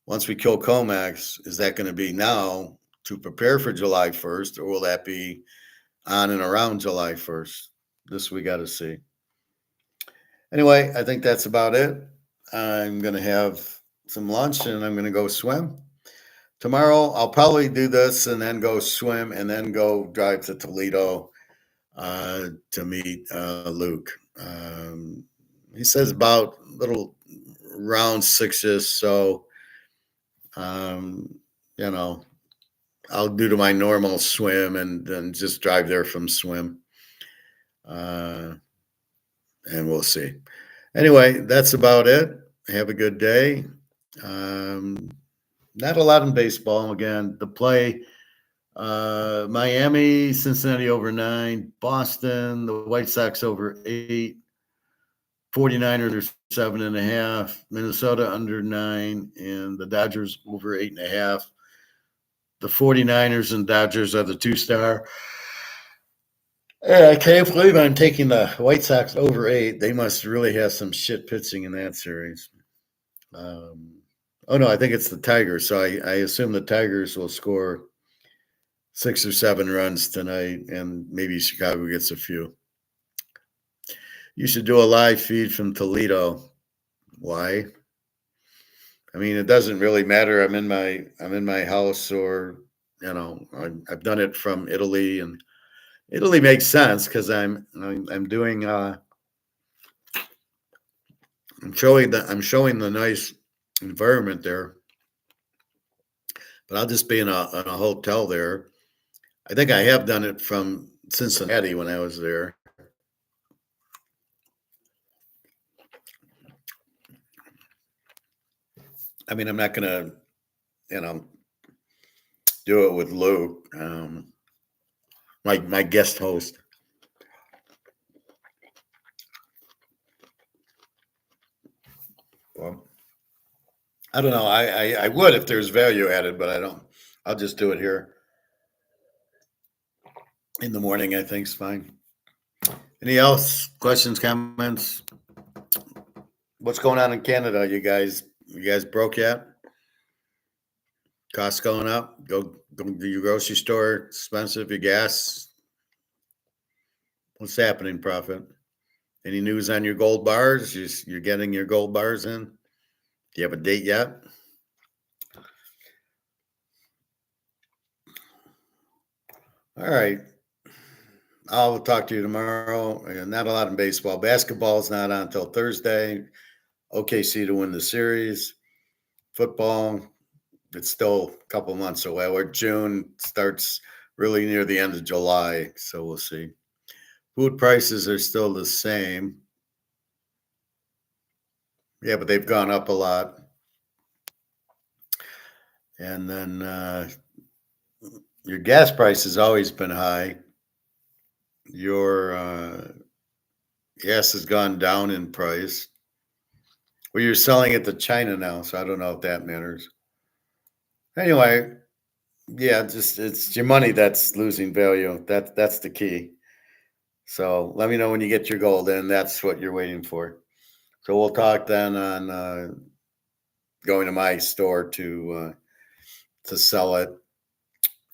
once we kill COMEX. Is that going to be now to prepare for July 1st, or will that be on and around July 1st? This we got to see. Anyway, I think that's about it. I'm going to have some lunch and I'm going to go swim. Tomorrow, I'll probably do this and then go swim and then go drive to Toledo to meet Luke. He says about little round 6-ish. So, I'll do to my normal swim and then just drive there from swim. And we'll see. Anyway, that's about it. Have a good day. Not a lot in baseball. Again, the play, Miami, Cincinnati over 9, Boston, the White Sox over 8, 49ers are 7.5, Minnesota under 9, and the Dodgers over 8.5. The 49ers and Dodgers are the 2-star. Yeah, I can't believe I'm taking the White Sox over 8. They must really have some shit pitching in that series. Oh, no, I think it's the Tigers. So I assume the Tigers will score 6 or 7 runs tonight, and maybe Chicago gets a few. You should do a live feed from Toledo. Why? I mean, it doesn't really matter. I'm in my house, or I've done it from Italy, and Italy makes sense because I'm doing I'm showing the nice environment there. But I'll just be in a hotel there. I think I have done it from Cincinnati when I was there. I mean, I'm not going to, do it with Luke, my guest host. Well, I don't know. I would if there's value added, but I don't. I'll just do it here in the morning. I think is fine. Any else? Questions, comments? What's going on in Canada? You guys broke yet? Costs going up? Go to your grocery store. Expensive. Your gas. What's happening, Prophet? Any news on your gold bars? You're getting your gold bars in? Do you have a date yet? All right. I'll talk to you tomorrow. Not a lot in baseball. Basketball is not on until Thursday. OKC to win the series. Football, it's still a couple months away. Where June starts really near the end of July. So we'll see. Food prices are still the same. Yeah, but they've gone up a lot. And then your gas price has always been high. Your gas has gone down in price. Well, you're selling it to China now, so I don't know if that matters. Anyway, yeah, just it's your money that's losing value. That's the key. So let me know when you get your gold in. That's what you're waiting for. So we'll talk then on going to my store to sell it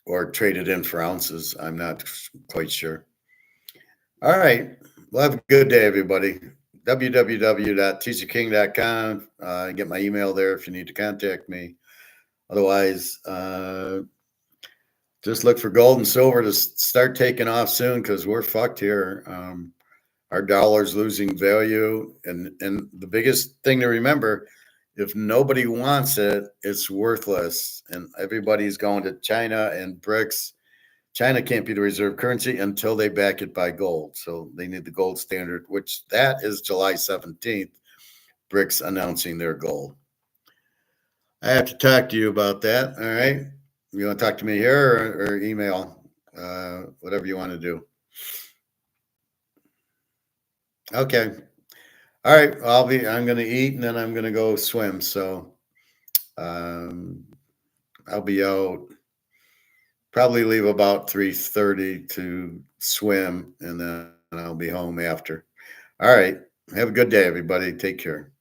or trade it in for ounces. I'm not quite sure. All right. Well, have a good day, everybody. www.teaserking.com. Get my email there if you need to contact me. Otherwise, just look for gold and silver to start taking off soon because we're fucked here. Our dollar's losing value. And the biggest thing to remember, if nobody wants it, it's worthless. And everybody's going to China and BRICS. China can't be the reserve currency until they back it by gold. So they need the gold standard, which that is July 17th, BRICS announcing their gold. I have to talk to you about that. All right. You want to talk to me here or email, whatever you want to do. Okay. All right. I'm going to eat and then I'm going to go swim. So I'll be out. Probably leave about 3:30 to swim, and then I'll be home after. All right. Have a good day, everybody. Take care.